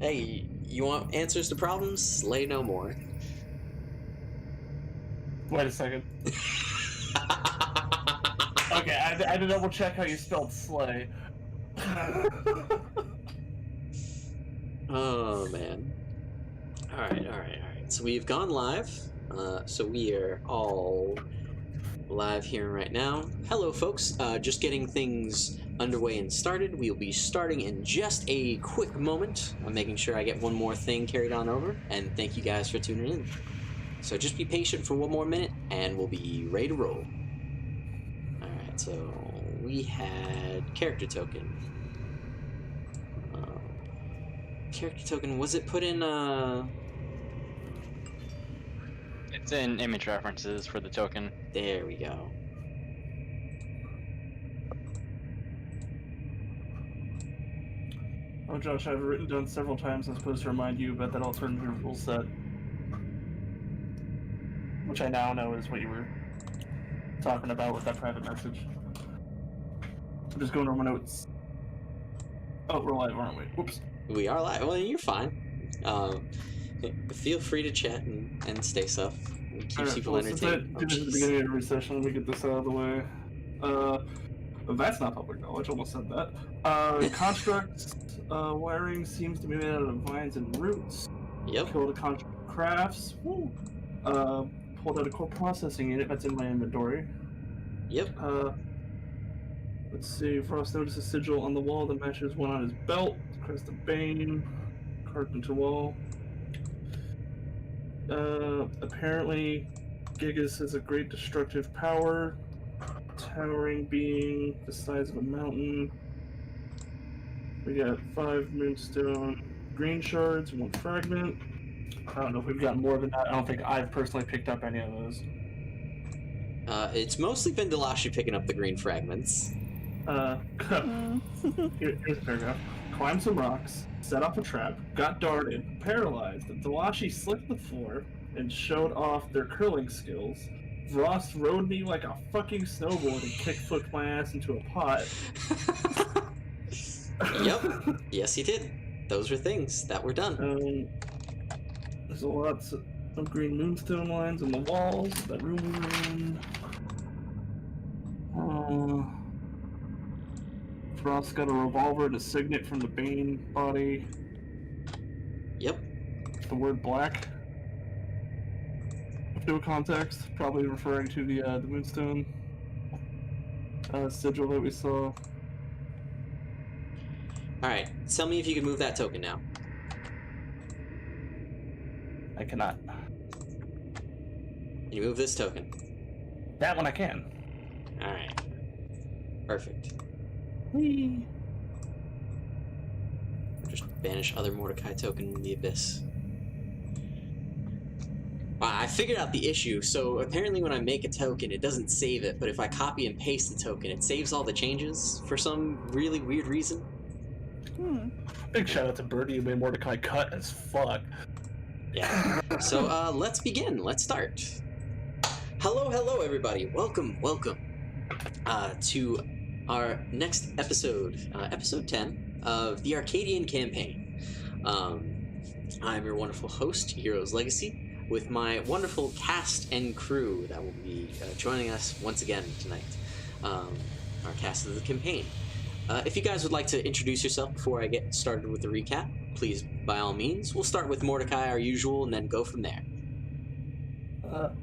Hey, you want answers to problems? Slay no more. Wait a second. Okay, I had to double check how you spelled slay. Oh, man. Alright. So we've gone live. So we are all live here right now. Hello, folks. Just getting things underway and started. We'll be starting in just a quick moment. I'm making sure I get one more thing carried on over, and thank you guys for tuning in. So just be patient for one more minute, and we'll be ready to roll. Alright, so we had character token. Character token, was it put in, It's in image references for the token. There we go. Oh, Josh, I've written down several times I'm supposed to remind you about that alternative rule set. Which I now know is what you were talking about with that private message. I'm just going over my notes. Oh, we're live, aren't we? Whoops. We are live. Well, you're fine. Feel free to chat and stay stuff. It keeps people entertained. Since I did this at the beginning of every session, let me get this out of the way. That's not public knowledge, almost said that. Construct wiring seems to be made out of vines and roots. Yep. Killed a construct crafts. Woo. Pulled out a core processing unit that's in my inventory. Yep. Let's see. Frost noticed a sigil on the wall that matches one on his belt. Crest of Bane. Carpenter wall. Apparently, Gigas has a great destructive power. Towering being the size of a mountain. We got 5 moonstone green shards, 1 fragment. I don't know if we've gotten more than that. I don't think I've personally picked up any of those. It's mostly been Delashi picking up the green fragments. Here's a paragraph. Climbed some rocks, set off a trap, got darted, paralyzed. Delashi slipped the floor and showed off their curling skills. Ross rode me like a fucking snowboard and kick-flipped my ass into a pot. Yep. Yes, he did. Those were things that were done. There's lots of green moonstone lines on the walls. That room we're in. Frost got a revolver and a signet from the Bane body. Yep. The word black. No context, probably referring to the moonstone sigil that we saw. Alright, tell me if you can move that token now. I cannot. Can you move this token? That one I can. Alright. Perfect. Whee! Just banish other Mordecai token in the abyss. I figured out the issue. So apparently when I make a token, it doesn't save it, but if I copy and paste the token, it saves all the changes for some really weird reason. Big shout out to Birdie who made Mordecai cut as fuck. Yeah. So let's begin. Let's start. Hello everybody. Welcome to our next episode, episode 10 of the Arcadian Campaign. I'm your wonderful host, Heroes Legacy, with my wonderful cast and crew that will be joining us once again tonight. Our cast of the campaign. If you guys would like to introduce yourself before I get started with the recap, please, by all means. We'll start with Mordecai, our usual, and then go from there.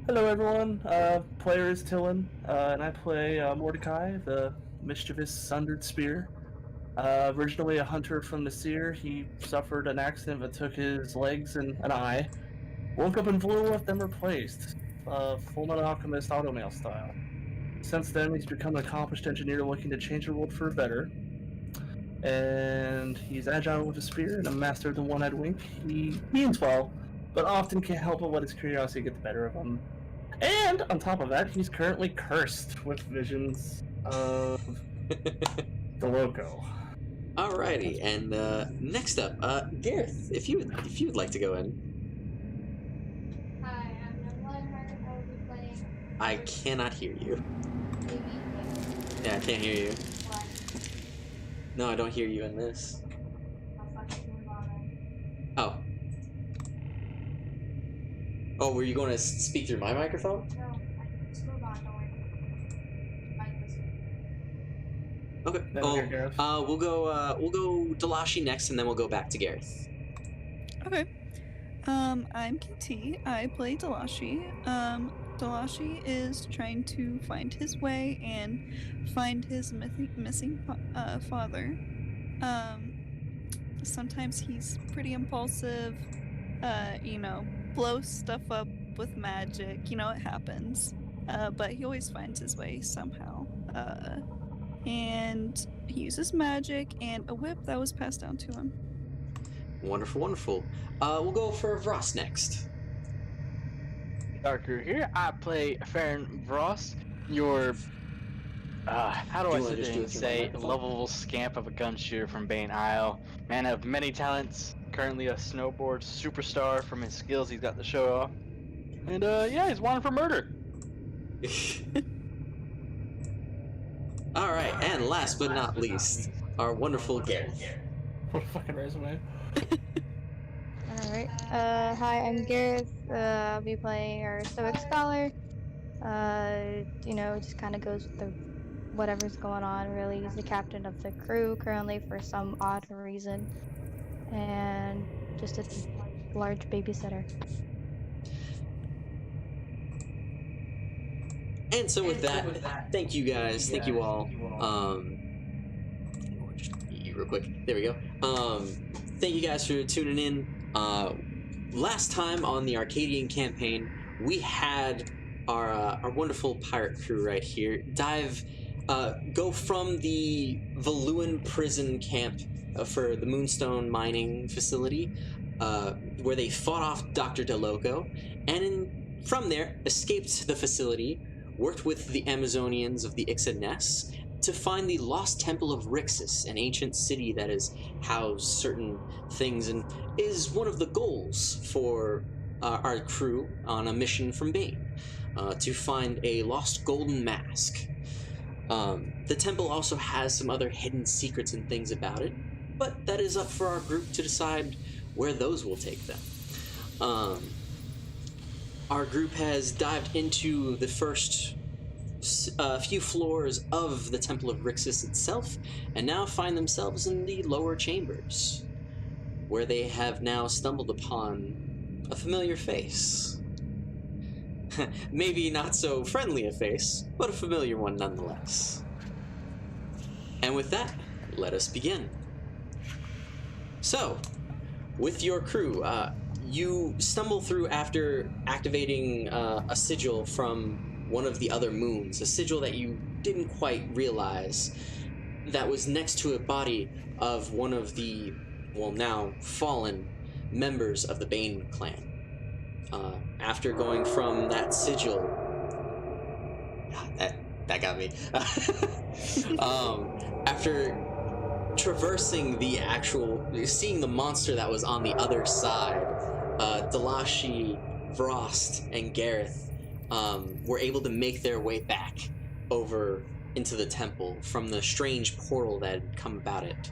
Hello everyone, player is Tillin, and I play Mordecai, the mischievous Sundered Spear. Originally a hunter from Nasir, he suffered an accident that took his legs and an eye. Woke up and flew with them replaced, Fullmetal Alchemist automail style. Since then, he's become an accomplished engineer looking to change the world for the better. And he's agile with a spear and a master of the one-eyed wink. He means well, but often can't help but let his curiosity get the better of him. And on top of that, he's currently cursed with visions of the Loco. Alrighty, and next up, Gareth, if you would like to go in. Hi, I'm Nolan Margaret. I will be playing. I cannot hear you. Maybe. Yeah, I can't hear you. What? No, I don't hear you in this. I'll fucking move on then. Oh, were you going to speak through my microphone? No, just move on, don't worry. Mike was Okay. Then we'll hear Gareth. We'll go Delashi next, and then we'll go back to Gareth. Okay. I'm KT. I play Delashi. Delashi is trying to find his way and find his missing father. Sometimes he's pretty impulsive. Blows stuff up with magic. It happens. But he always finds his way somehow. And he uses magic and a whip that was passed down to him. Wonderful, wonderful. We'll go for Vross next. Darker here. I play Farron Vross, your how do I you wanna sit just there do and it through my say microphone? lovable scamp of a gun shooter from Bane Isle, man of many talents, currently a snowboard superstar from his skills he's got to show off. And yeah, he's wanted for murder. All right, and last but not least, our wonderful Gareth. What a fucking resume. Alright. Hi, I'm Gareth. I'll be playing our Stoic Scholar. Just kind of goes with whatever's going on, really. He's the captain of the crew currently for some odd reason. And just a large babysitter. And so with that, thank you guys, thank you all. Just eat real quick. There we go. Thank you guys for tuning in. Last time on the Arcadian Campaign, we had our wonderful pirate crew right here go from the Valuan prison camp for the Moonstone mining facility, where they fought off Dr. DeLoco, and from there escaped the facility, worked with the Amazonians of the Ixod Ness to find the lost temple of Rixus, an ancient city that has housed certain things and is one of the goals for our crew on a mission from Bane, to find a lost golden mask. The temple also has some other hidden secrets and things about it, but that is up for our group to decide where those will take them. Our group has dived into the first few floors of the Temple of Rixus itself, and now find themselves in the lower chambers, where they have now stumbled upon a familiar face. Maybe not so friendly a face, but a familiar one nonetheless. And with that, let us begin. So, with your crew, you stumble through after activating a sigil from one of the other moons, a sigil that you didn't quite realize that was next to a body of one of the, well, now fallen members of the Bane clan. After going from that sigil, that got me. After traversing seeing the monster that was on the other side, Delashi, Vrost, and Gareth were able to make their way back over into the temple from the strange portal that had come about it.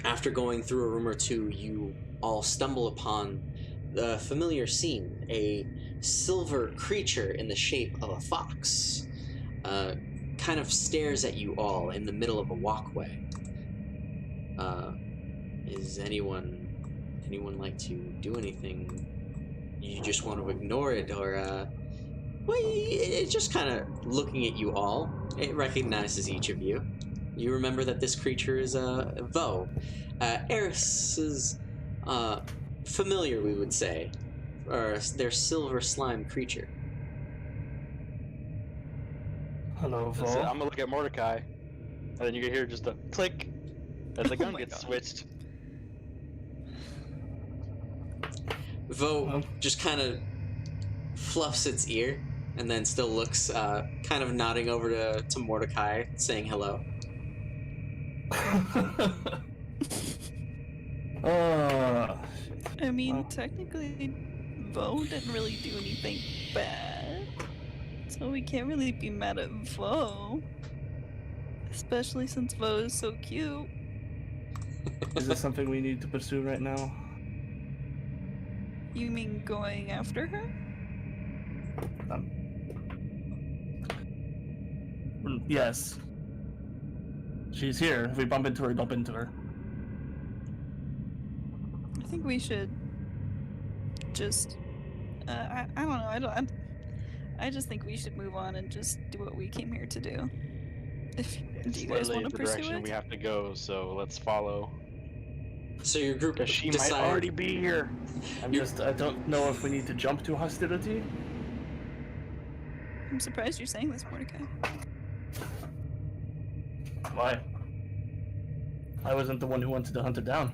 After going through a room or two, you all stumble upon the familiar scene, a silver creature in the shape of a fox. Kind of stares at you all in the middle of a walkway. Is anyone like to do anything? You just want to ignore it, or well, it's just kind of looking at you all. It recognizes each of you. You remember that this creature is Vo. Eris is familiar, we would say, or their silver slime creature. Hello, That's it. Vol. I'm gonna look at Mordecai, and then you can hear just a click as the gun my gets God. switched. Vo just kind of fluffs its ear and then still looks, kind of nodding over to Mordecai, saying hello. I mean, Well. technically, Vo didn't really do anything bad, so we can't really be mad at Vo. Especially since Vo is so cute. Is this something we need to pursue right now? You mean going after her? Yes. She's here. If we bump into her, we bump into her. I think we should just. I don't know. I just think we should move on and just do what we came here to do. Do you guys Literally want to the pursue direction it? we have to go, so let's follow. So your group Because she might decided. already be here. I don't know if we need to jump to hostility. I'm surprised you're saying this, Mordecai. Why? I wasn't the one who wanted to hunt it down.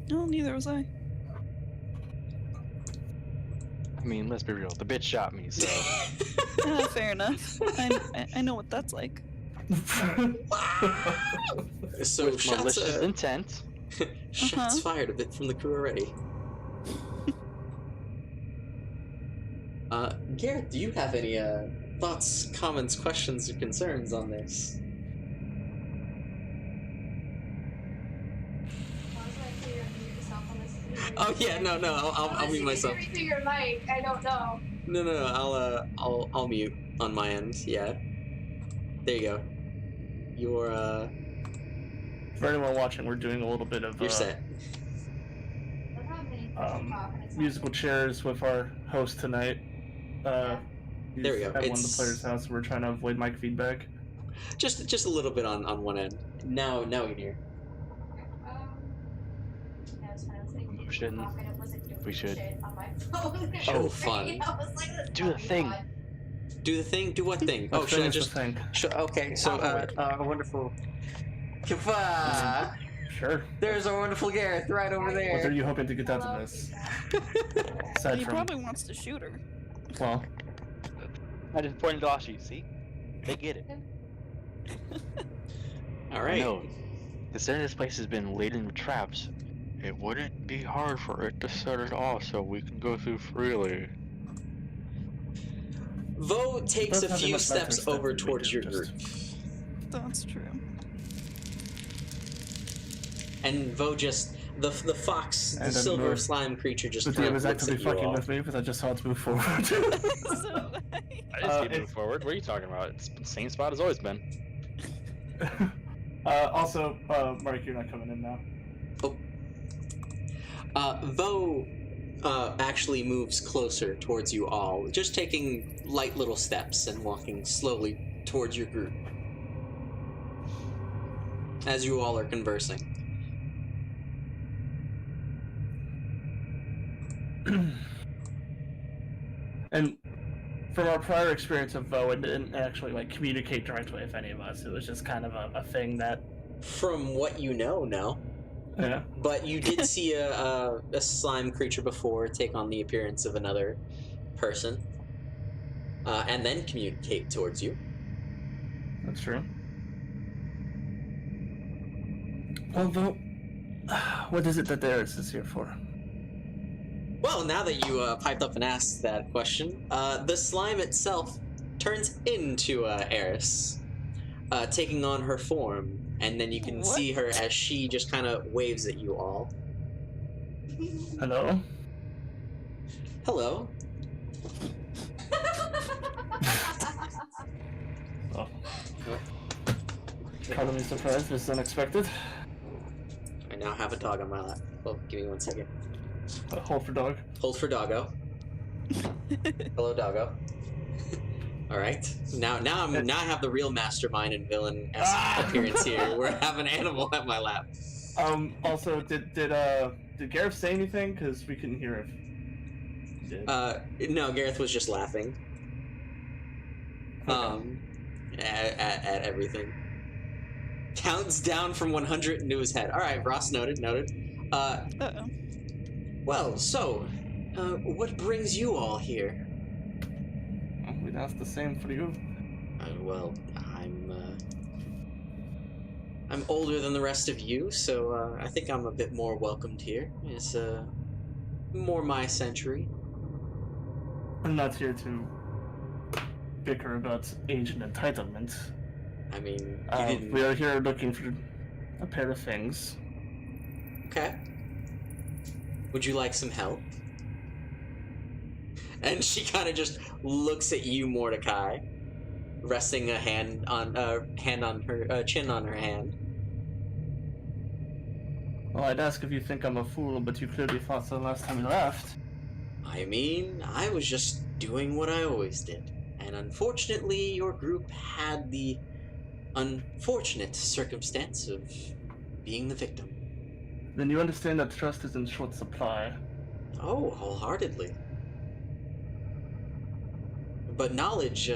No, neither was I. I mean, let's be real. The bitch shot me, so. Fair enough. I know what that's like. So With shots, malicious intent. shots fired a bit from the crew already. Garrett, do you have any thoughts, comments, questions, or concerns on this? Oh yeah, no, I'll mute myself. Everything your mic, I don't know. No, I'll mute on my end. Yeah, there you go. You're For anyone watching, we're doing a little bit of you're set. musical chairs with our host tonight. There we go. At one of the It's- players' house, we're trying to avoid mic feedback. Just a little bit on one end. Now we can hear. We should. Oh, fun. Do the thing. Do the thing. Do what thing? Let's Oh, should I finish the just? thing? Okay. So wonderful. Kafah! Sure. There's our wonderful Gareth right over What are there. you hoping to get out of this? Aside He from, probably wants to shoot her. well, I just pointed to Ashi. See? They get it. All right. No. Considering this place has been laden with traps, it wouldn't be hard for it to set it off so we can go through freely. Vo takes Does a have a few much better steps step over than we towards do, your group, That's true. and Vo just the fox, the And then silver the- slime creature, just the kind DM of is looks actively at you fucking all. with me because I just saw it move forward. So, I just keep moving it's- forward. What are you talking about? It's the same spot as always been. Also, Mark, you're not coming in now. Vo actually moves closer towards you all, just taking light little steps and walking slowly towards your group as you all are conversing. And from our prior experience of Vo, it didn't actually like communicate directly with any of us. It was just kind of a thing that. From what you know, no. Yeah. But you did see a slime creature before take on the appearance of another person, and then communicate towards you. That's true. Well, Vo, what is it that Darius is here for? Well, now that you piped up and asked that question, the slime itself turns into Eris, taking on her form, and then you can What? see her as she just kind of waves at you all. Hello? Hello. Oh. Pardon me, surprised. This is unexpected. I now have a dog on my lap. Oh, give me 1 second. Hold for dog. Hold for doggo. Hello, doggo. All right. Now I have the real mastermind and villain appearance here, where I have an animal at my lap. Also, did Gareth say anything? Because we couldn't hear if he did. No, Gareth was just laughing. At everything. Counts down from 100 into his head. All right, Ross noted. Uh-oh. Well, so, what brings you all here? We'd ask the same for you. Well, I'm older than the rest of you, so I think I'm a bit more welcomed here. It's more my century. I'm not here to bicker about age and entitlement. I mean, you didn't. We are here looking for a pair of things. Okay. Would you like some help? And she kind of just looks at you, Mordecai, resting a hand on her chin on her hand. Well, I'd ask if you think I'm a fool, but you clearly thought so the last time we left. I mean, I was just doing what I always did. And unfortunately, your group had the unfortunate circumstance of being the victim. Then you understand that trust is in short supply. Oh, wholeheartedly. But knowledge,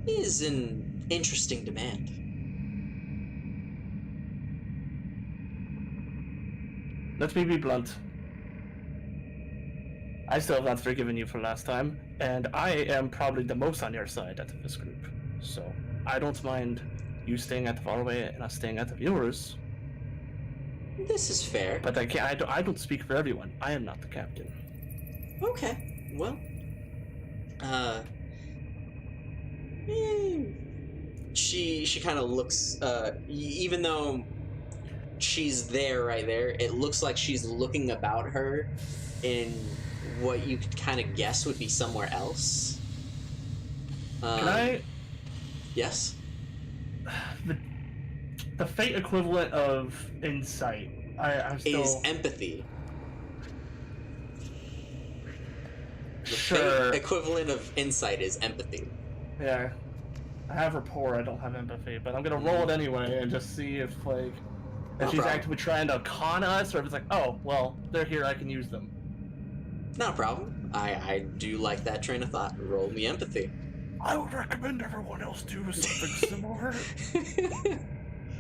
is an interesting demand. Let me be blunt. I still have not forgiven you for last time, and I am probably the most on your side out of this group. So I don't mind you staying at the faraway and us staying at the viewers. This is fair. But I don't speak for everyone. I am not the captain. Okay, well, she kind of looks, even though she's right there, it looks like she's looking about her in what you could kind of guess would be somewhere else. Can I? Yes? The fate equivalent of insight. I'm still... Is empathy. The Sure. fate equivalent of insight is empathy. Yeah. I have rapport, I don't have empathy, but I'm gonna roll it anyway and just see if, like, No if she's problem. actively trying to con us, or if it's like, oh, well, they're here, I can use them. Not a problem. I do like that train of thought. Roll me empathy. I would recommend everyone else do something similar,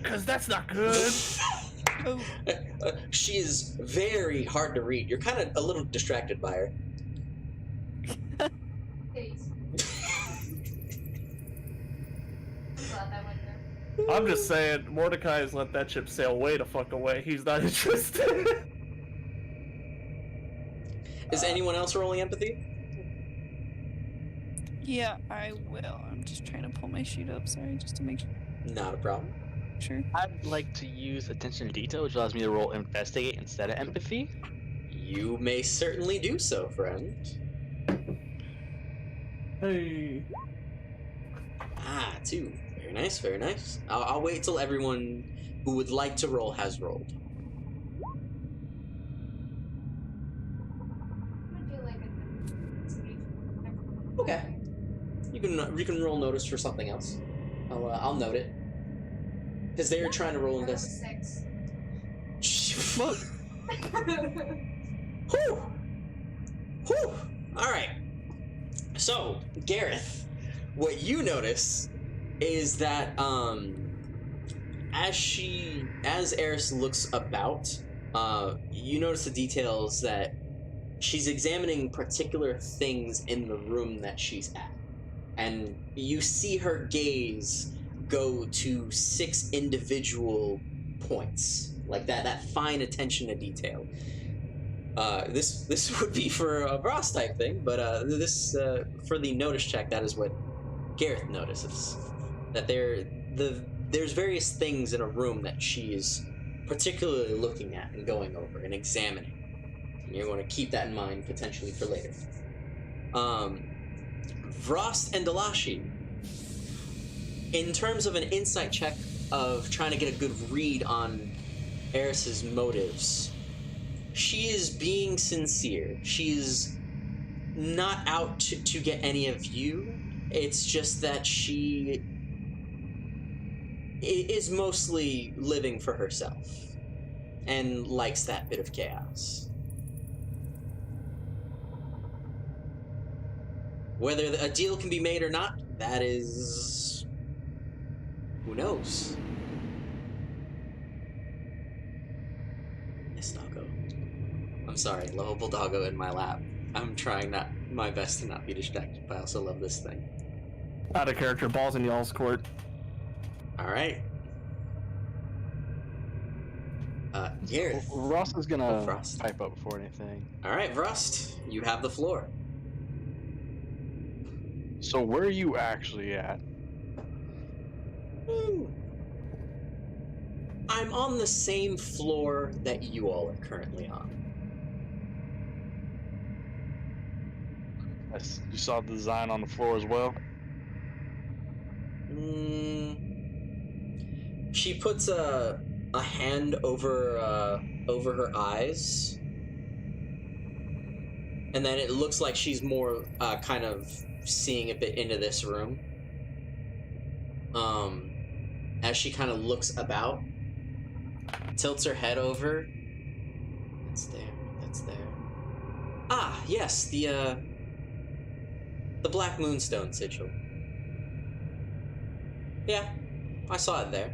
because that's not good. Oh, She is very hard to read. You're kind of a little distracted by her. Please. Glad that went there. I'm just saying, Mordecai has let that ship sail way the fuck away. He's not interested. Is anyone else rolling empathy? yeah, I will. I'm just trying to pull my sheet up, sorry, just to make Not a problem. sure. I'd like to use attention to detail, which allows me to roll investigate instead of empathy. You may certainly do so, friend. Hey. 2. Very nice, very nice. I'll wait till everyone who would like to roll has rolled. I'm gonna do like a investigation. Okay. You can roll notice for something else. I'll note it. Because they were trying to roll I rolled a invest. 6. Whew! Whew! Alright. So, Gareth, what you notice is that, as Eris looks about, you notice the details that she's examining particular things in the room that she's at. And you see her gaze go to 6 individual points, like that fine attention to detail. This would be for a Ross type thing, but this for the notice check, that is what Gareth notices. That there's various things in a room that she is particularly looking at and going over and examining. And you're going to keep that in mind potentially for later. Vrost and Dalashi, in terms of an insight check of trying to get a good read on Eris's motives, she is being sincere. She's not out to get any of you. It's just that she is mostly living for herself and likes that bit of chaos. Whether a deal can be made or not, that is... who knows? Yes, doggo. I'm sorry, lovable doggo in my lap. I'm trying my best to not be distracted, but I also love this thing. Out of character, balls in y'all's court. Alright. Gareth. Ross is gonna Frost. pipe up before anything. Alright, Vrost, you have the floor. So where are you actually at? I'm on the same floor that you all are currently on. You saw the design on the floor as well? She puts a hand over her eyes, and then it looks like she's more kind of seeing a bit into this room. As she kind of looks about, tilts her head over. That's there. That's there. Ah, yes, the Black Moonstone sigil. Yeah, I saw it there.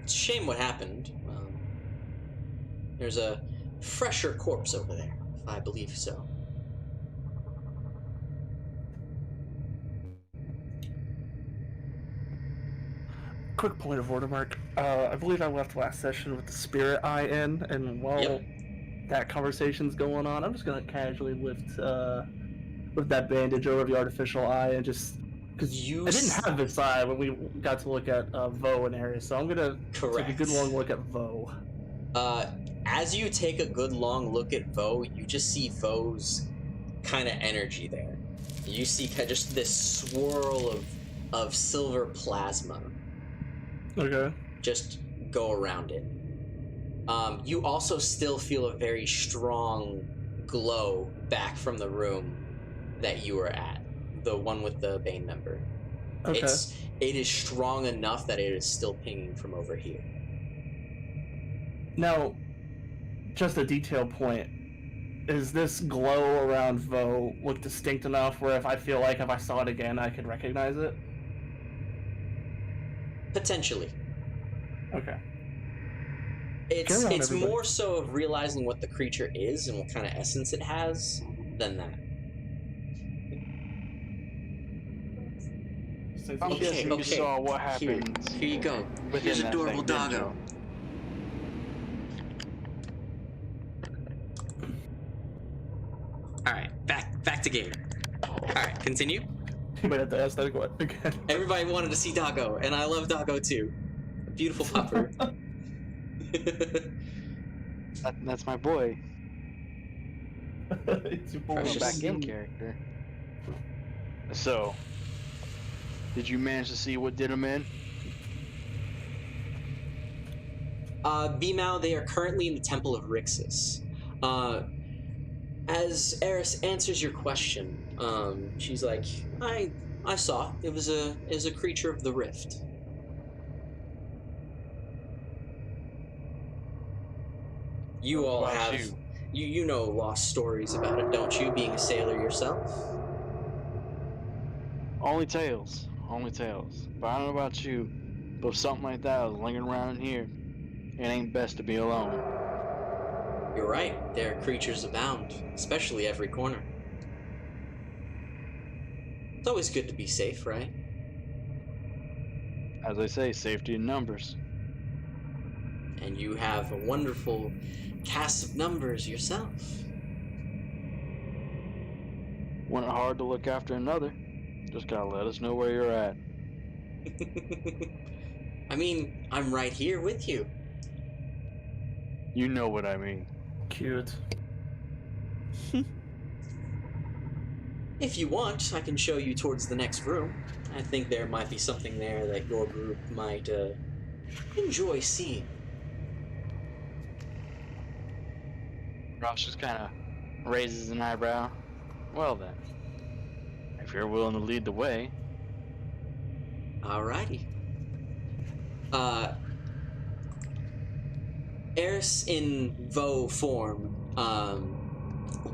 It's a shame what happened. There's a fresher corpse over there, if I believe so. Quick point of order, Mark. I believe I left last session with the spirit eye in, and while that conversation's going on, I'm just gonna casually lift that bandage over the artificial eye and just because I didn't have this eye when we got to look at Vo and Ares, so I'm gonna take a good long look at Vo. As you take a good long look at Vo, you just see Vo's kind of energy there. You see just this swirl of silver plasma. Okay. Just go around it. You also still feel a very strong glow back from the room that you were at, the one with the Bane member. Okay. It is strong enough that it is still pinging from over here. Now, just a detail point. Is this glow around Vo look distinct enough where if I feel like if I saw it again, I could recognize it? Potentially. Okay. It's more so of realizing what the creature is and what kind of essence it has than that. Okay. You saw what happened. Here you go. Here's adorable doggo. Alright, back to game. Alright, continue. You might have to ask that again. Everybody wanted to see Doggo, and I love Doggo too. A beautiful pupper. That's my boy. It's your boy. I'm a back-game character. So, did you manage to see what did him in? B-Mao, they are currently in the Temple of Rixus. As Eris answers your question, she's like, I saw. It was a creature of the rift. You all have you know lost stories about it, don't you, being a sailor yourself? Only tales. But I don't know about you, but if something like that was lingering around in here, it ain't best to be alone. You're right, there are creatures abound, especially every corner. It's always good to be safe, right? As they say, safety in numbers. And you have a wonderful cast of numbers yourself. When it's hard to look after another, just gotta let us know where you're at. I mean, I'm right here with you. You know what I mean. Cute. If you want, I can show you towards the next room. I think there might be something there that your group might enjoy seeing. Ross just kind of raises an eyebrow. Well then, if you're willing to lead the way. Alrighty. Eris in Vo form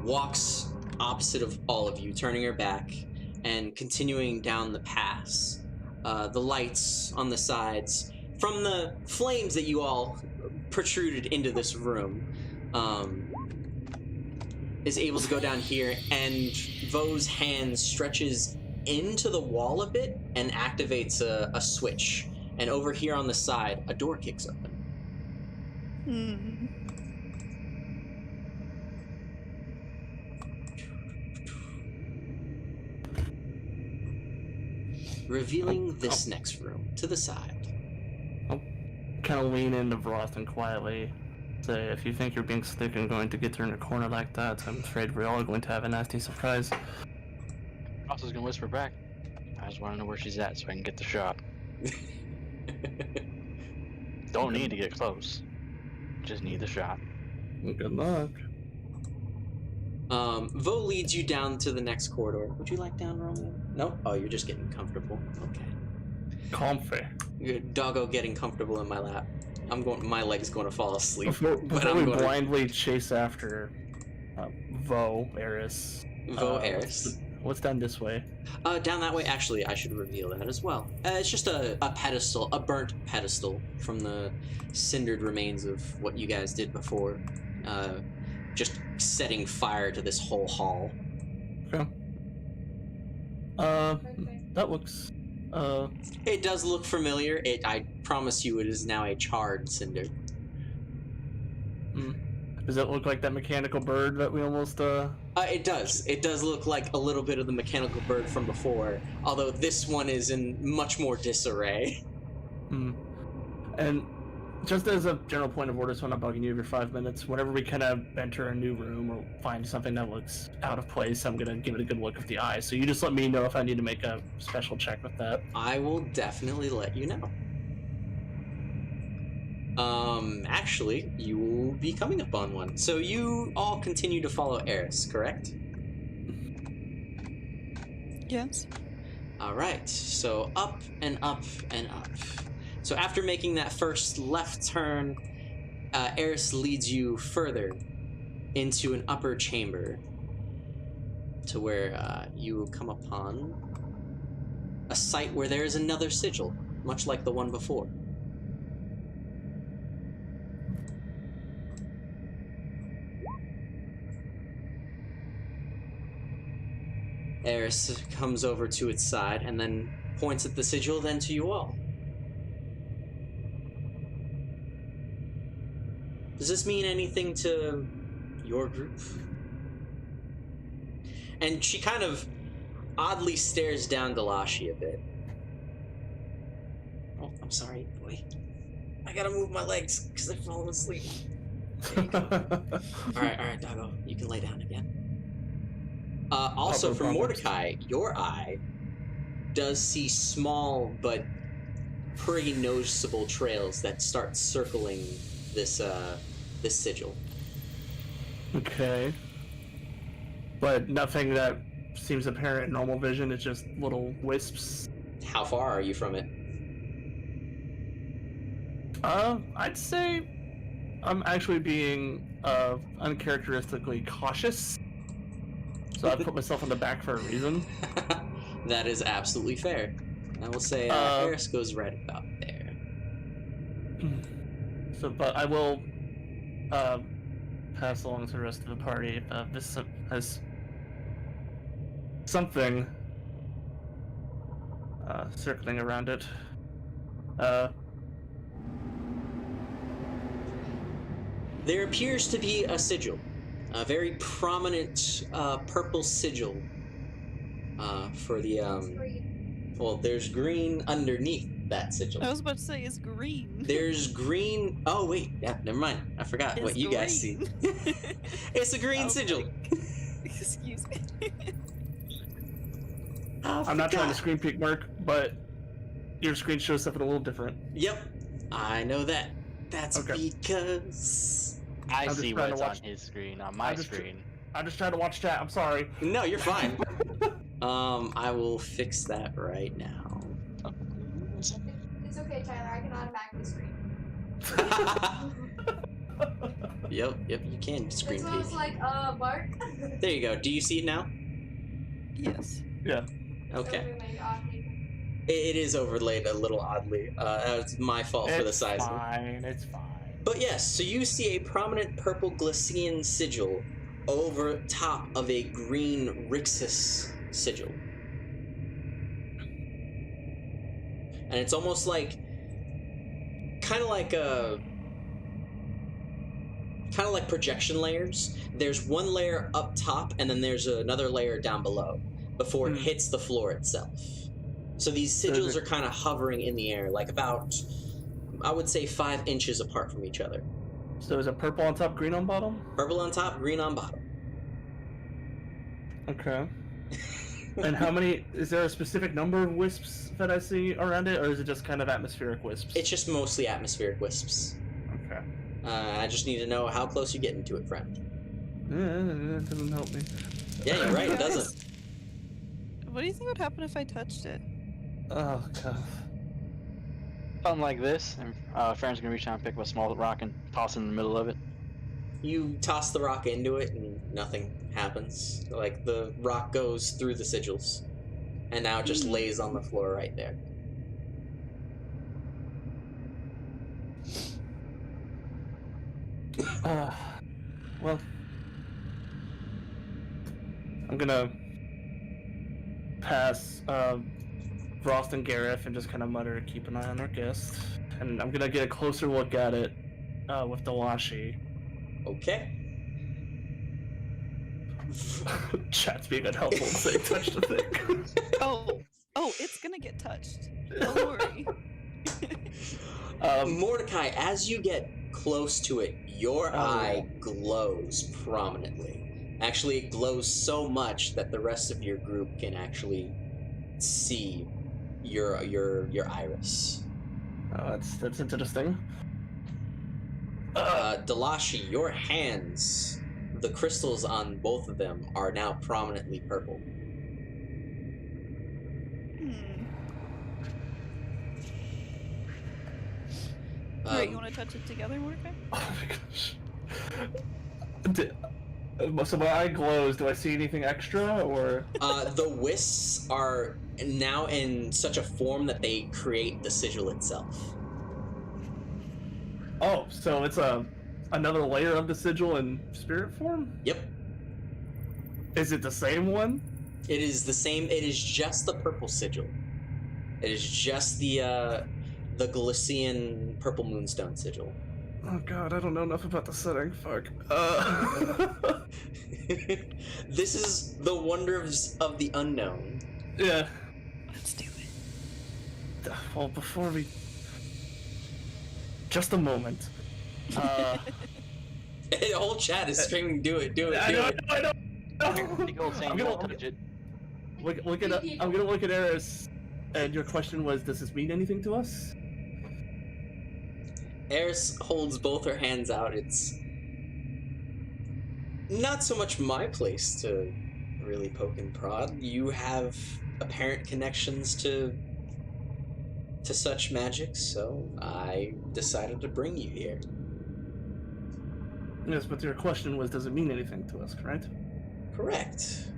walks opposite of all of you, turning her back and continuing down the pass. The lights on the sides, from the flames that you all protruded into this room, is able to go down here, and Vo's hand stretches into the wall a bit and activates a switch. And over here on the side, a door kicks open. revealing this next room to the side. Kind of lean into Vroth and quietly say, if you think you're being slick and going to get her in a corner like that, I'm afraid we're all going to have a nasty surprise. Ross is gonna whisper back. I just want to know where she's at so I can get the shot. Don't need to get close. Just need the shot. Good luck. Vo leads you down to the next corridor. Would you like down, Romeo? No? Oh, you're just getting comfortable. Okay. Comfy. Doggo getting comfortable in my lap. My leg's going to fall asleep. Before we going blindly chase after Vo, Eris. Vo, Eris. What's down this way? Down that way, actually, I should reveal that as well. It's just a pedestal, a burnt pedestal from the cindered remains of what you guys did before. Just setting fire to this whole hall. Okay. That looks... It does look familiar. I promise you it is now a charred cinder. Does it look like that mechanical bird that we almost, It does. It does look like a little bit of the mechanical bird from before, although this one is in much more disarray. And just as a general point of order, so I'm not bugging you every 5 minutes, whenever we kind of enter a new room or find something that looks out of place, I'm going to give it a good look of the eye. So you just let me know if I need to make a special check with that. I will definitely let you know. Actually, you will be coming upon one. So you all continue to follow Eris, correct? Yes. Alright, so up and up and up. So after making that first left turn, Eris leads you further into an upper chamber to where you will come upon a site where there is another sigil, much like the one before. Eris comes over to its side and then points at the sigil, then to you all. Does this mean anything to your group? And she kind of oddly stares down Delashi a bit. Oh, I'm sorry, boy. I gotta move my legs because I've fallen asleep. There you go. Alright, Doggo. You can lay down again. Also, for Mordecai, your eye does see small but pretty noticeable trails that start circling this sigil. Okay. But nothing that seems apparent in normal vision, it's just little wisps. How far are you from it? I'd say I'm actually being uncharacteristically cautious. So I put myself on the back for a reason. That is absolutely fair. I will say Eris goes right about there. So, but I will pass along to the rest of the party if this has something circling around it. There appears to be a sigil. A very prominent purple sigil for the well, there's green underneath that sigil. I was about to say it's green. There's green. Oh wait, yeah, never mind. I forgot It's what you guys see. green. It's a green sigil. Excuse me. I'm not trying to screen peek, Mark, but your screen shows something a little different. Yep, I know that. That's Okay. because I I'm just see trying what's to on watch- his screen, on my screen. I'm just trying to watch chat. I'm sorry. no, you're fine. I will fix that right now. It's okay, Tyler. I can automatically screen. Yep, you can screen That's what I was peek. like, Mark. There you go. Do you see it now? Yes. Yeah. Okay. Overlaid oddly. It is overlaid a little oddly. It's my fault for the size. It's fine. But yes, so you see a prominent purple Glacian sigil over top of a green Rixus sigil. And it's almost like, kind of like projection layers. There's one layer up top, and then there's another layer down below before it hits the floor itself. So these sigils are kind of hovering in the air, like about, I would say, 5 inches apart from each other. So is it purple on top, green on bottom? Purple on top, green on bottom. Okay. And how many? Is there a specific number of wisps that I see around it, or is it just kind of atmospheric wisps? It's just mostly atmospheric wisps. Okay. I just need to know how close you're getting to it, friend. That doesn't help me. Yeah, you're right, it doesn't. What do you think would happen if I touched it? Oh god. Something like this, and Farron's gonna reach out and pick up a small rock and toss it in the middle of it. You toss the rock into it and nothing happens. Like, the rock goes through the sigils and now just lays on the floor right there. Well, I'm gonna pass Frost and Gareth and just kind of mutter, keep an eye on our guest. And I'm gonna get a closer look at it with Delashi. Okay. Chat's being unhelpful because they touched the thing. Oh, it's gonna get touched. Don't worry. Mordecai, as you get close to it, your eye glows prominently. Actually, it glows so much that the rest of your group can actually see your iris. Oh, that's interesting. Delashi, your hands, the crystals on both of them are now prominently purple. Alright, you want to touch it together, Mordecai? Oh my gosh. So my eye glows. Do I see anything extra, or? The wisps are now in such a form that they create the sigil itself. Oh, so it's another layer of the sigil in spirit form? Yep. Is it the same one? It is the same. It is just the purple sigil. It is just the Galician purple moonstone sigil. Oh god, I don't know enough about the setting. Fuck. This is the wonders of the unknown. Yeah. Let's do it. Well, before we... Just a moment. The whole chat is screaming, do it, do it, do it. I know. Big old saying, I'm don't gonna touch it. I'm gonna look at Eris, and your question was, does this mean anything to us? Eris holds both her hands out. It's not so much my place to really poke and prod. You have apparent connections to such magic, so I decided to bring you here. Yes, but your question was, does it mean anything to us, correct? Correct.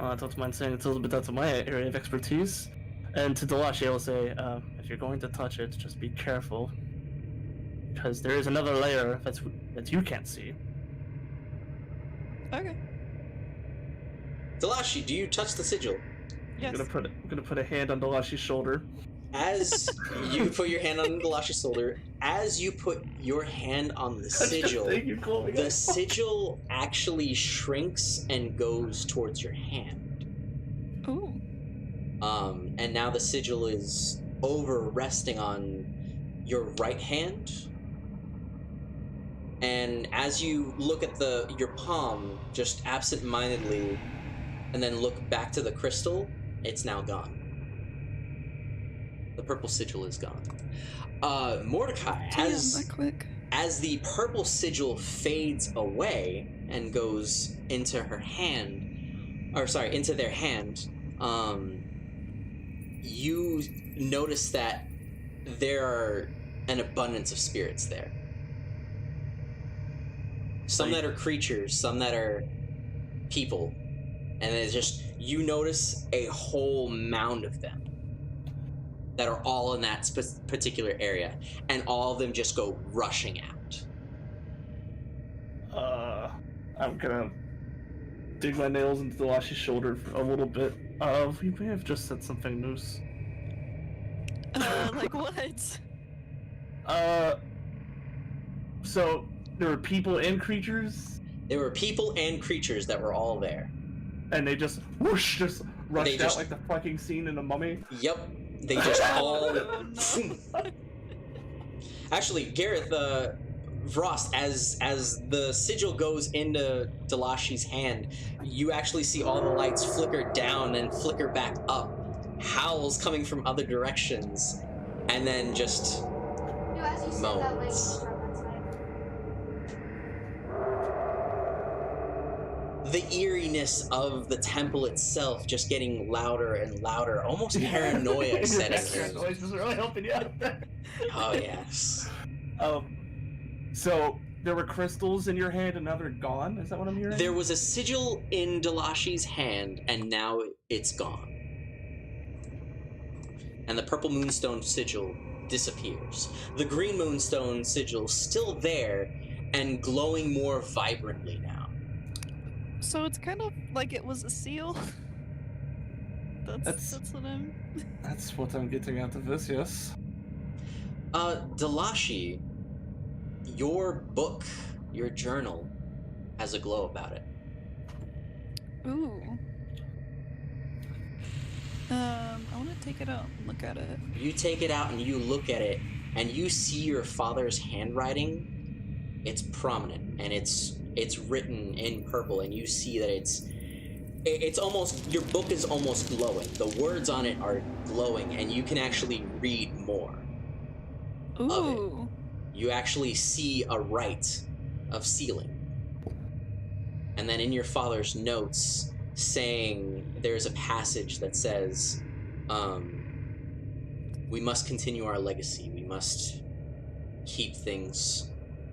I don't mind saying it's a little bit out of my area of expertise. And to Delashi, I will say, if you're going to touch it, just be careful. Because there is another layer that you can't see. Okay. Delashi, do you touch the sigil? Yes. I'm gonna put a hand on Delashi's shoulder. As you put your hand on Galashi's shoulder, as you put your hand on the sigil, the sigil actually shrinks and goes towards your hand. Ooh. And now the sigil is resting on your right hand. And as you look at your palm, just absent-mindedly, and then look back to the crystal, it's now gone. The purple sigil is gone. Mordecai, That quick. as the purple sigil fades away and goes into her hand, into their hand, you notice that there are an abundance of spirits there. Some that are creatures, some that are people, and it's just, you notice a whole mound of them that are all in that particular area, and all of them just go rushing out. I'm gonna dig my nails into Delashi's shoulder for a little bit. We may have just said something loose. Like what? So there were people and creatures? There were people and creatures that were all there. and they just whoosh, just rushed They just- out like the fucking scene in The Mummy. Yep, they just all. Oh, no. Actually, Gareth, Vrost, as the sigil goes into Dalashi's hand, you actually see all the lights flicker down and flicker back up. Howls coming from other directions, and then just As you said that, like, moans. from that side. The eeriness of the temple itself just getting louder and louder, almost paranoia setting Background in. noise is really helping you out there. Oh yes. So there were crystals in your hand and now they're gone? Is that what I'm hearing? There was a sigil in Dalashi's hand, and now it's gone. And the purple moonstone sigil disappears. The green moonstone sigil still there and glowing more vibrantly now. So it's kind of like it was a seal. That's- That's what I'm. That's what I'm getting out of this, yes. Dalashi, your book, your journal, has a glow about it. Ooh. I want to take it out and look at it. You take it out and you look at it, and you see your father's handwriting. It's prominent, and it's written in purple, and you see that it's almost, your book is almost glowing. The words on it are glowing, and you can actually read more. Ooh. You actually see a rite of sealing. And then in your father's notes, saying, there's a passage that says, we must continue our legacy. We must keep things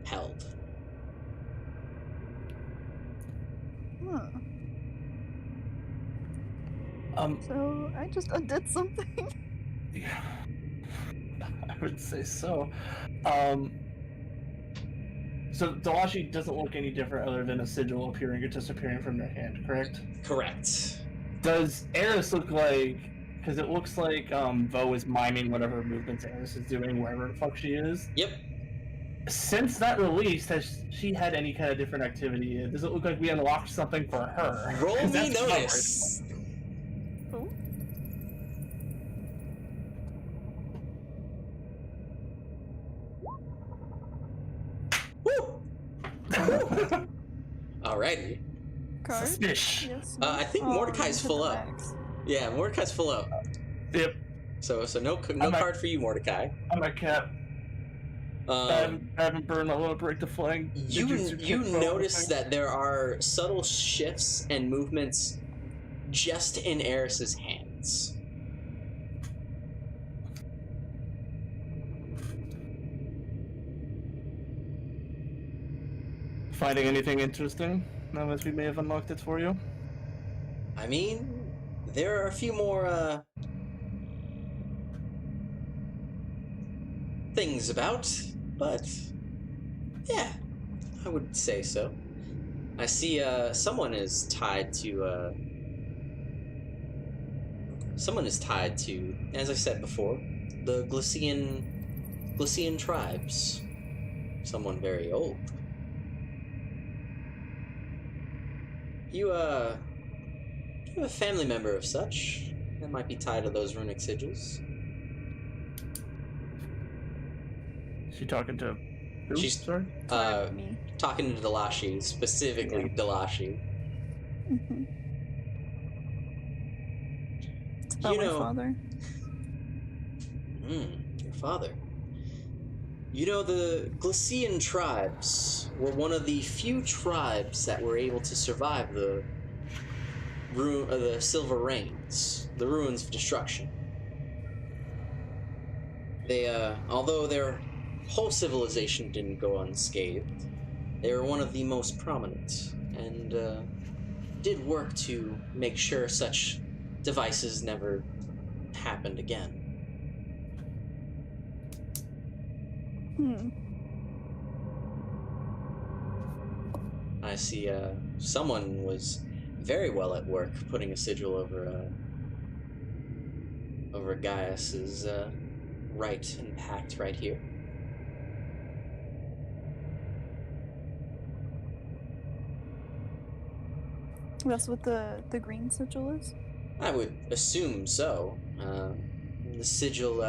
held. Huh. So I just undid something. Yeah. I would say so. So Dalashi doesn't look any different other than a sigil appearing or disappearing from your hand, correct? Correct. Does Eris look like... Because it looks like Vo is miming whatever movements Eris is doing, wherever the fuck she is. Yep. Since that release, has she had any kind of different activity? Does it look like we unlocked something for her? Roll 'Cause me that's my notice. Oh. Woo! worry. Alrighty. Card? Suspicious. Yes. I think no? Mordecai's hit full the up. max. Yeah, Mordecai's full up. Yep. So no I'm a- card for you, Mordecai. I'm a cat. I haven't burned a little break the flying. You notice that there are subtle shifts and movements just in Eris's hands. Finding anything interesting now as we may have unlocked it for you? I mean, there are a few more things about, but yeah, I would say so. I see someone is tied to as I said before, the Glycian tribes. Someone very old. You have a family member of such that might be tied to those runic sigils. She talking to who? She's- Sorry? Me. Talking to Dalashi, specifically Dalashi. Mm-hmm. It's about my father. Your father. You know, the Glycian tribes were one of the few tribes that were able to survive the Silver Rains, the Ruins of Destruction. They, although their whole civilization didn't go unscathed, they were one of the most prominent, and did work to make sure such devices never happened again. I see someone was very well at work putting a sigil over Gaius's right and pact right here. That's what the green sigil is? I would assume so. The sigil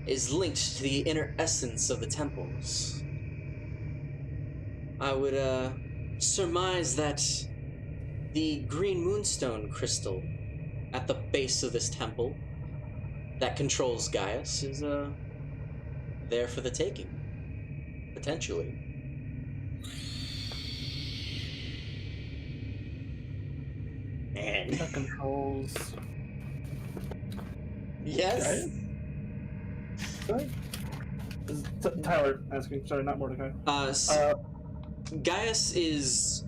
is linked to the inner essence of the temples. I would surmise that the green moonstone crystal at the base of this temple that controls Gaius is there for the taking, potentially. Man. That controls. Yes. Sorry? Tyler asking. Sorry, not Mordecai. Gaius is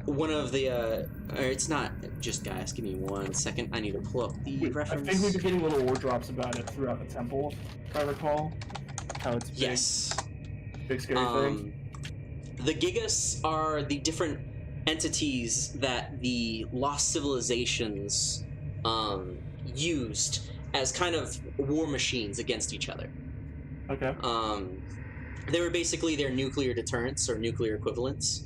one of the, or it's not just Gaius. Give me 1 second. I need to pull up the I reference. think we've been getting little word drops about it throughout the temple, if I recall. How it's big, Yes. big scary thing. The Gigas are the different entities that the lost civilizations used as kind of war machines against each other. Okay. They were basically their nuclear deterrents or nuclear equivalents.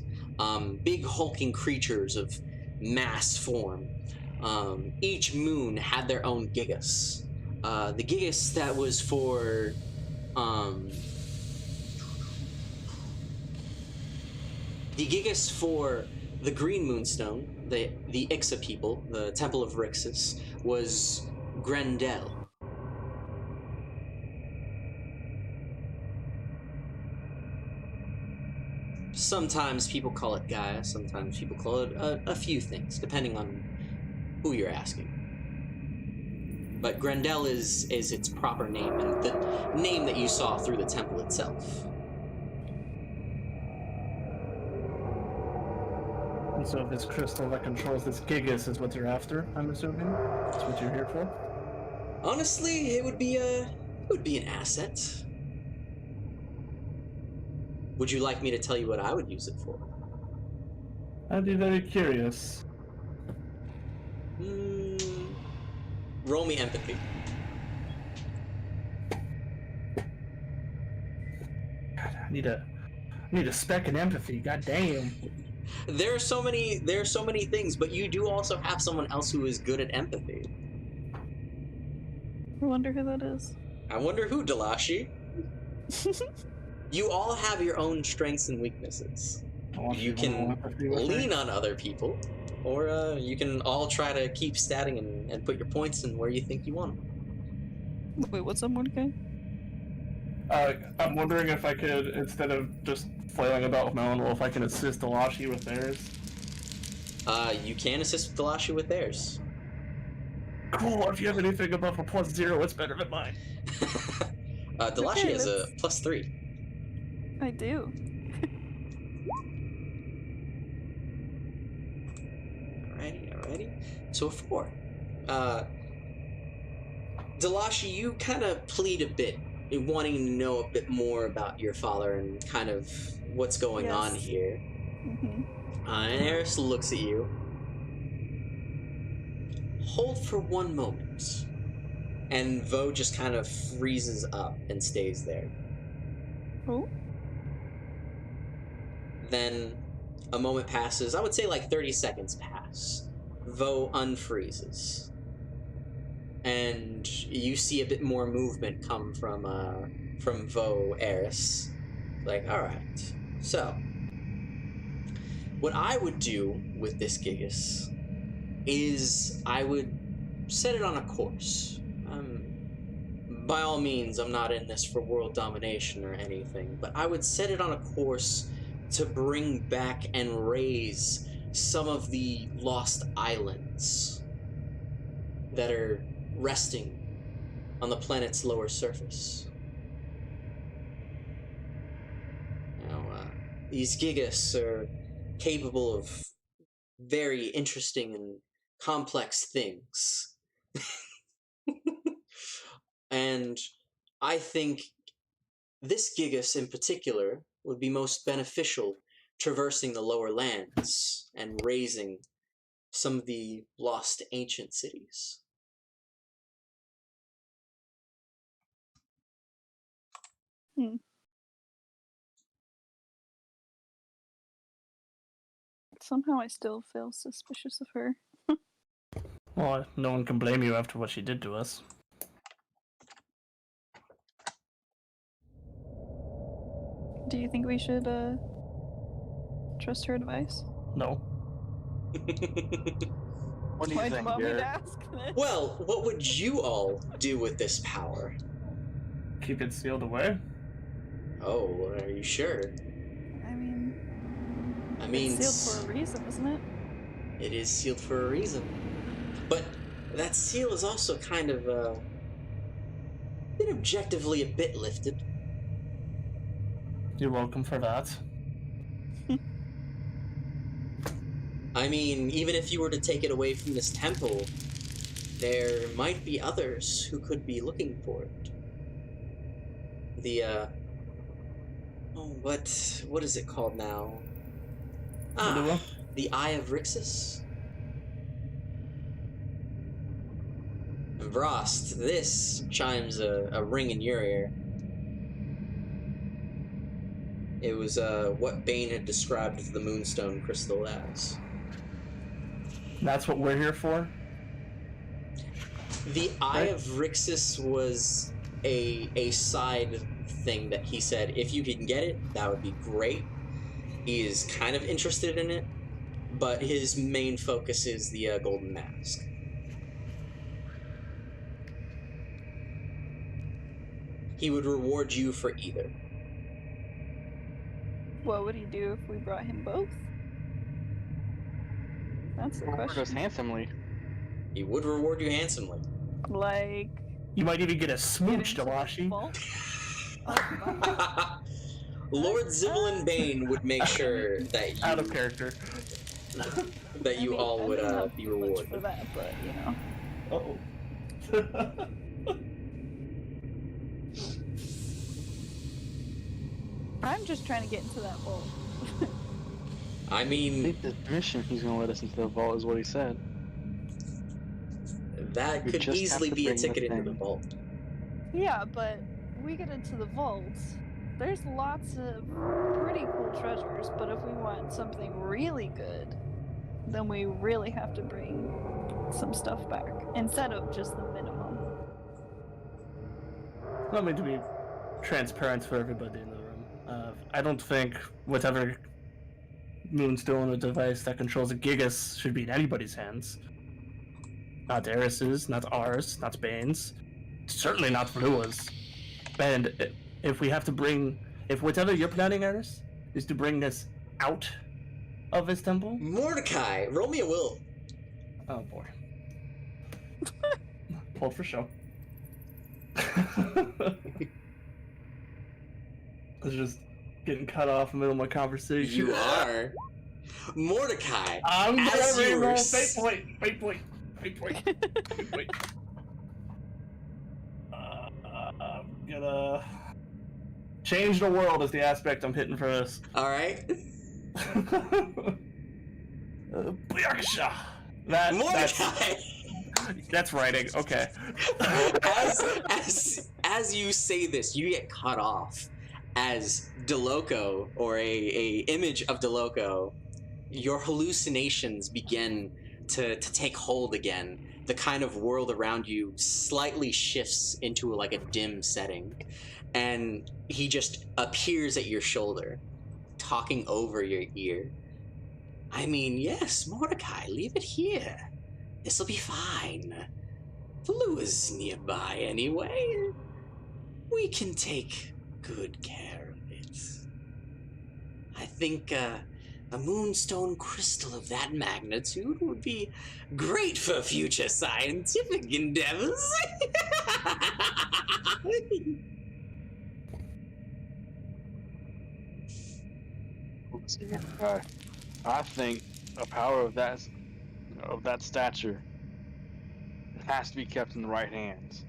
Big hulking creatures of mass form. Each moon had their own Gigas. The Gigas that was for the Gigas for the Green Moonstone, the Ixa people, the Temple of Rixus, was Grendel. Sometimes people call it Gaia, sometimes people call it a few things, depending on who you're asking. But Grendel is its proper name, and the name that you saw through the temple itself. And so this crystal that controls this Gigas is what you're after, I'm assuming? That's what you're here for? Honestly, it would be an asset. Would you like me to tell you what I would use it for? I'd be very curious. Roll me empathy. God, I need a spec in empathy, god damn. There are so many things, but you do also have someone else who is good at empathy. I wonder who that is. I wonder who, Dalashi. You all have your own strengths and weaknesses. You can lean on other people, or you can all try to keep statting and put your points in where you think you want them. Wait, what's up, Mordecai? I'm wondering if I could, instead of just flailing about with my own roll, if I can assist Dalashi with theirs. You can assist Dalashi with theirs. Cool, if you have anything above a +0, it's better than mine. Dalashi Okay, has a +3. I do. Alrighty. So a 4. Dalashi, you kind of plead a bit, wanting to know a bit more about your father and kind of what's going on here. Mm-hmm. And Eris looks at you. Hold for 1 moment. And Vo just kind of freezes up and stays there. Oh? Then a moment passes. I would say like 30 seconds pass. Vo unfreezes. And you see a bit more movement come from Vo Eris. Like, alright. So, what I would do with this Gigas is I would set it on a course. By all means, I'm not in this for world domination or anything, but I would set it on a course to bring back and raise some of the lost islands that are resting on the planet's lower surface. Now, these Gigas are capable of very interesting and complex things. And I think this Gigas in particular would be most beneficial traversing the lower lands and raising some of the lost ancient cities. Somehow I still feel suspicious of her. Well, no one can blame you after what she did to us. Do you think we should trust her advice? No. What do you Why'd you think, want me to Garrett? ask this? Well, what would you all do with this power? Keep it sealed away. Oh, are you sure? I I mean, mean, it's sealed for a reason, isn't it? it is sealed for a reason. But that seal is also kind of, been objectively a bit lifted. You're welcome for that. I mean, even if you were to take it away from this temple, there might be others who could be looking for it. What is it called now? Lua? The Eye of Rixus? And Vrost, this chimes a ring in your ear. It was what Bane had described the Moonstone Crystal as. That's what we're here for? The Eye of Rixus was a side thing that he said, if you can get it, that would be great. He is kind of interested in it, but his main focus is the Golden Mask. He would reward you for either. What would he do if we brought him both? That's the Reward us question. handsomely. He would reward you handsomely. Like, You might even get a get smooch, into the Dalashi. vault? Oh, my. Lord Zivlin Bane would make sure that Out of you character. that you I mean, all I would don't have be too much rewarded. for that, but you know. Uh-oh. I'm just trying to get into that vault. I I mean, think the mission he's gonna let us into the vault is what he said. that We could just easily have to be a bring the ticket into the thing. vault. Yeah, but we get into the vaults. There's lots of pretty cool treasures, but if we want something really good, then we really have to bring some stuff back instead of just the minimum. I mean, to be transparent for everybody in the room, I don't think whatever Moonstone or device that controls a Gigas should be in anybody's hands. Not Eris's, not ours, not Bane's, certainly not Blua's. And if we have to if whatever you're planning, Eris, is to bring this out of his temple, Mordecai, roll me a will. oh boy. Hold for show. I was just getting cut off in the middle of my conversation. You are. Mordecai, I'm gonna as you were reroll. s- Fate point. I'm gonna change the world is the aspect I'm hitting for this. Alright. Byaksha. Mordecai! That's writing. Okay. as you say this, you get cut off as Deloco, or a image of Deloco. Your hallucinations begin to take hold again. The kind of world around you slightly shifts into like a dim setting, and he just appears at your shoulder, talking over your ear. I mean, yes, Mordecai, leave it here. This'll be fine. Blua's nearby anyway. We can take good care of it. I think a moonstone crystal of that magnitude would be great for future scientific endeavors. I think a power of that stature has to be kept in the right hands.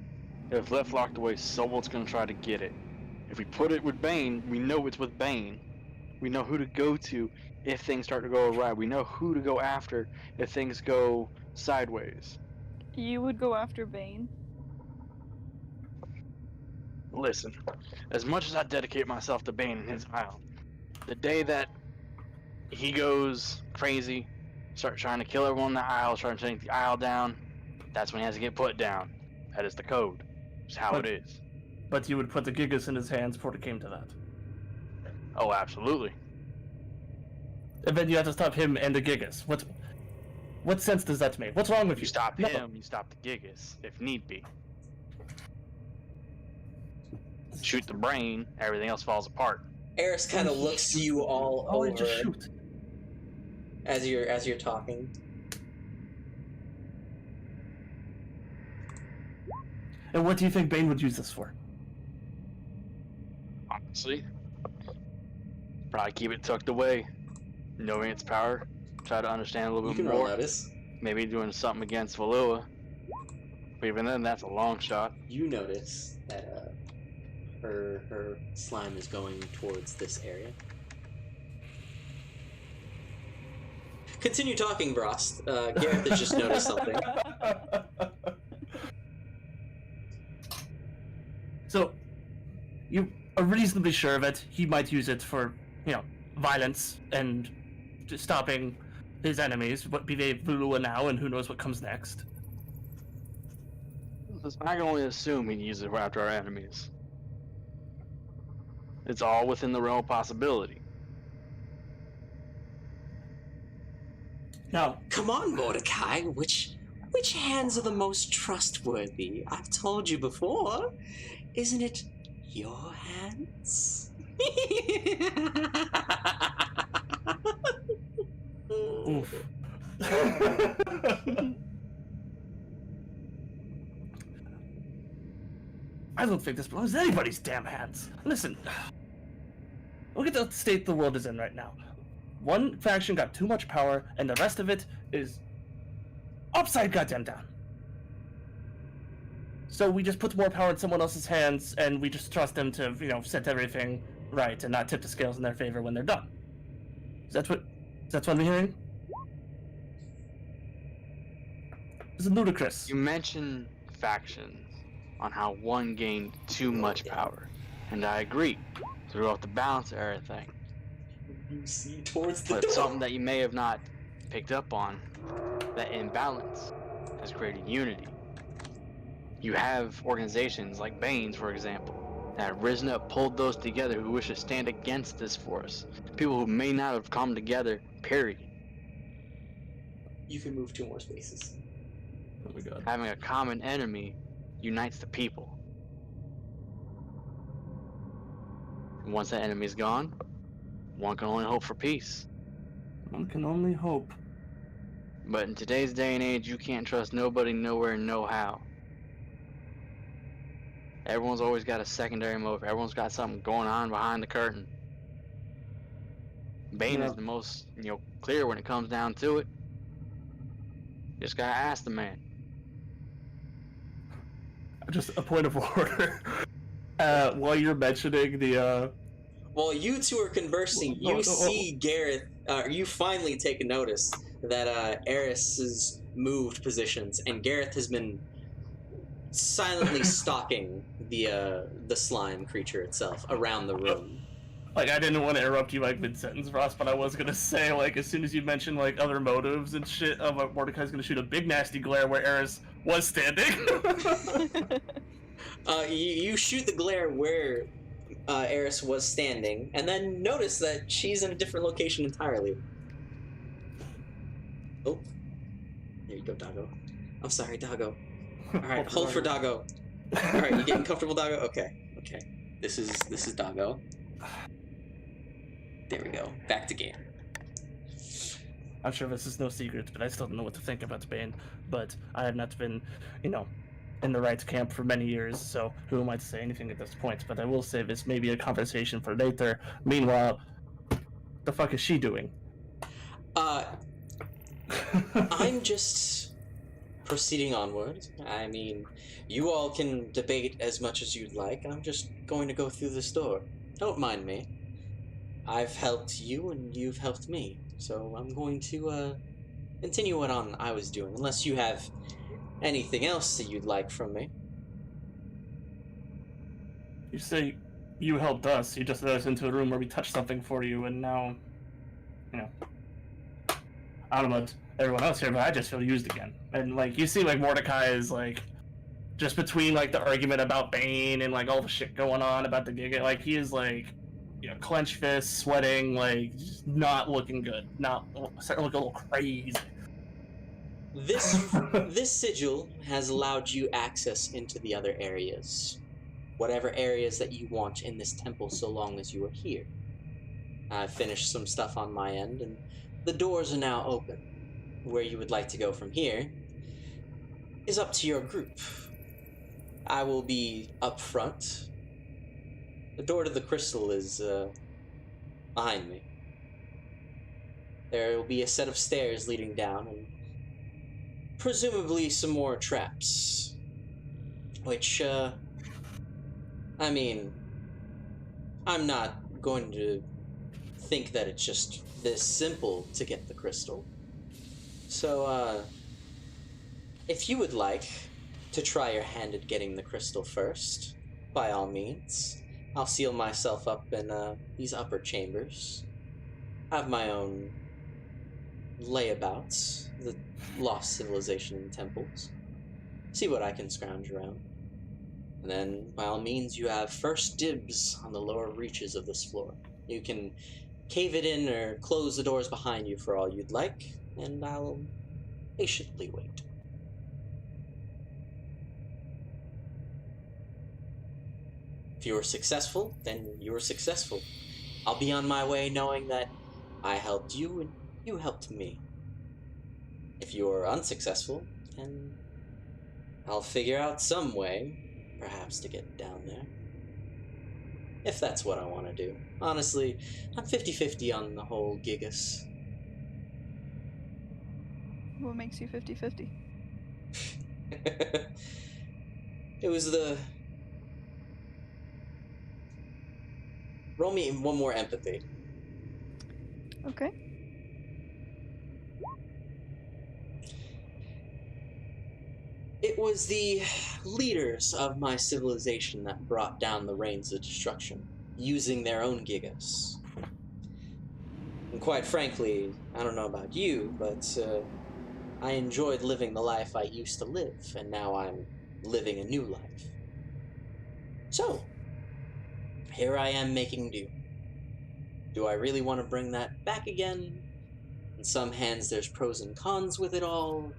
If left locked away, someone's gonna try to get it. If we put it with Bane, we know it's with Bane. We know who to go to if things start to go awry. We know who to go after if things go sideways. You would go after Bane. Listen, as much as I dedicate myself to Bane and his isle, the day that he goes crazy, start trying to kill everyone in the aisle, trying to take the aisle down. That's when he has to get put down. That is the code. It's how it is. But you would put the Gigas in his hands before it came to that. Oh, absolutely. And then you have to stop him and the Gigas. What sense does that make? What's wrong with you? You stop him, you stop the Gigas, if need be. Shoot the brain, everything else falls apart. Eris kind of looks you all over just shoot. as you're talking. And what do you think Bane would use this for? Honestly, probably keep it tucked away, knowing its power. Try to understand a little You bit can roll more. notice. Maybe doing something against Valua. But even then, that's a long shot. You notice that her slime is going towards this area. Continue talking, Brost. Gareth has just noticed something. So, you are reasonably sure that he might use it for, violence and just stopping his enemies, what be they Vulua now, and who knows what comes next. I can only assume he'd use it after our enemies. It's all within the realm of possibility. Now, Come on, Mordecai. Which hands are the most trustworthy? I've told you before. Isn't it your hands? oof. I don't think this belongs in anybody's damn hands. Listen, look at the state the world is in right now. One faction got too much power, and the rest of it is upside goddamn down. So we just put more power in someone else's hands, and we just trust them to, set everything right and not tip the scales in their favor when they're done. That's what I'm hearing? This is ludicrous. You mentioned factions on how one gained too much power, and I agree. Threw off the balance of everything. You see towards the But door. something that you may have not picked up on, that imbalance has created unity. You have organizations like Bane's, for example, that have risen up, pulled those together who wish to stand against this force. People who may not have come together, period. You can move 2 more spaces. Oh my god. Having a common enemy unites the people. And once that enemy's gone, one can only hope for peace. One can only hope. But in today's day and age, you can't trust nobody, nowhere, no how. Everyone's always got a secondary motive. Everyone's got something going on behind the curtain. Bane is the most, clear when it comes down to it. Just gotta ask the man. Just a point of order. While you're mentioning the, While you two are conversing, you see Gareth, you finally take a notice that Eris has moved positions, and Gareth has been silently stalking the slime creature itself around the room. I didn't want to interrupt you mid-sentence, Ross, but I was gonna say, as soon as you mentioned other motives and shit, Mordecai's gonna shoot a big nasty glare where Eris was standing. You shoot the glare where Eris was standing, and then notice that she's in a different location entirely. Oh, there you go, Doggo. I'm sorry, Doggo. All right, hold for Doggo. All right, you getting comfortable, Doggo? Okay. This is Doggo. There we go. Back to game. I'm sure this is no secret, but I still don't know what to think about Bane. But I have not been, in the right camp for many years, so who am I to say anything at this point? But I will say this may be a conversation for later. Meanwhile, the fuck is she doing? I'm just proceeding onward. I mean, you all can debate as much as you'd like. I'm just going to go through this door. Don't mind me. I've helped you and you've helped me, so I'm going to continue what I was doing, unless you have anything else that you'd like from me. You say you helped us. You just led us into a room where we touched something for you, and now, I don't know about everyone else here, but I just feel used again. And like you see, like Mordecai is like just between like the argument about Bane and like all the shit going on about the gig. Like he is like, you know, clenched fists, sweating, like just not looking good, not starting to look a little crazy. This sigil has allowed you access into the other areas, whatever areas that you want in this temple, so long as you are here. I've finished some stuff on my end, and the doors are now open. Where you would like to go from here is up to your group. I will be up front. The door to the crystal is behind me. There will be a set of stairs leading down, and presumably some more traps. Which, I mean, I'm not going to think that it's just this simple to get the crystal. So, if you would like to try your hand at getting the crystal first, by all means, I'll seal myself up in these upper chambers. I have my own layabouts, the lost civilization in temples. See what I can scrounge around. And then, by all means, you have first dibs on the lower reaches of this floor. You can cave it in or close the doors behind you for all you'd like, and I'll patiently wait. If you are successful, then you are successful. I'll be on my way knowing that I helped you and you helped me. If you are unsuccessful, then I'll figure out some way, perhaps, to get down there. If that's what I want to do. Honestly, I'm 50-50 on the whole Gigas. What makes you 50-50? It was the... Roll me one more empathy. Okay. It was the leaders of my civilization that brought down the rains of destruction, using their own Gigas. And quite frankly, I don't know about you, but I enjoyed living the life I used to live, and now I'm living a new life. So, here I am making do. Do I really want to bring that back again? In some hands there's pros and cons with it all.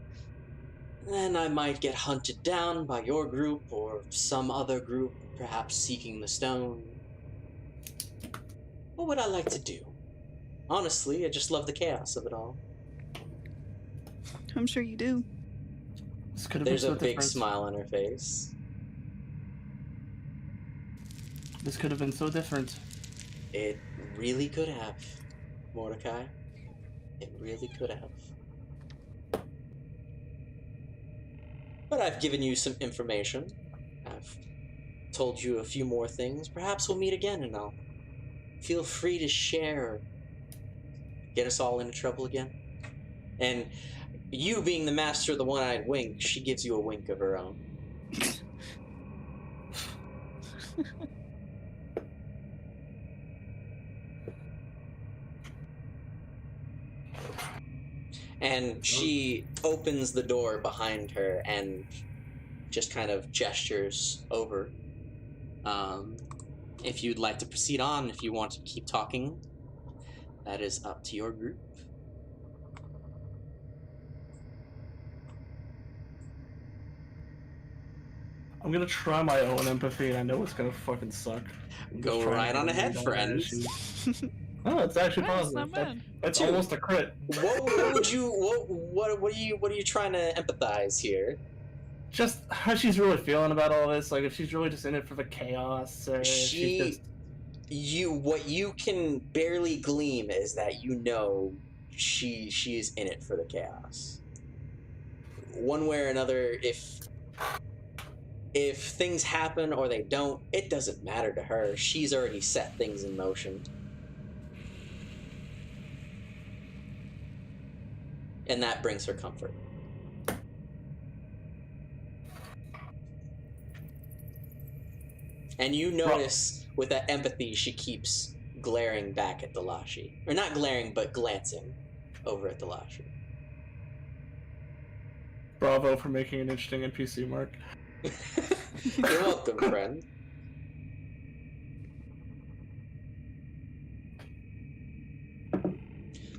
Then I might get hunted down by your group or some other group, perhaps seeking the stone. What would I like to do? Honestly, I just love the chaos of it all. I'm sure you do. There's a big smile on her face. This could have been so different. It really could have, Mordecai. It really could have. But I've given you some information. I've told you a few more things. Perhaps we'll meet again and I'll feel free to share. Get us all into trouble again. And you being the master of the one-eyed wink, she gives you a wink of her own. And she opens the door behind her and just kind of gestures over. If you'd like to proceed on, if you want to keep talking, that is up to your group. I'm gonna try my own empathy, and I know it's gonna fucking suck. Go right on ahead, friend. Oh, it's actually That's positive. not bad. That's Dude. almost a crit. What are you trying to empathize here? Just how she's really feeling about all this. Like, if she's really just in it for the chaos, or if she's just... What you can barely glean is that you know she is in it for the chaos. One way or another, if things happen or they don't, it doesn't matter to her. She's already set things in motion. And that brings her comfort. And you notice with that empathy, she keeps glaring back at Delashi. Or not glaring, but glancing over at Delashi. Bravo for making an interesting NPC, Mark. You're welcome, friend.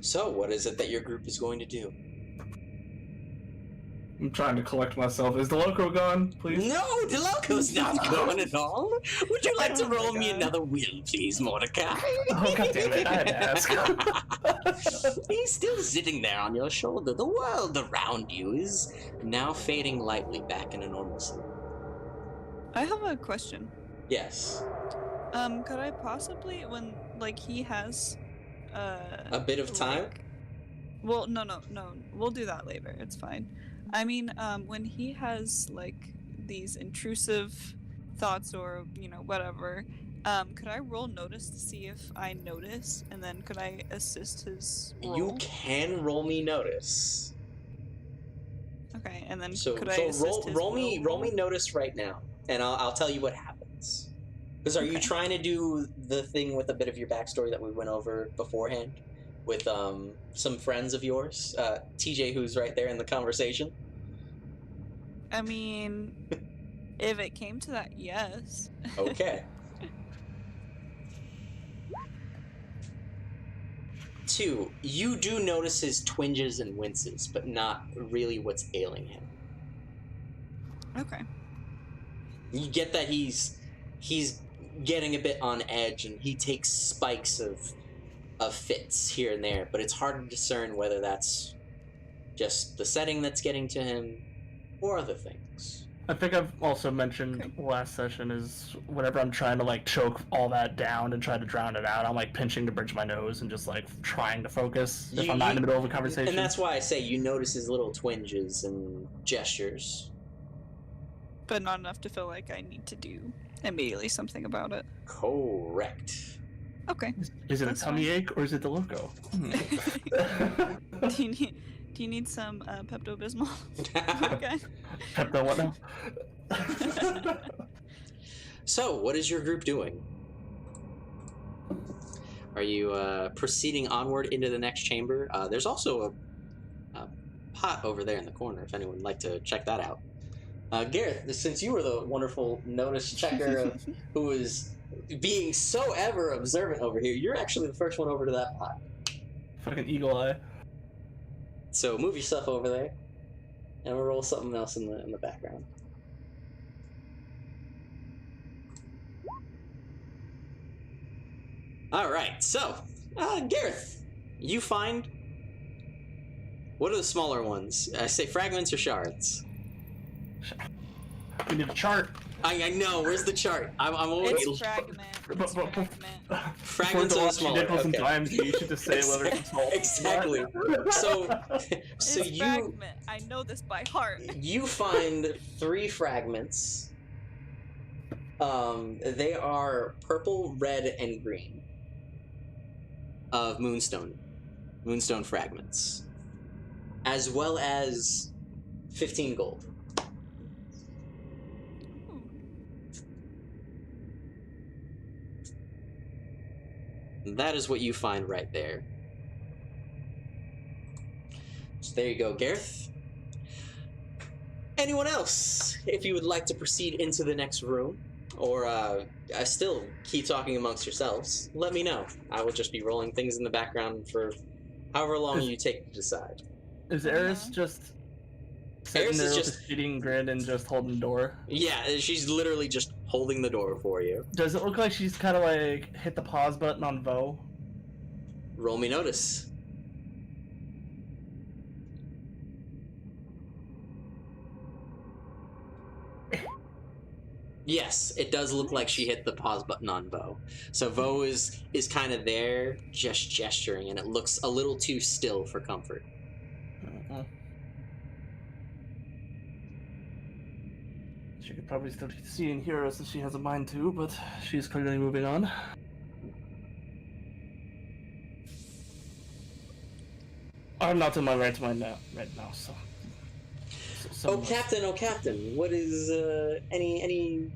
So, what is it that your group is going to do? I'm trying to collect myself. Is the loco gone, please? No, DeLoco's not gone at all. Would you like to Oh my roll me God. another wheel, please, Mordecai? Oh, God damn it. I had to ask. He's still sitting there on your shoulder. The world around you is now fading lightly back into normalcy. I have a question. Yes. Could I possibly, when, like, he has, A bit of time? like- well, no, we'll do that later, it's fine. I mean, when he has, like, these intrusive thoughts or, you know, whatever, could I roll notice to see if I notice, and then could I assist his roll? You can roll me notice. Okay, and then So, could I assist his roll me will roll? notice right now, and I'll tell you what happens. Because are you Okay. trying to do the thing with a bit of your backstory that we went over beforehand with some friends of yours, TJ, who's right there in the conversation? I mean, if it came to that, yes. Okay. 2, you do notice his twinges and winces, but not really what's ailing him. Okay. You get that he's getting a bit on edge, and he takes spikes of fits here and there, but it's hard to discern whether that's just the setting that's getting to him or other things. I think I've also mentioned Okay. last session is whenever I'm trying to like choke all that down and try to drown it out, I'm like pinching the bridge of my nose and just like trying to focus if I'm not in the middle of a conversation. And that's why I say you notice his little twinges and gestures. But not enough to feel like I need to do immediately something about it. Correct. Okay. Is it a That's tummy fine. ache or is it the loco? do you need some Pepto-Bismol? Okay. Pepto what now? So, what is your group doing? Are you proceeding onward into the next chamber? There's also a pot over there in the corner if anyone would like to check that out. Gareth, since you were the wonderful notice checker who was being so ever observant over here, you're actually the first one over to that pot. Fucking eagle eye. So move your stuff over there, and we'll roll something else in the background. All right, so Gareth, you find, what are the smaller ones? I say fragments or shards. We need a chart. I know. Where's the chart? I'm always It's fragment. It's fragment. Fragments Before are smaller. Nichols and Okay. times, you should just say whether it's small. Exactly. So It's you fragment. I know this by heart. you find 3 fragments. They are purple, red, and green of moonstone fragments, as well as 15 gold. That is what you find right there. So there you go, Gareth. Anyone else, if you would like to proceed into the next room, or still keep talking amongst yourselves, let me know. I will just be rolling things in the background for however long you take to decide. Is Eris just sitting Eris there is with just- a cheating grin and just holding the door? Yeah, she's literally just holding the door for you. Does it look like she's kind of like hit the pause button on Vo? Roll me notice. Yes, it does look like she hit the pause button on Vo. So Vo is kind of there, just gesturing, and it looks a little too still for comfort. She could probably still see and hear us if she has a mind to, but she's clearly moving on. I'm not in my right mind right now, so. Oh, Captain, what is any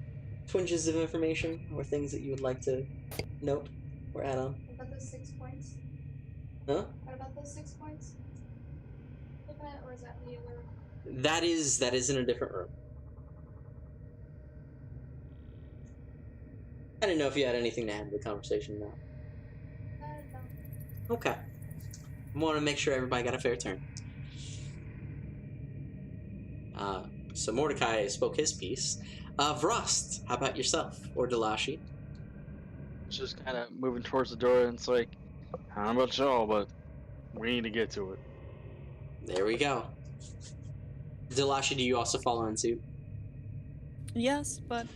twinges of information or things that you would like to note or add on? What about those 6 points? Huh? What about those 6 points? Look at it, or is that the other? That is in a different room. I didn't know if you had anything to add to the conversation now. No. Okay. I want to make sure everybody got a fair turn. So Mordecai spoke his piece. Vrost, how about yourself? Or Delashi? Just kind of moving towards the door, and it's like, I don't know about y'all, but we need to get to it. There we go. Delashi, do you also follow in suit? Yes, but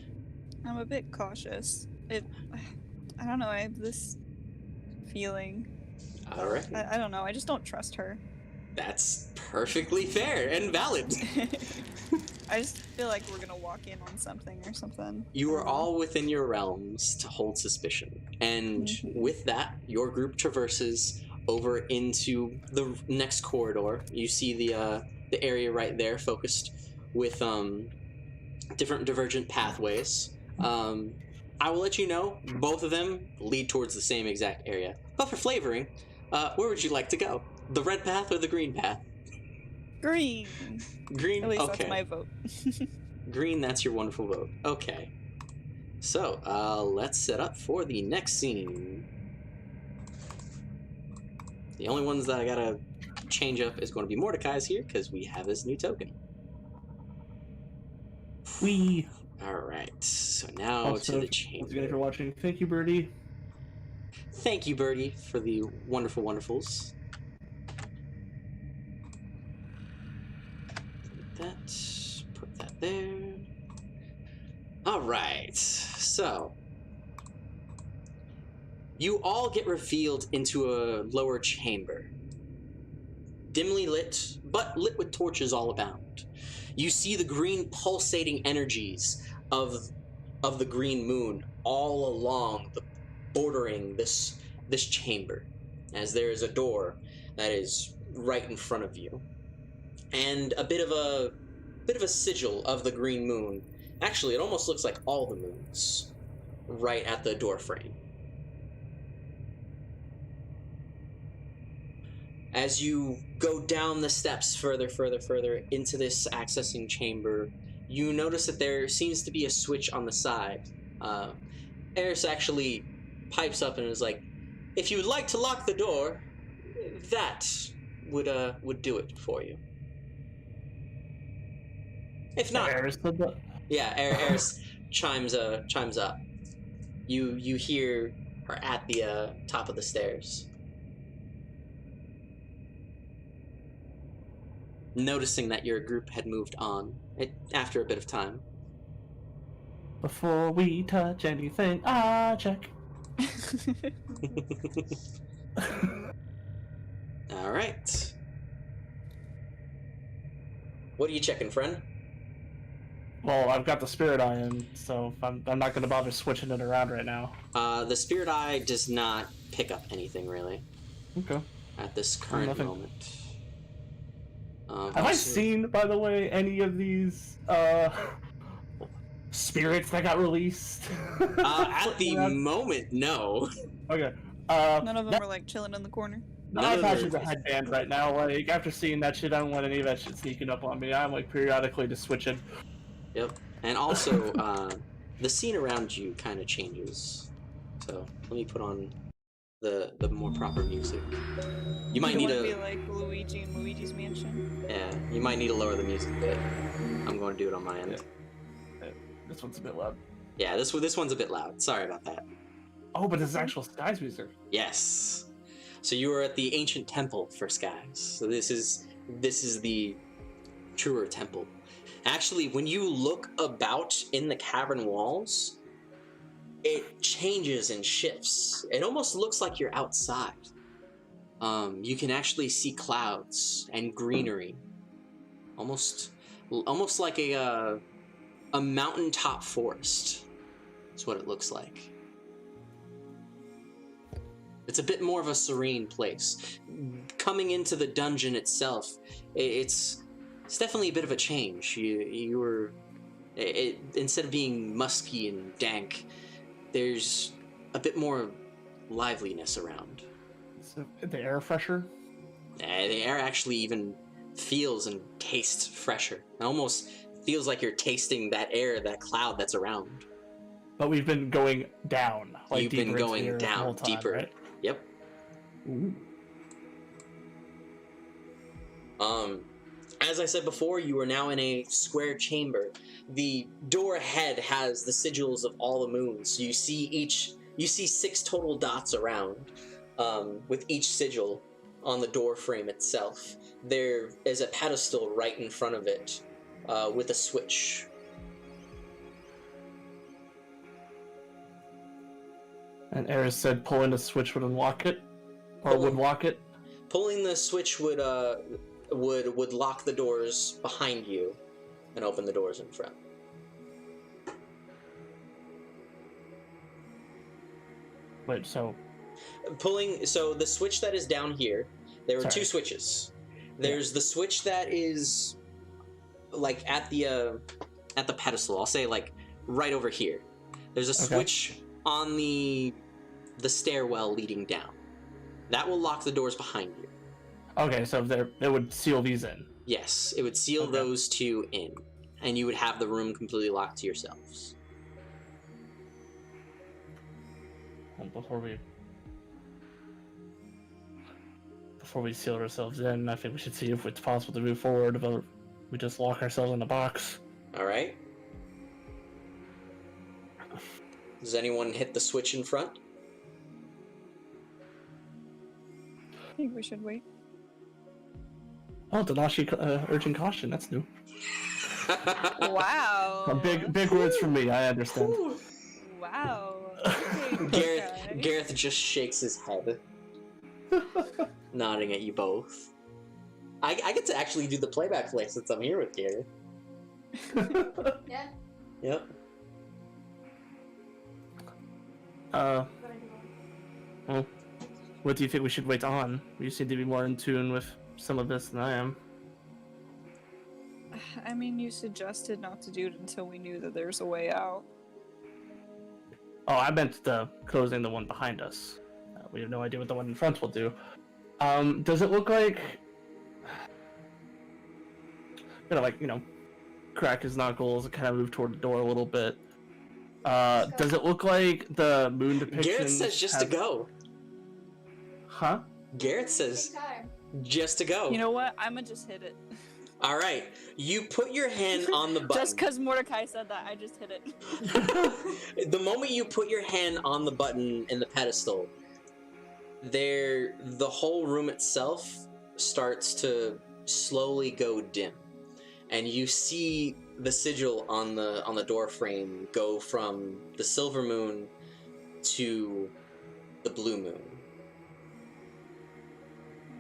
I'm a bit cautious. I don't know, I have this feeling. Alright. I don't know, I just don't trust her. That's perfectly fair and valid. I just feel like we're gonna walk in on something or something. You are all within your realms to hold suspicion. And with that, your group traverses over into the next corridor. You see the area right there focused with different divergent pathways. I will let you know, both of them lead towards the same exact area. But for flavoring, where would you like to go? The red path or the green path? Green! Green? At least Okay. that's my vote. Green, that's your wonderful vote. Okay. So, let's set up for the next scene. The only ones that I gotta change up is going to be Mordecai's here, because we have this new token. We. Alright, so now Also, to the once again, if chamber. you're watching, thank you, Birdie. Thank you, Birdie, for the wonderful wonderfuls. Put that there. Alright, so you all get revealed into a lower chamber. Dimly lit, but lit with torches all abound. You see the green pulsating energies of the green moon all along the bordering this chamber, as there is a door that is right in front of you, and a bit of a sigil of the green moon. Actually, it almost looks like all the moons right at the door frame. As you go down the steps further into this accessing chamber, you notice that there seems to be a switch on the side. Eris actually pipes up and is like, if you would like to lock the door, that would do it for you. If not, Eris said that. yeah, Eris chimes up. You hear her at the top of the stairs. Noticing that your group had moved on after a bit of time. Before we touch anything, check. All right. What are you checking, friend? Well, I've got the spirit eye in, so I'm not going to bother switching it around right now. The spirit eye does not pick up anything really Okay. at this current nothing. moment. Have I seen, by the way, any of these spirits that got released? At the moment, no. Okay. None of them were like chilling in the corner. None of My them passion's a headband right now. Like, after seeing that shit, I don't want any of that shit sneaking up on me. I'm like periodically just switching. Yep. And also, the scene around you kind of changes. So let me put on the more proper music. You might need to to be like Luigi in Luigi's Mansion. Yeah, you might need to lower the music a bit. I'm going to do it on my end. This one's a bit loud. Yeah, this one's a bit loud. Sorry about that. Oh, but this is actual Skies music. Yes. So you are at the ancient temple for Skies. So this is the truer temple. Actually, when you look about in the cavern walls, it changes and shifts. It almost looks like you're outside. You can actually see clouds and greenery, almost like a mountaintop forest. That's what it looks like. It's a bit more of a serene place. Coming into the dungeon itself, it's definitely a bit of a change. You were instead of being musky and dank, there's a bit more liveliness around. So, the air fresher? The air actually even feels and tastes fresher. It almost feels like you're tasting that air, that cloud that's around. But we've been going down. Like You've deeper been into going the down, whole time, deeper. Right? Yep. Ooh. As I said before, you are now in a square chamber. The door ahead has the sigils of all the moons. You see 6 total dots around, with each sigil on the door frame itself. There is a pedestal right in front of it, with a switch. And Eris said pulling the switch would unlock it, or would lock it. Pulling the switch would lock the doors behind you and open the doors in front. Wait, so the switch that is down here, there are 2 switches. There's the switch that is like at the pedestal. I'll say like right over here. There's a switch on the stairwell leading down. That will lock the doors behind you. Okay, so it would seal these in. Yes, it would seal those 2 in, and you would have the room completely locked to yourselves. Well, before we seal ourselves in, I think we should see if it's possible to move forward, or we just lock ourselves in a box. All right. Does anyone hit the switch in front? I think we should wait. Oh, Danashi urging caution. That's new. Wow. Big words from me. I understand. Wow. Gareth just shakes his head, nodding at you both. I get to actually do the playback play since I'm here with Gareth. Yeah. Yep. Well, what do you think we should wait on? You seem to be more in tune with some of this than I am. I mean, you suggested not to do it until we knew that there's a way out. Oh, I meant the closing the one behind us. We have no idea what the one in front will do. Does it look like... crack his knuckles and kind of move toward the door a little bit. Does it look like the moon depiction... Gareth says just to go. Huh? Gareth says just to go. You know what? I'ma just hit it. All right. You put your hand on the button. Just because Mordecai said that, I just hit it. The moment you put your hand on the button in the pedestal, the whole room itself starts to slowly go dim, and you see the sigil on the door frame go from the silver moon to the blue moon.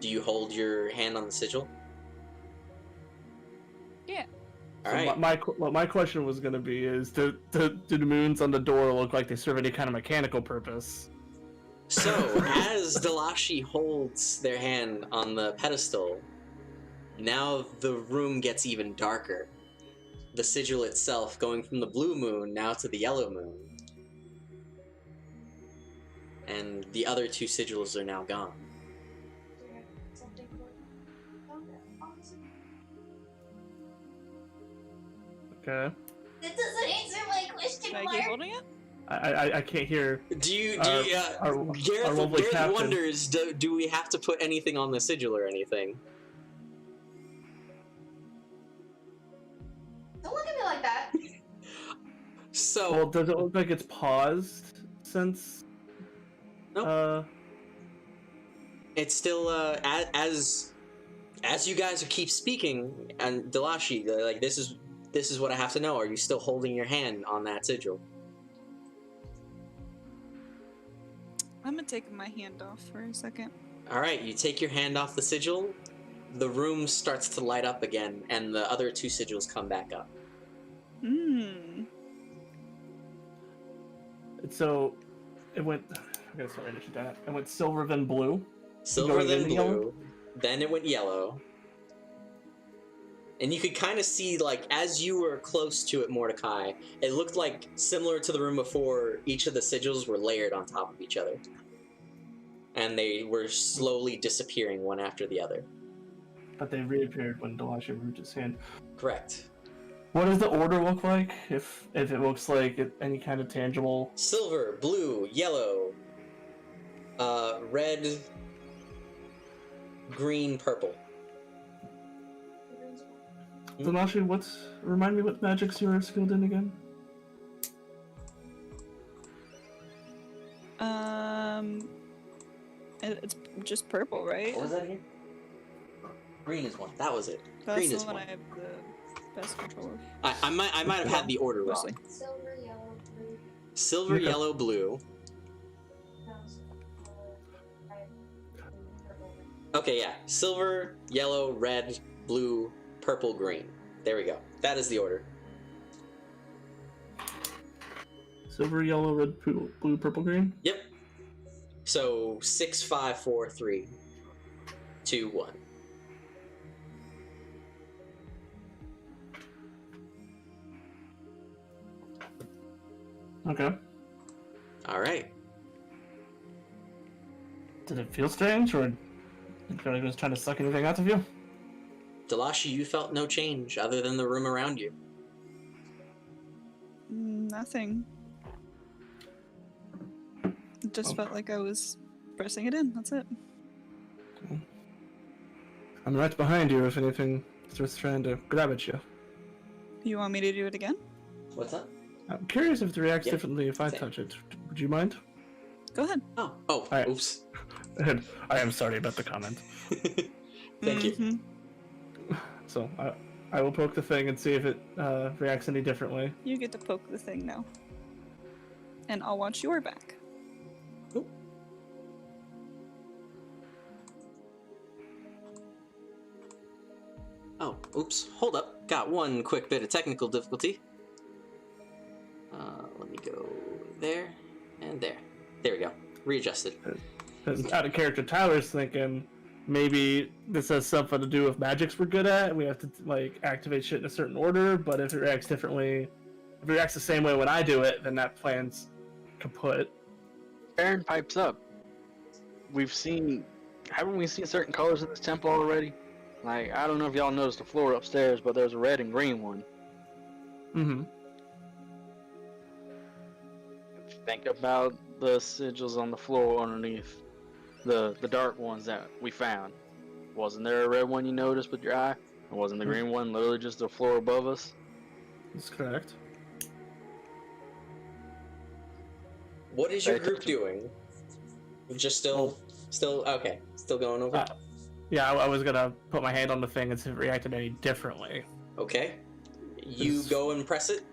Do you hold your hand on the sigil? Yeah. All So right. what my question was going to be is, do the moons on the door look like they serve any kind of mechanical purpose? So, as Dalashi holds their hand on the pedestal, now the room gets even darker. The sigil itself going from the blue moon now to the yellow moon. And the other 2 sigils are now gone. Okay. That doesn't answer my question, Should I keep Mark. holding it? I can't hear. Our lovely Gareth captain. wonders, do we have to put anything on the sigil or anything? Don't look at me like that. So, Well, does it look like it's paused since? Nope. It's still, as you guys keep speaking, and Dalashi, like, this is what I have to know. Are you still holding your hand on that sigil? I'm gonna take my hand off for a second. Alright, you take your hand off the sigil, the room starts to light up again, and the other 2 sigils come back up. So, it went. I gotta start writing that. It went silver then blue. Silver, Going then into blue, yellow? then it went yellow. And you could kind of see, like, as you were close to it, Mordecai, it looked like, similar to the room before, each of the sigils were layered on top of each other. And they were slowly disappearing one after the other. but they reappeared when Delashi moved his hand. Correct. What does the order look like? If it looks like any kind of tangible... Silver, blue, yellow, red, green, purple. Delashi, remind me what magics you are skilled in again? It's just purple, right? What was that again? Green is one. That was it. That's Green the is one one. I have the best control of. I might have had the order wrong. Mostly. Silver, yellow, blue. Silver, Yeah. yellow, blue. No, red, blue, purple. Okay, yeah. Silver, yellow, red, blue, purple, green. There we go. That is the order. Silver, yellow, red, blue, purple, green? Yep. So 6, 5, 4, 3, 2, 1. Okay. All right. Did it feel strange, or did it was trying to suck anything out of you? Delashi, you felt no change other than the room around you. Nothing. It just felt like I was pressing it in. That's it. I'm right behind you if anything starts trying to grab at you. You want me to do it again? What's that? I'm curious if it reacts Yep. differently if I Same. touch it. Would you mind? Go ahead. Oh, Alright. oops. I am sorry about the comment. Thank you. Mhm. So I will poke the thing and see if it reacts any differently. You get to poke the thing now. And I'll watch your back. Oh, oops. Hold up. Got one quick bit of technical difficulty. Let me go there and there. There we go. Readjusted. Out of character, Tyler's thinking maybe this has something to do with magics we're good at, and we have to like activate shit in a certain order. But if it reacts differently, if it reacts the same way when I do it, then that plan's kaput. Aaron pipes up. Haven't we seen certain colors in this temple already? Like, I don't know if y'all noticed the floor upstairs, but there's a red and green one. Mm-hmm. Think about the sigils on the floor underneath the dark ones that we found. Wasn't there a red one you noticed with your eye? And wasn't the green one literally just the floor above us? That's correct. What is your group doing? Just still okay. Still going over. Yeah, I was gonna put my hand on the thing and see if it reacted any differently. Okay. You It's- go and press it,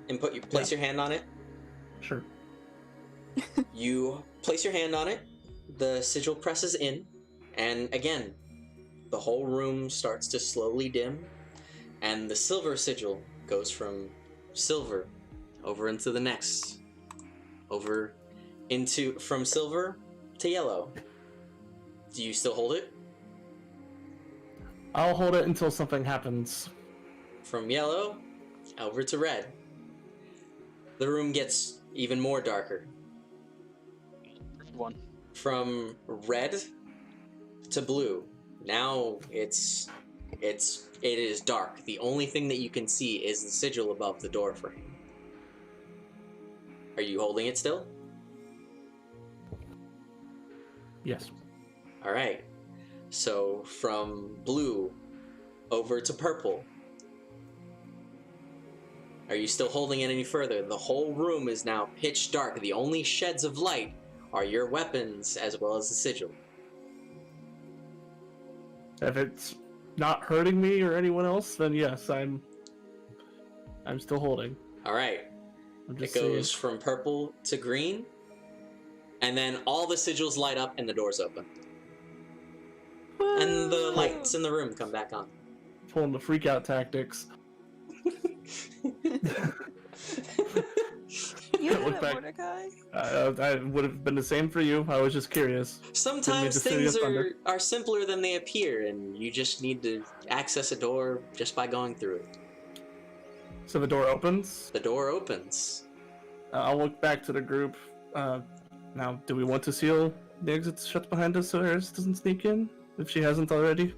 and place your hand on it. Sure. You place your hand on it. The sigil presses in, and again, the whole room starts to slowly dim, and the silver sigil goes from silver over into the next, from silver to yellow. Do you still hold it? I'll hold it until something happens. From yellow over to red. The room gets even more darker. One. From red to blue. Now it is dark. The only thing that you can see is the sigil above the door frame. Are you holding it still? Yes. All right. So from blue over to purple. Are you still holding it any further? The whole room is now pitch dark. The only sheds of light are your weapons as well as the sigil. If it's not hurting me or anyone else, then yes, I'm still holding. All right. I'm It just goes saying. from purple to green, and then all the sigils light up and the doors open. And the lights in the room come back on. Pulling the freak out tactics. You did Look it, back. Mordecai. I would have been the same for you. I was just curious. Sometimes to steal things your thunder. are simpler than they appear, and you just need to access a door just by going through it. So the door opens. The door opens. I'll look back to the group. Now, do we want to seal the exits shut behind us so Eris doesn't sneak in? If she hasn't already?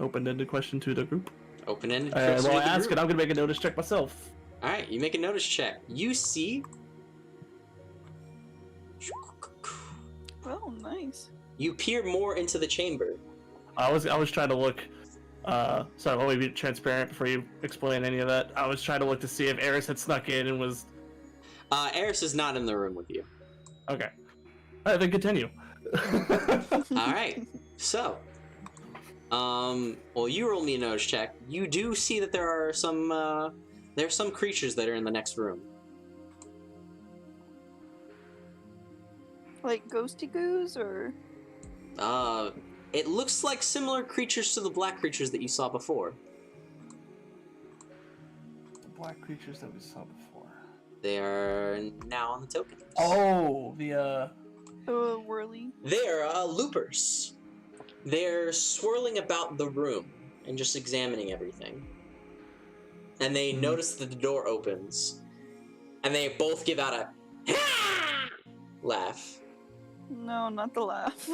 open-ended question to the group. Open-ended And question while to I the ask group. it, I'm gonna make a notice check myself. All right, you make a notice check. You see. Oh, nice. You peer more into the chamber. I was trying to look. Sorry, let me be transparent before you explain any of that. I was trying to look to see if Eris had snuck in and was. Eris is not in the room with you. Okay. All right, then continue. All right. So, well, you roll me a notice check. You do see that there are some creatures that are in the next room. Like ghosty goos, or? It looks like similar creatures to the black creatures that you saw before. The black creatures that we saw before. They are now on the token. Oh, Oh, whirly. They're loopers. They're swirling about the room and just examining everything. And they notice that the door opens. And they both give out a laugh. No, not the laugh.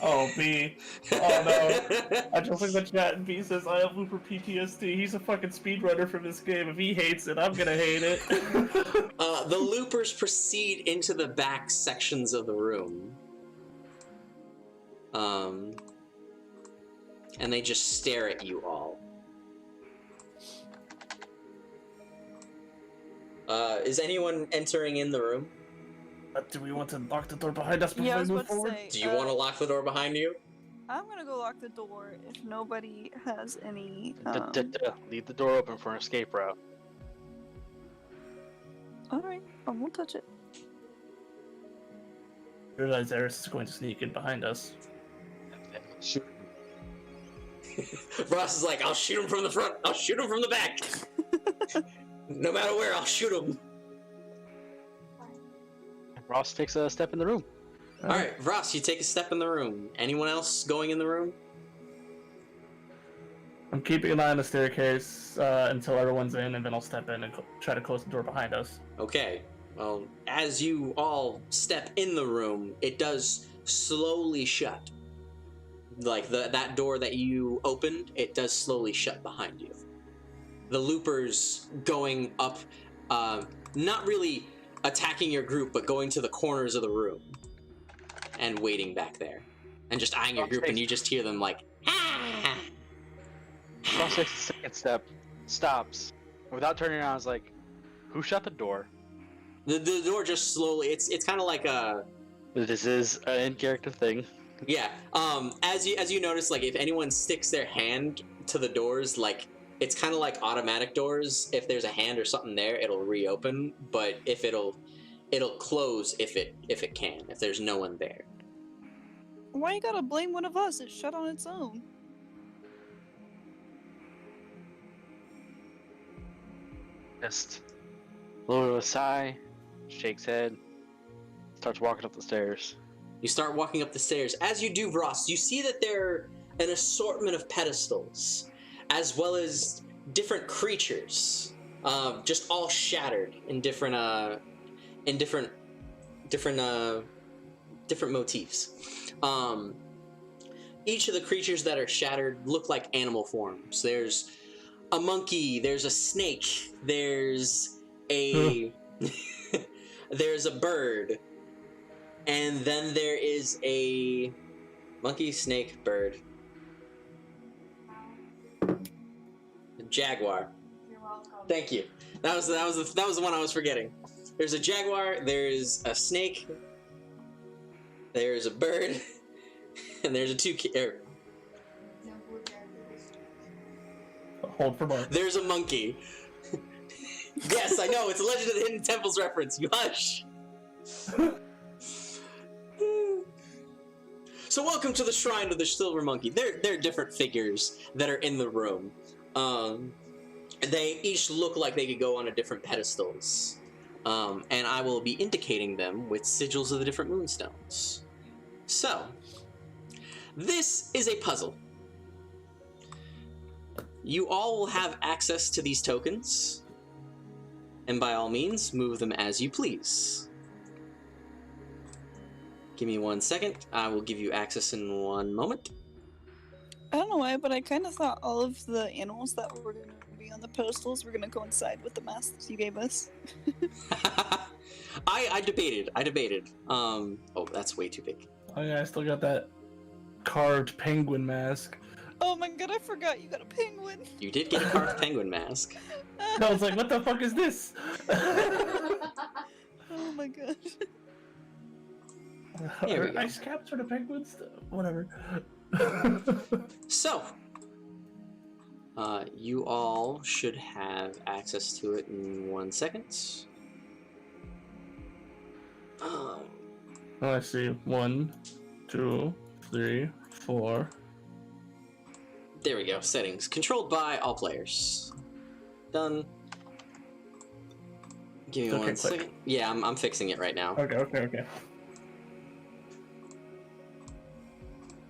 Oh, B. Oh, no. I just looked at the chat and B says, I have Looper PTSD. He's a fucking speedrunner from this game. If he hates it, I'm gonna hate it. The loopers proceed into the back sections of the room. And they just stare at you all. Is anyone entering in the room? Do we want to lock the door behind us before Yeah, I we was move about to forward? say. Do you want to lock the door behind you? I'm gonna go lock the door if nobody has any. Leave the door open for an escape route. Alright, I won't touch it. Realize Eris is going to sneak in behind us. Shoot. Ross is like, I'll shoot him from the front. I'll shoot him from the back. No matter where, I'll shoot him. Ross takes a step in the room. All right, Ross, you take a step in the room. Anyone else going in the room? I'm keeping an eye on the staircase until everyone's in, and then I'll step in and try to close the door behind us. Okay. Well, as you all step in the room, it does slowly shut. Like that door that you opened, it does slowly shut behind you. The loopers going up, not really attacking your group, but going to the corners of the room and waiting back there and just eyeing your group, and you just hear them like, ah! Ross takes a second step, stops. Without turning around, I was like, who shut the door? The door just slowly, it's kind of like a... This is an in-character thing. Yeah, as you notice, like, if anyone sticks their hand to the doors, like, it's kind of like automatic doors. If there's a hand or something there, it'll reopen, but if it'll close if it can, if there's no one there. Why you gotta blame one of us? It shut on its own. Just a little bit of a sigh, shakes head, starts walking up the stairs. You start walking up the stairs. As you do, Ross, you see that there are an assortment of pedestals, as well as different creatures, just all shattered in different motifs. Each of the creatures that are shattered look like animal forms. There's a monkey, there's a snake, there's a there's a bird, and then there is a monkey, snake, bird, jaguar. You're welcome. Thank you. That was the one I was forgetting. There's a jaguar, there's a snake, there's a bird, and there's a No blue characters. Hold for more. there's a monkey. Yes, I know, it's a Legend of the Hidden Temples reference. You hush. So welcome to the Shrine of the Silver Monkey. They're different figures that are in the room. They each look like they could go on a different pedestals. And I will be indicating them with sigils of the different moonstones. So, this is a puzzle. You all will have access to these tokens, and by all means, move them as you please. Give me 1 second. I will give you access in 1 moment. I don't know why, but I kind of thought all of the animals that were going to be on the postals were going to coincide with the masks you gave us. I debated. Oh, that's way too big. Oh yeah, I still got that carved penguin mask. Oh my god, I forgot you got a penguin. You did get a carved penguin mask. I was like, what the fuck is this? Oh my god. Here we Are go. ice caps for the penguins? Whatever. So, you all should have access to it in 1 second. Let's see. 1, 2, 3, 4. There we go. Settings controlled by all players. Done. Give me Okay, 1 click. second. Yeah, I'm fixing it right now. Okay.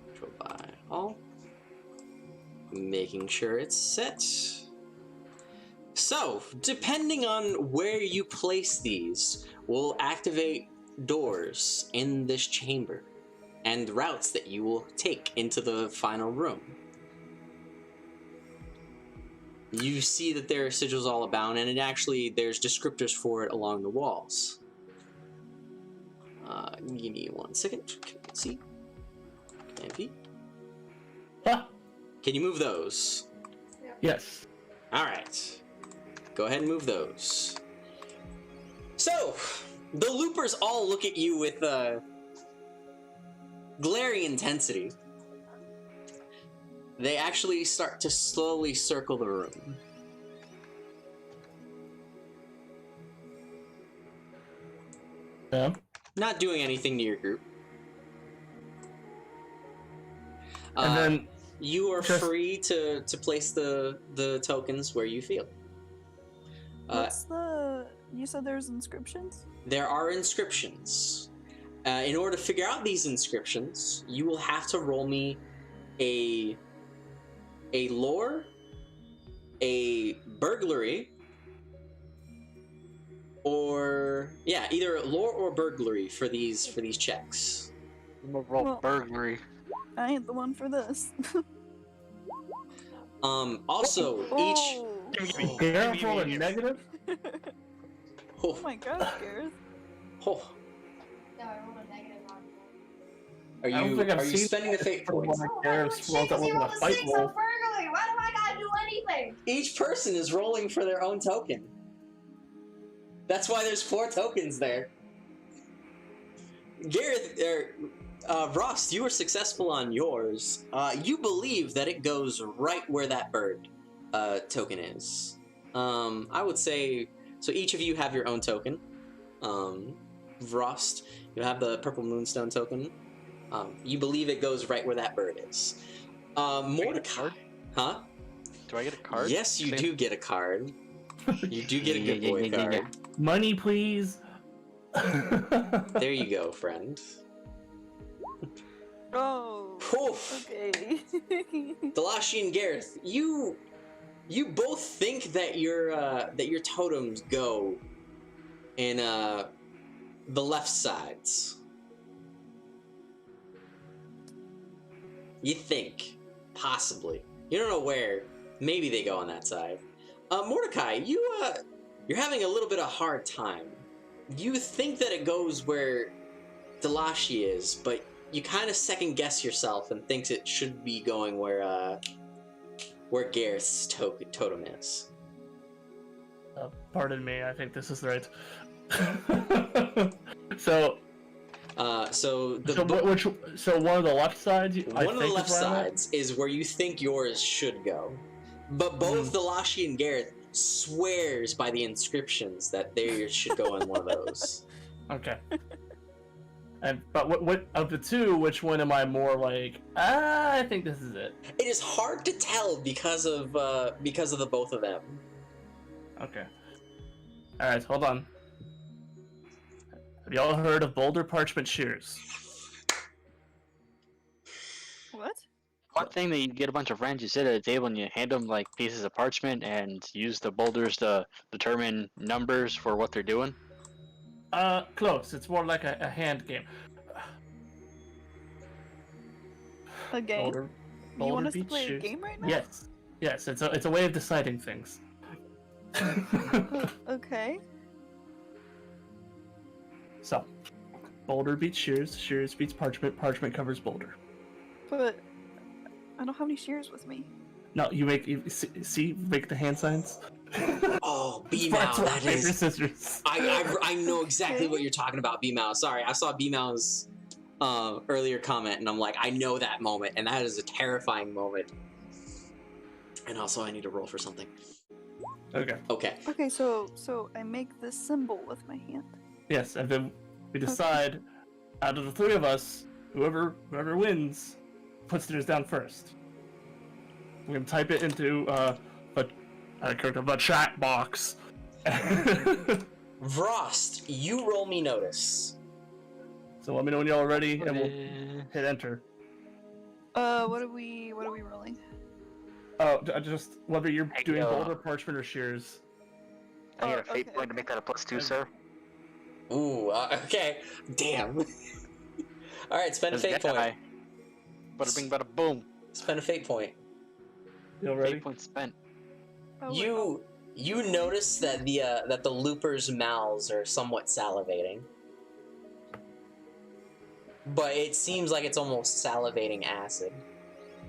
Controlled by all. Making sure it's set. So, depending on where you place these, will activate doors in this chamber and routes that you will take into the final room. You see that there are sigils all about, and there's descriptors for it along the walls. Give me 1 second. See? Command P. Ah, Can you move those? yes. Alright. Go ahead and move those. So, the loopers all look at you with glaring intensity. They actually start to slowly circle the room. Yeah. Not doing anything to your group. And then you are just- free to place the tokens where you feel. What's the... You said there's inscriptions? There are inscriptions. In order to figure out these inscriptions, you will have to roll me a lore, a burglary, or either lore or burglary for these checks. I'm gonna roll Well- burglary. I ain't the one for this. Also, each. Oh. Gareth rolled a negative? Oh my gosh, Gareth. Oh, No, I rolled a negative on are I don't you think I've seen spending the fate for points? one. Oh, Gareth's rolled because up he with rolled a a fight 6 roll. on burglary. Why do I gotta do anything? Each person is rolling for their own token. That's why there's 4 tokens there. Gareth, Ross, you were successful on yours. You believe that it goes right where that bird token is. I would say, so each of you have your own token. Ross, you have the purple moonstone token. You believe it goes right where that bird is. Mordecai. Huh? Do I get a card? Yes, you do get a card. You do get a good Yeah, boy yeah, yeah, yeah. card. Money, please. There you go, friend. Oh. Oof. Okay. Dalashi and Gareth, you both think that your totems go in the left sides. You think, possibly. You don't know where. Maybe they go on that side. Mordecai, you're having a little bit of hard time. You think that it goes where Dalashi is, but you kind of second guess yourself and thinks it should be going where Gareth's totem is. Pardon me, I think this is right. So one of the left sides. One of the left sides is where you think yours should go, but both Dalashi and Gareth swears by the inscriptions that theirs should go in one of those. Okay. But what of the two? Which one am I more like? I think this is it. It is hard to tell because of the both of them. Okay. All right, hold on. Have y'all heard of boulder parchment shears? What? One thing that you get a bunch of friends, you sit at a table and you hand them like pieces of parchment and use the boulders to determine numbers for what they're doing. Close. It's more like a hand game. A game? Boulder want us to beats play a shears. game right now? Yes. Yes, it's a way of deciding things. Okay. So, Boulder beats shears, shears beats parchment, parchment covers Boulder. But I don't have any shears with me. No, you make the hand signs. Oh, It's B-Mow, parts rock, that paper, is... scissors. I know exactly what you're talking about, B-Mow. Sorry, I saw B-Mow's earlier comment, and I'm like, I know that moment, and that is a terrifying moment. And also, I need to roll for something. Okay. Okay. Okay, so I make this symbol with my hand. Yes, and then we decide, out of the three of us, whoever wins, puts theirs down first. We're gonna type it into the chat box. Vrost, you roll me notice. So let me know when y'all are ready, and we'll hit enter. What are we rolling? Oh, just whether you're doing yo. Boulder, parchment, or shears. I get a Oh, fate okay, point to make that a +2, sir. Ooh, okay. Damn. Alright, spend a fate point. Bada bing, bada boom. Spend a fate point. Y'all ready? Fate point spent. Oh, wait, You notice that the loopers' mouths are somewhat salivating. But it seems like it's almost salivating acid.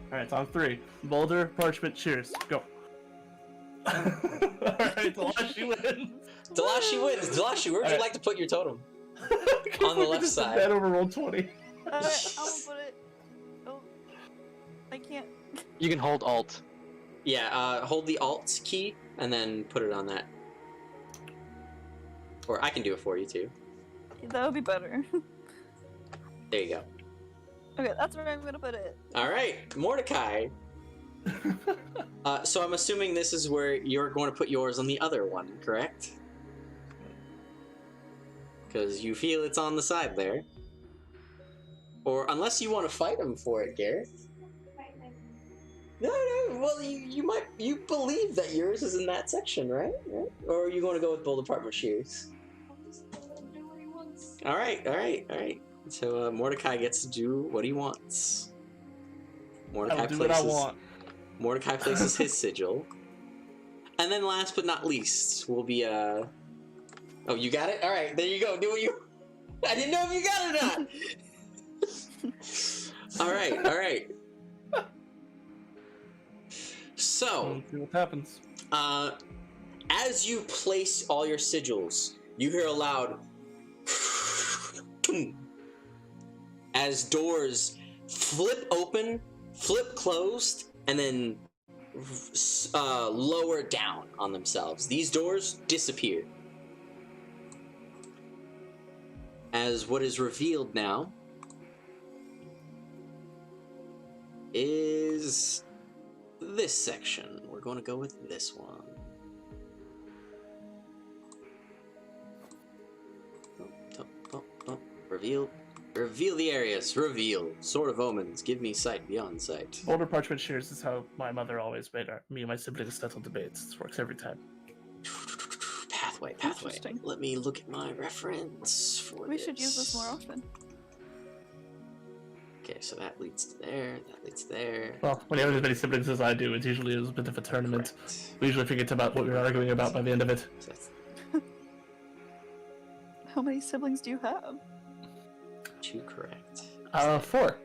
Alright, it's on 3. Boulder, parchment, shears. Go. Alright, Delashi wins. Delashi wins. Delashi, where would you like to put your totem? On the left side. That over roll 20. I'm gonna put it. Oh, I can't. You can hold Alt. Yeah, hold the Alt key and then put it on that. Or I can do it for you too. That would be better. There you go. Okay, that's where I'm gonna put it. Alright, Mordecai. So I'm assuming this is where you're going to put yours on the other one, correct? Because you feel it's on the side there. Or unless you want to fight him for it, Gareth. No, well, you believe that yours is in that section, right? Or are you going to go with Boulder Partner Shears? Alright. So Mordecai gets to do what he wants. I'll do what I want. Mordecai places his sigil. And then last but not least will be Oh, you got it? Alright, there you go. Do what you... I didn't know if you got it or not! Alright. So... Let's see what happens. As you place all your sigils, you hear a loud... as doors flip open, flip closed, and then lower down on themselves. These doors disappear. As what is revealed now is this section. We're going to go with this one. Reveal. Reveal the areas. Reveal. Sword of Omens. Give me sight beyond sight. Boulder, parchment, shears is how my mother always made me and my siblings settle debates. This works every time. Pathway. Interesting. Let me look at my reference for We should use this more often. Okay, so that leads to there. That leads there. Well, when you have as many siblings as I do, it's usually a bit of a tournament. Correct. We usually forget about what we were arguing about by the end of it. So that's How many siblings do you have? 2 correct. 4.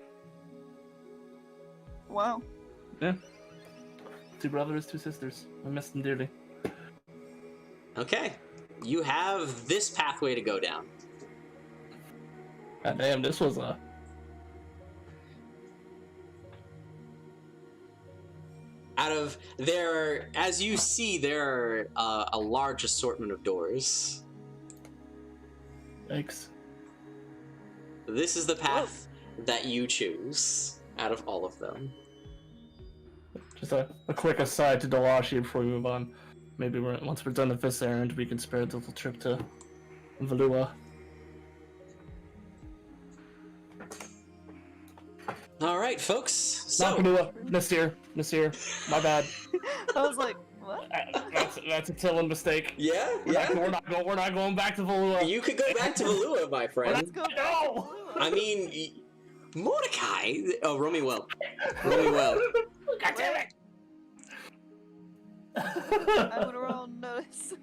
Wow. Yeah. 2 brothers, 2 sisters. I miss them dearly. Okay. You have this pathway to go down. God damn, this was a... As you see, there are a large assortment of doors. Yikes. This is the path that you choose out of all of them. Just a quick aside to Delashi before we move on. Maybe once we're done with this errand, we can spare the little trip to Valua. All right, folks. Not So Valua. Nasir. My bad. I was like, what? That's a Tillin mistake. yeah. We're not going back to Valua. You could go back to Valua, my friend. Let's go back. No! to Blue. I mean, Mordecai? Oh, roll me well. Roll me well. God damn it! I'm gonna roll notice.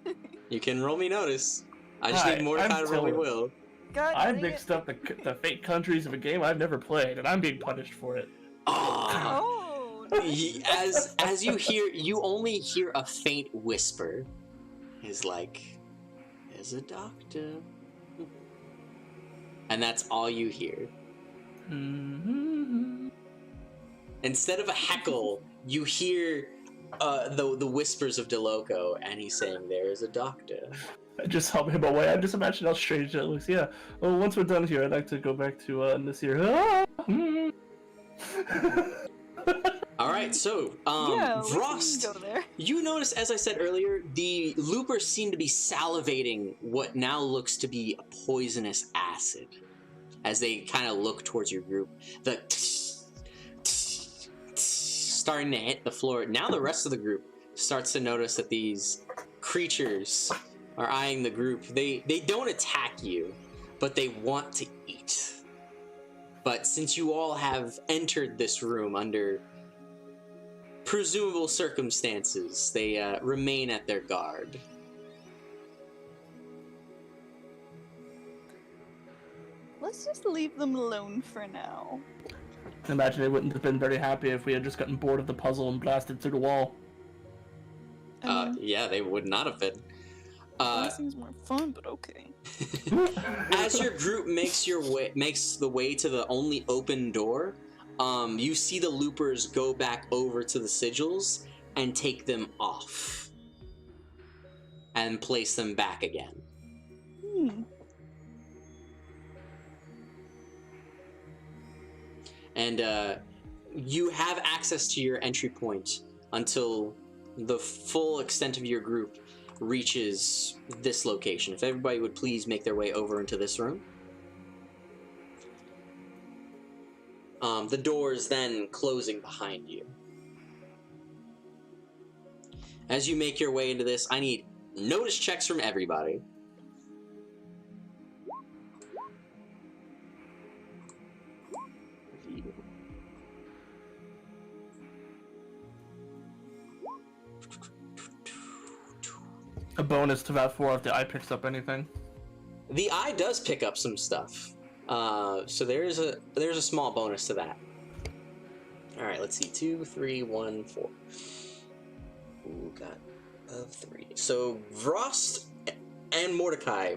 You can roll me notice. I just Hi, need Mordecai I'm to roll me Tillin. well. God I dang mixed it. up the fate countries of a game I've never played, and I'm being punished for it. Ah. Oh, nice. As you hear, you only hear a faint whisper. He's like, "There's a doctor," and that's all you hear. Mm-hmm. Instead of a heckle, you hear the whispers of DeLoco, and he's saying, "There's a doctor." I just help him away. I just imagine how strange that looks. Yeah. Well, once we're done here, I'd like to go back to Nasir. All right, so Yeah, we can Vrost, go there. you notice, as I said earlier, the loopers seem to be salivating what now looks to be a poisonous acid as they kind of look towards your group. The starting to hit the floor. Now the rest of the group starts to notice that these creatures are eyeing the group. They don't attack you, but they want to eat. But since you all have entered this room under presumable circumstances, they remain at their guard. Let's just leave them alone for now. I imagine they wouldn't have been very happy if we had just gotten bored of the puzzle and blasted through the wall. I mean, Yeah, they would not have been. blasting's more fun, but okay. As your group makes the way to the only open door, you see the loopers go back over to the sigils and take them off and place them back again. And you have access to your entry point until the full extent of your group reaches this location. If everybody would please make their way over into this room. The doors then closing behind you. As you make your way into this, I need notice checks from everybody. A bonus to that 4 if the eye picks up anything. The eye does pick up some stuff, so there's a small bonus to that. All right, let's see, 2, 3, 1, 4. Ooh, got of 3. So Vrost and Mordecai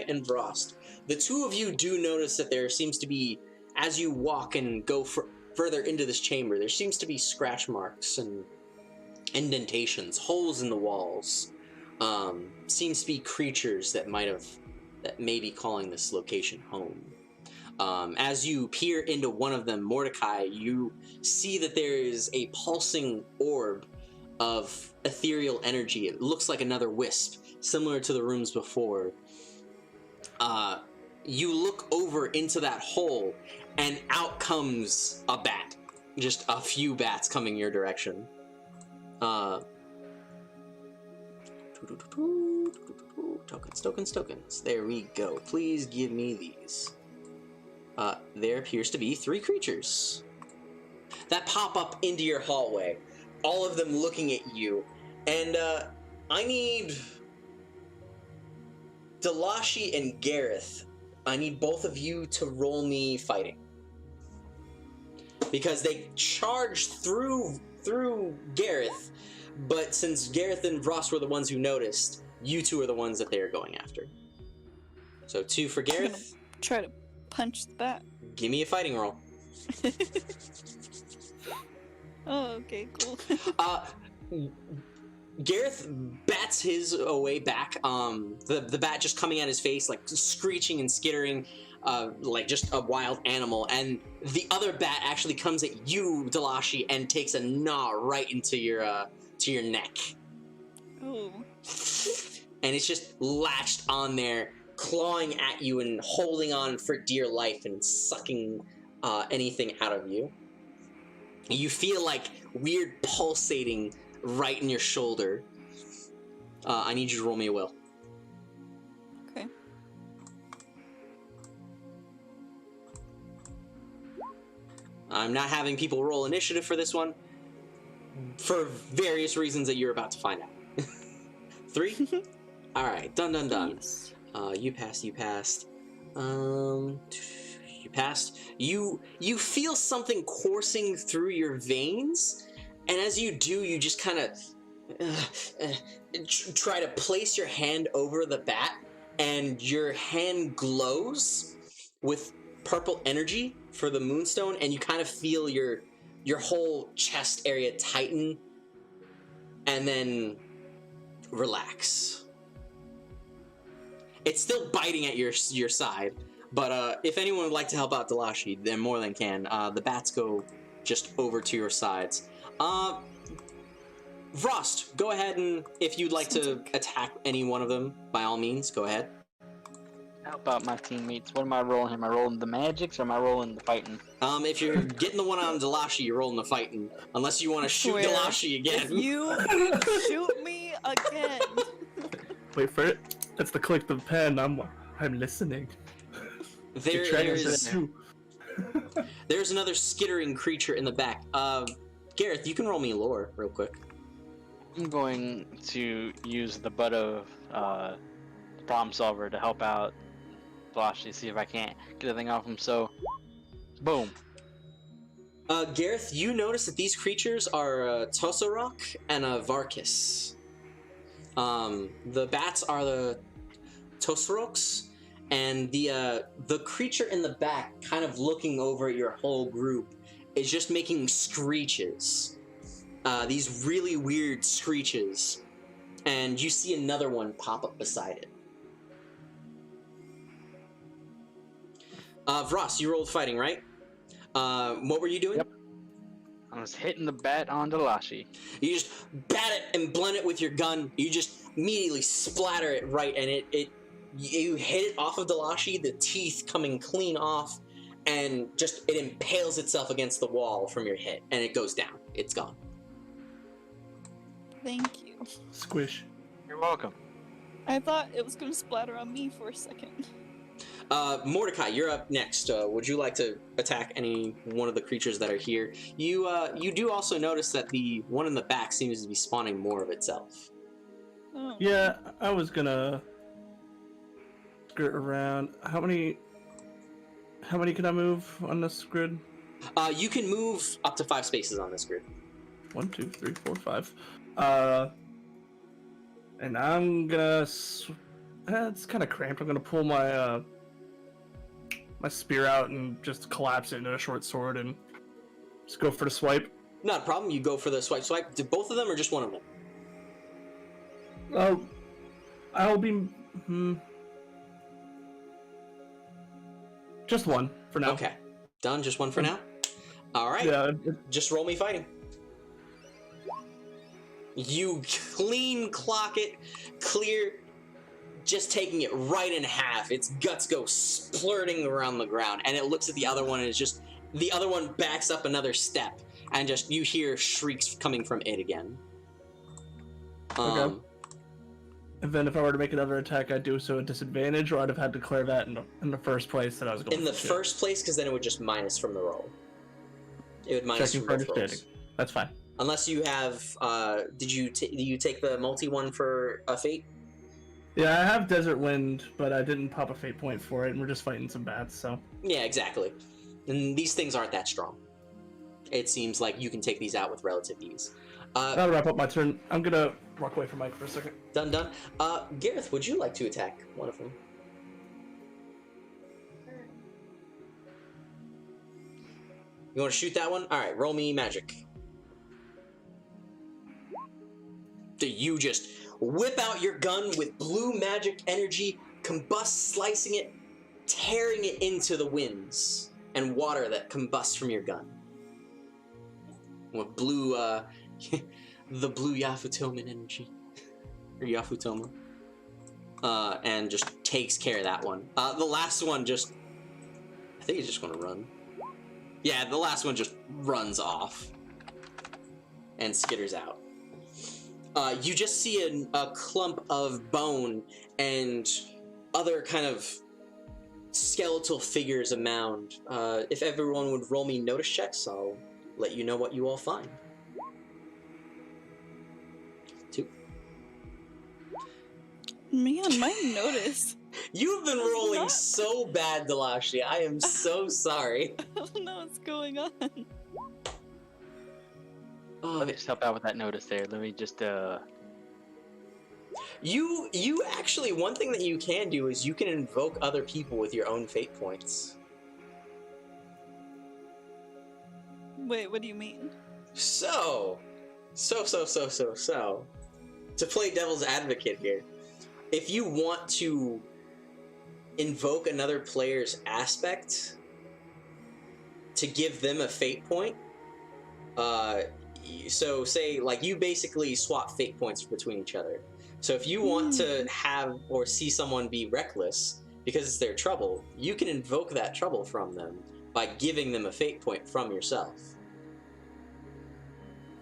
and Vrost. The two of you do notice that there seems to be, as you walk and go further into this chamber, there seems to be scratch marks and indentations, holes in the walls. Seems to be creatures that may be calling this location home. As you peer into one of them, Mordecai, you see that there is a pulsing orb of ethereal energy. It looks like another wisp, similar to the rooms before. You look over into that hole, and out comes a bat. Just a few bats coming your direction. Tokens. There we go. Please give me these. There appears to be 3 creatures that pop up into your hallway, all of them looking at you. And I need Delashi and Gareth. I need both of you to roll me fighting, because they charged through Gareth. But since Gareth and Vrost were the ones who noticed, you two are the ones that they are going after. So 2 for Gareth. Try to punch the bat. Give me a fighting roll. Oh, okay, cool. Gareth bats his way back. The bat just coming at his face, like screeching and skittering, like just a wild animal. And the other bat actually comes at you, Delashi, and takes a gnaw right into your neck. Oh. And it's just latched on there, clawing at you and holding on for dear life and sucking anything out of you. You feel like weird pulsating right in your shoulder. I need you to roll me a will. Okay. I'm not having people roll initiative for this one for various reasons that you're about to find out. 3? All right, done. Yes. You passed. You passed. You feel something coursing through your veins, and as you do, you just kind of try to place your hand over the bat, and your hand glows with purple energy for the moonstone, and you kind of feel your whole chest area tighten and then relax. It's still biting at your side, but if anyone would like to help out Delashi, then more than can. The bats go just over to your sides. Vrost, go ahead, and if you'd like to attack any one of them, by all means, go ahead. How about my teammates? What am I rolling? Am I rolling the magics or am I rolling the fighting? If you're getting the one on Delashi, you're rolling the fighting. Unless you want to shoot Swear. Delashi again. If you shoot me again. Wait for it. That's the click of the pen. I'm listening. There's another skittering creature in the back. Gareth, you can roll me lore real quick. I'm going to use the butt of problem solver to help out Flashy, see if I can't get a thing off him. So, boom. Gareth, you notice that these creatures are a Tosorok and a Varkis. The bats are the Tosoroks, and the creature in the back, kind of looking over at your whole group, is just making screeches. These really weird screeches, and you see another one pop up beside it. Vross, you rolled fighting, right? What were you doing? Yep. I was hitting the bat on Delashi. You just bat it and blend it with your gun. You just immediately splatter it right, and you hit it off of Delashi, the teeth coming clean off, and just it impales itself against the wall from your hit, and it goes down. It's gone. Thank you. Squish. You're welcome. I thought it was gonna splatter on me for a second. Mordecai, you're up next. Would you like to attack any one of the creatures that are here? You do also notice that the one in the back seems to be spawning more of itself. Oh. Yeah, I was gonna skirt around. How many can I move on this grid? You can move up to 5 spaces on this grid. 1, 2, 3, 4, 5. And I'm gonna. It's kind of cramped. I'm gonna pull my my spear out and just collapse it into a short sword and just go for the swipe. Not a problem. You go for the swipe. Do both of them or just one of them? I'll be just one for now. Okay, done. Just one for now. All right. Yeah. Just roll me fighting. You clean clock it, clear, just taking it right in half. Its guts go splurting around the ground, and it looks at the other one, and it's just the other one backs up another step, and just you hear shrieks coming from it again. Okay. And then if I were to make another attack, I'd do so at disadvantage, or I'd have had to declare that in the first place that I was going. In the first place, because then it would just minus from the roll. It would minus Checking from for both rolls. understanding. That's fine. Unless you have, did you take the multi one for a fate? Yeah, I have Desert Wind, but I didn't pop a fate point for it, and we're just fighting some bats, so. Yeah, exactly. And these things aren't that strong. It seems like you can take these out with relative ease. That'll wrap up my turn. I'm gonna walk away from Mike for a second. Done. Gareth, would you like to attack one of them? You want to shoot that one? All right, roll me magic. You just whip out your gun with blue magic energy, combust, slicing it, tearing it into the winds and water that combusts from your gun. With blue, the blue Yafutoman energy, or Yafutoma, and just takes care of that one. The last one I think it's just gonna run. Yeah, the last one just runs off and skitters out. You just see a clump of bone and other kind of skeletal figures amound. If everyone would roll me notice checks, I'll let you know what you all find. 2. Man, my notice. You've been That's rolling not- so bad, Delashi. I am so sorry. I don't know what's going on. Let me just help out with that notice there. Let me just You actually, one thing that you can do is you can invoke other people with your own fate points. Wait, what do you mean? So, to play devil's advocate here, if you want to invoke another player's aspect to give them a fate point, so say, like, you basically swap fate points between each other. So if you want to have or see someone be reckless because it's their trouble, you can invoke that trouble from them by giving them a fate point from yourself.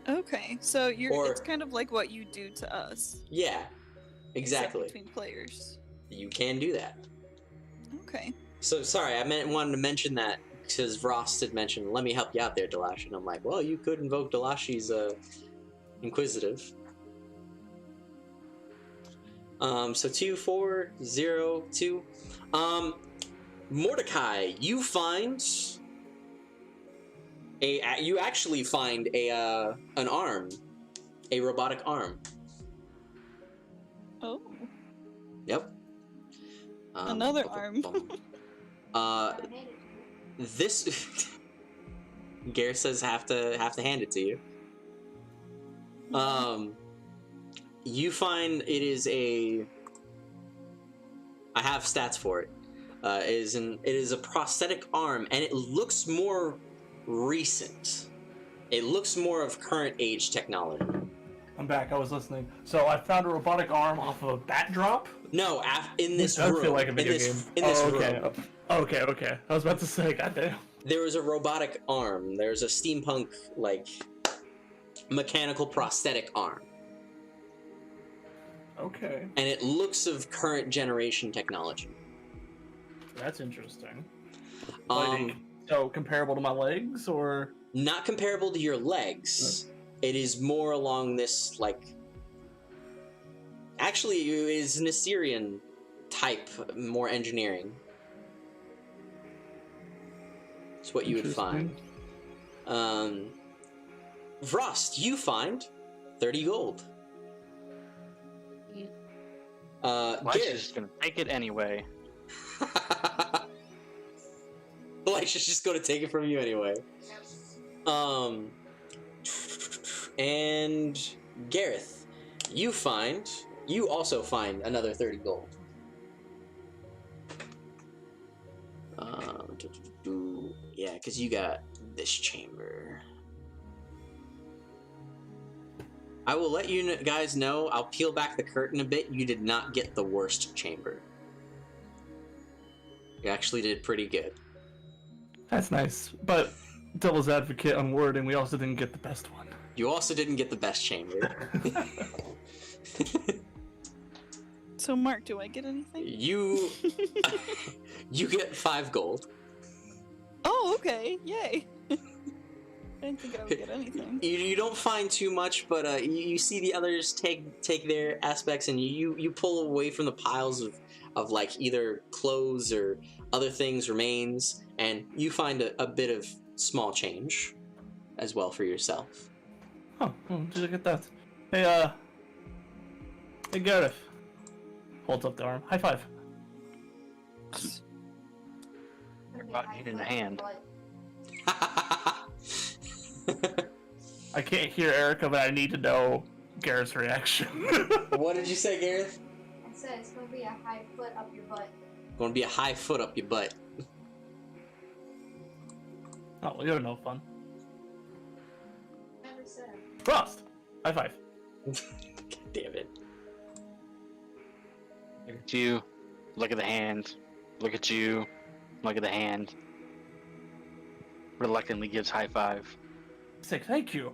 Okay, so Or- it's kind of like what you do to us. Yeah, except exactly. between players. You can do that. Okay. So sorry, wanted to mention that because Vrost had mentioned, "Let me help you out there, Delash," and I'm like, well, you could invoke Delashi's inquisitive. So 2, 4, 0, 2. Mordecai, you find you actually find an arm, a robotic arm. Oh, Yep. Another arm. This Gareth says have to hand it to you. You find it is I have stats for it. It is a prosthetic arm, and it looks more recent. It looks more of current age technology. I'm back. I was listening. So I found a robotic arm off of a bat drop. No, in this That room. would feel like a video game. In this okay. room. Okay. I was about to say, goddamn. There was a robotic arm. There's a steampunk, like, mechanical prosthetic arm. Okay. And it looks of current generation technology. That's interesting. Um, So comparable to my legs, or? Not comparable to your legs. It is more along this, like... Actually, it is an Assyrian type, more engineering. It's what you would find. Vrost, you find 30 gold. Elisha's just gonna take it anyway. Elisha's just going to take it from you anyway. And Gareth, you also find another 30 gold. Yeah, because you got this chamber. I will let you guys know, I'll peel back the curtain a bit, you did not get the worst chamber. You actually did pretty good. That's nice. But devil's advocate on wording, we also didn't get the best one. You also didn't get the best chamber. So Mark, do I get anything? You get 5 gold. Oh, okay. Yay. I didn't think I would get anything. You don't find too much, but you see the others take their aspects, and you pull away from the piles of like either clothes or other things, remains, and you find a bit of small change as well for yourself. Oh, did I get that? Hey, Gareth. Holds up the arm. High five. About needing a hand. I can't hear Erica, but I need to know Gareth's reaction. What did you say, Gareth? I said it's gonna be a high foot up your butt. Going to be a high foot up your butt. Oh, well, you're no fun. Never said it. Frost! High five. God damn it. Look at you. Look at the hand. Look at you. Look at the hand. Reluctantly gives high five. Say thank you.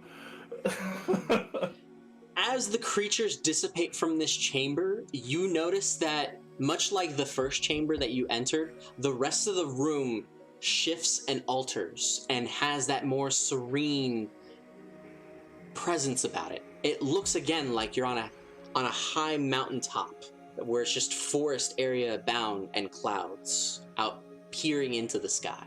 As the creatures dissipate from this chamber, you notice that much like the first chamber that you entered, the rest of the room shifts and alters and has that more serene presence about it. It looks again like you're on a high mountaintop where it's just forest area bound and clouds out peering into the sky.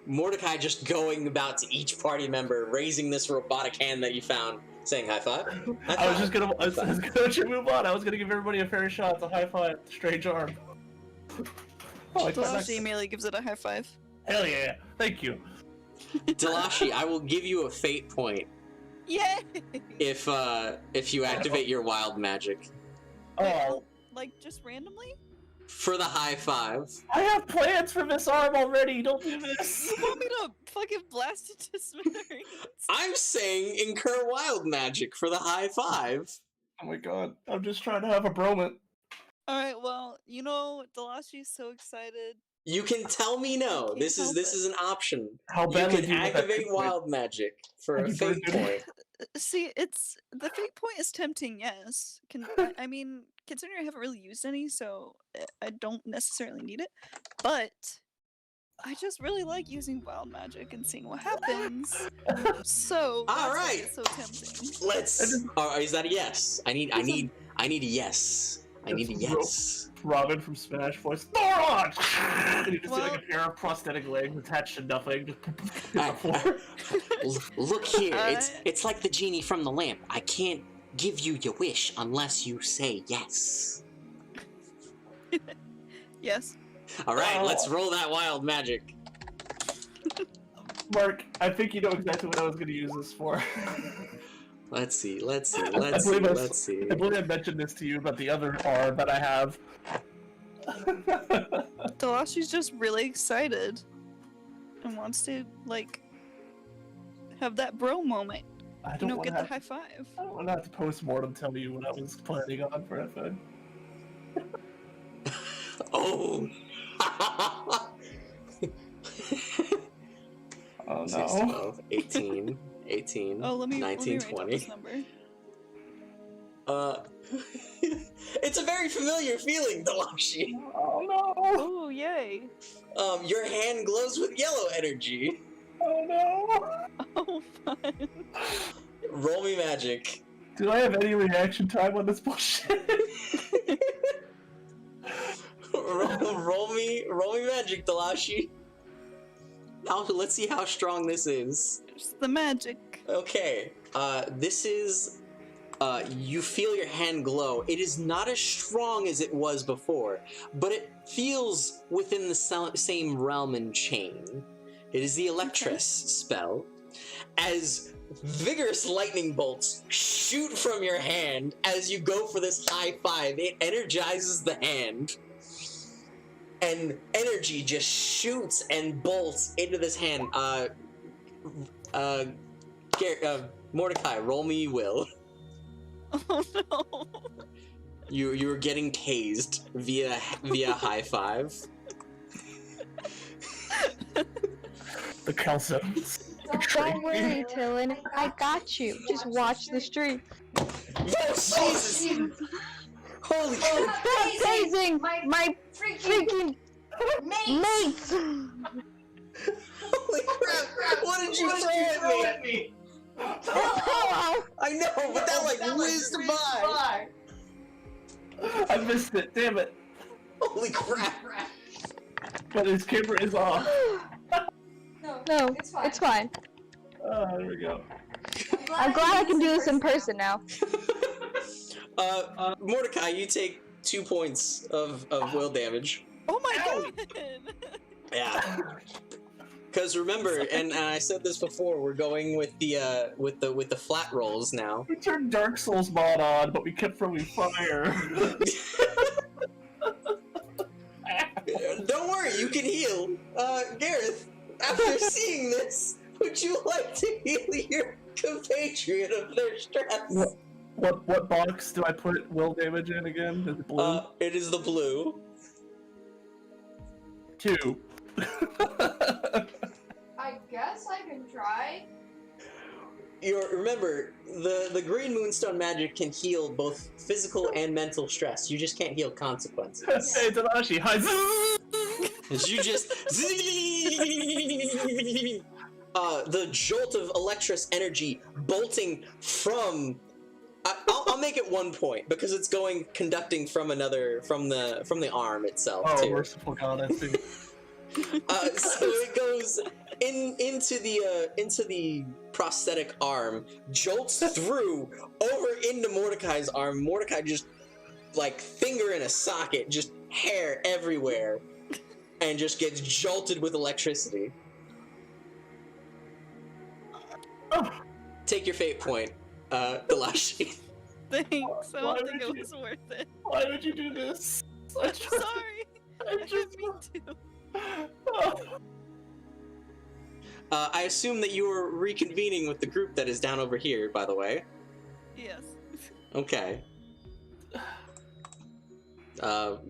Mordecai just going about to each party member, raising this robotic hand that you found, saying high five. High I was five. just gonna let you move on. I was gonna give everybody a fair shot to high five strange arm. Oh, Delashi immediately gives it a high five. Hell yeah! Thank you. Delashi, I will give you a fate point Yay! if you activate your wild magic Oh, Like, just randomly? for the high five. I have plans for this arm already. Don't do this. You want me to fucking blast it to smithereens? I'm saying incur wild magic for the high five. Oh my god! I'm just trying to have a bromance. Alright, well, you know, Delashi's so excited. You can tell me no. can't This help is an option. How You badly can do you want that activate fate point? wild magic for a Happy fate birthday. point. See, it's the fate point is tempting, yes. I mean, considering I haven't really used any, so I don't necessarily need it. But I just really like using wild magic and seeing what happens. So that's why Alright. it's so tempting. Let's. Is that a yes? I need a yes. I need a yes. Robin from Smash voice. Thoron! And you just see Well- like a pair of prosthetic legs attached to nothing. Look here, Uh, it's like the genie from the lamp. I can't give you your wish unless you say yes. Yes. All right, Oh. let's roll that wild magic. Mark, I think you know exactly what I was going to use this for. Let's see. I believe I mentioned this to you about the other arm that I have. Delashi's just really excited and wants to, like, have that bro moment. I You don't know, want get to the have, high five. I don't want to have to post-mortem tell you what I was planning on for that thing. Oh. Oh 6, no. 12, 18, 18, Oh, let me 19, write down 20. this number. It's a very familiar feeling, Delashi. Oh no. Oh, yay. Your hand glows with yellow energy. Oh no. Oh, fun. Roll me magic. Do I have any reaction time on this bullshit? roll me magic, Delashi. Now let's see how strong this is. There's the magic. Okay, this is, you feel your hand glow. It is not as strong as it was before, but it feels within the same realm and chain. It is the Electress spell. As vigorous lightning bolts shoot from your hand as you go for this high five, it energizes the hand. And energy just shoots and bolts into this hand. Mordecai, roll me will. Oh, no. You were getting tased via high five. The calzones. Don't worry, Tillin. I got you. Just watch the stream. Oh, Jesus! Holy shit! Stop tasing my freaking mates! Holy crap! What did you throw at me? I know, but that like whizzed by. I missed it, damn it. Holy crap! But his camera is off. No, it's fine. Oh, there we go. I'm glad I can do this in person now. Mordecai, you take 2 points of will damage. Oh my god! Yeah. Because remember, and I said this before, we're going with the flat rolls now. We turned Dark Souls mod on, but we kept throwing fire. Don't worry, you can heal. Gareth, after seeing this, would you like to heal your compatriot of their stress? What box do I put will damage in again? Is it blue? It is the blue. 2. I guess I can try. remember the green moonstone magic can heal both physical and mental stress. You just can't heal consequences. Hey, Tadashi, hi. You just the jolt of electrous energy bolting from. I'll make it 1 point because it's conducting from the arm itself. Oh, too. merciful God, I see. So it goes into the prosthetic arm, jolts through over into Mordecai's arm. Mordecai just like finger in a socket, just hair everywhere, and just gets jolted with electricity. Take your fate point, Delashi. Thanks. I don't think it was worth it. Why would you do this? I'm sorry. I didn't mean to. I assume that you are reconvening with the group that is down over here, by the way. Yes. Okay.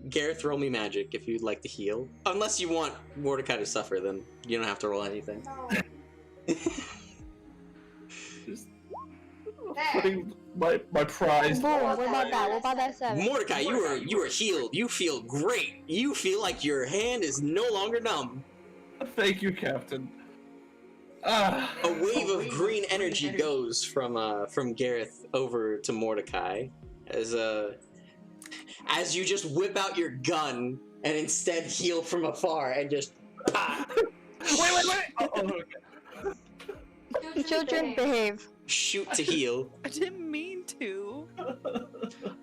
Gareth, roll me magic if you'd like to heal. Unless you want Mordecai to suffer, then you don't have to roll anything. No. Just There. putting my prize. Boom. What about that? What about that 7? Mordecai, you are healed. You feel great. You feel like your hand is no longer numb. Thank you, Captain. A wave of green energy goes from Gareth over to Mordecai as you just whip out your gun and instead heal from afar and just pop. Wait! Children behave. Shoot to heal. I didn't mean to.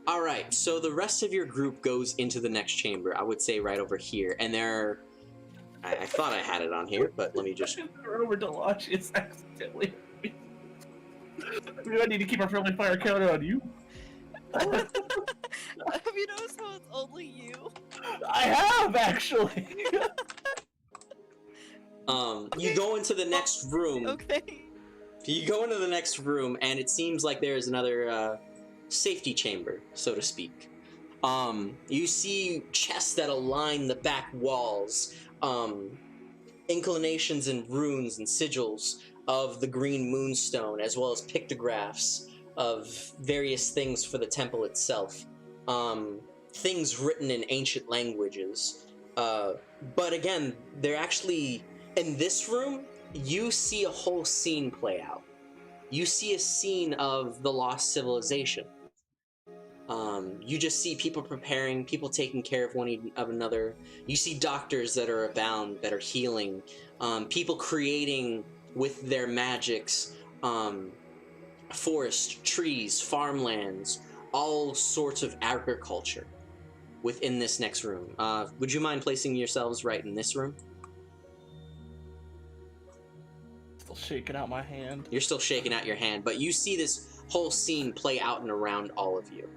Alright, so the rest of your group goes into the next chamber, I would say right over here, and I thought I had it on here, but let me just... Over Delicious accidentally. I need to keep our friendly fire counter on you. Have you noticed how it's only you? I have, actually! You go into the next room. Okay. You go into the next room, and it seems like there is another safety chamber, so to speak. You see chests that align the back walls, inclinations and runes and sigils of the green moonstone, as well as pictographs of various things for the temple itself. Things written in ancient languages. But again, they're actually... In this room, you see a whole scene play out. You see a scene of the lost civilization. You just see people preparing, people taking care of one of another. You see doctors that are abound, that are healing. People creating with their magics, forest, trees, farmlands, all sorts of agriculture within this next room. Would you mind placing yourselves right in this room? Still shaking out my hand. You're still shaking out your hand, but you see this whole scene play out and around all of you.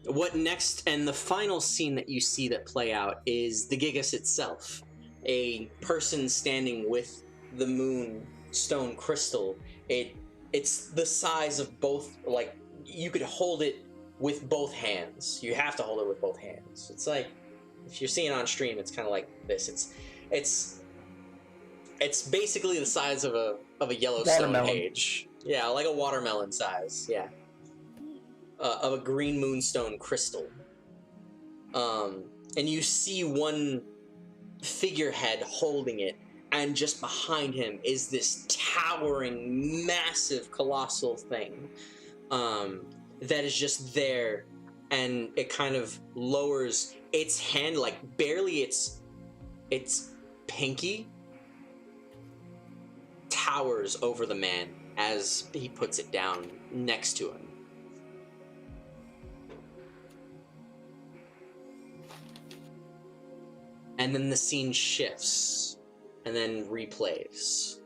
What next, and the final scene that you see that play out is the Gigas itself. A person standing with the moonstone crystal. It's the size of both, like, you could hold it with both hands. You have to hold it with both hands. It's like, if you're seeing it on stream, it's kind of like this. It's basically the size of a Yellowstone page. Yeah, like a watermelon size. Yeah, of a green moonstone crystal. And you see one figurehead holding it, and just behind him is this towering, massive, colossal thing that is just there, and it kind of lowers its hand, like barely its pinky towers over the man as he puts it down next to him. And then the scene shifts and then replays.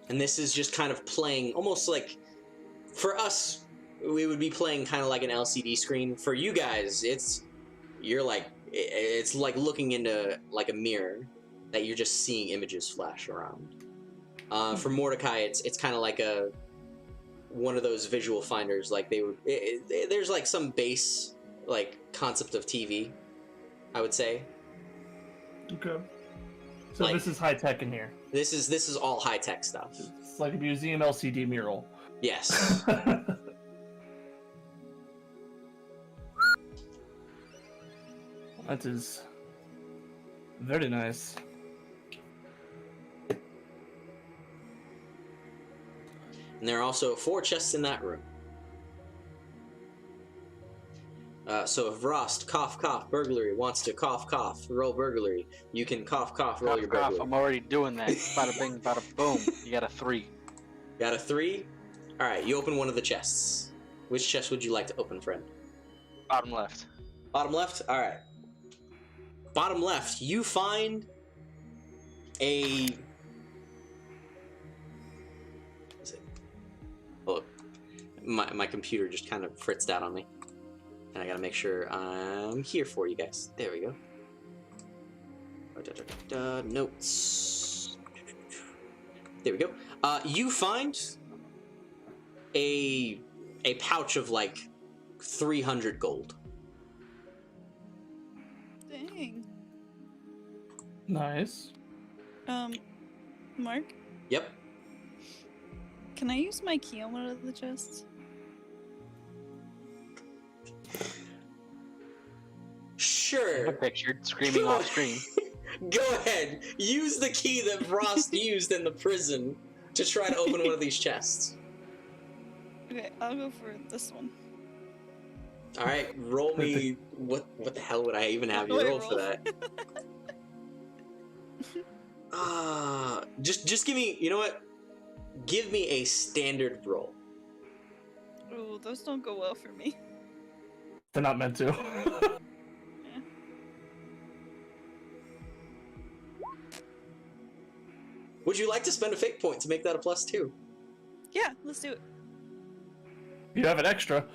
And this is just kind of playing almost like, for us, we would be playing kind of like an LCD screen. For you guys, it's like looking into like a mirror that you're just seeing images flash around. For Mordecai, it's kind of like one of those visual finders. Like there's like some base like concept of TV, I would say. Okay. So Like- this is high tech in here. This is all high tech stuff. It's like a museum LCD mural. Yes. That is very nice. And there are also 4 chests in that room. So if Rost, cough, burglary, wants to cough, roll burglary, you can cough, roll your Cough, burglary. I'm already doing that. Bada bing, bada boom. You got a 3. Got a 3? Alright, you open one of the chests. Which chest would you like to open, friend? Bottom left. Bottom left? Alright. Bottom left, you find a... What is it? Oh, my computer just kind of fritzed out on me. And I gotta make sure I'm here for you guys. There we go. Notes. There we go. You find a pouch of like 300 gold. Dang. Nice. Mark, Yep. can I use my key on one of the chests? Sure. Pictured screaming off screen. Go ahead. Use the key that Frost used in the prison to try to open one of these chests. Okay, I'll go for this one. All right, roll me. What the hell would I even have you What do I roll for that? Just give me. You know what? Give me a standard roll. Ooh, those don't go well for me. They're not meant to. Would you like to spend a fate point to make that a +2? Yeah, let's do it. You have an extra.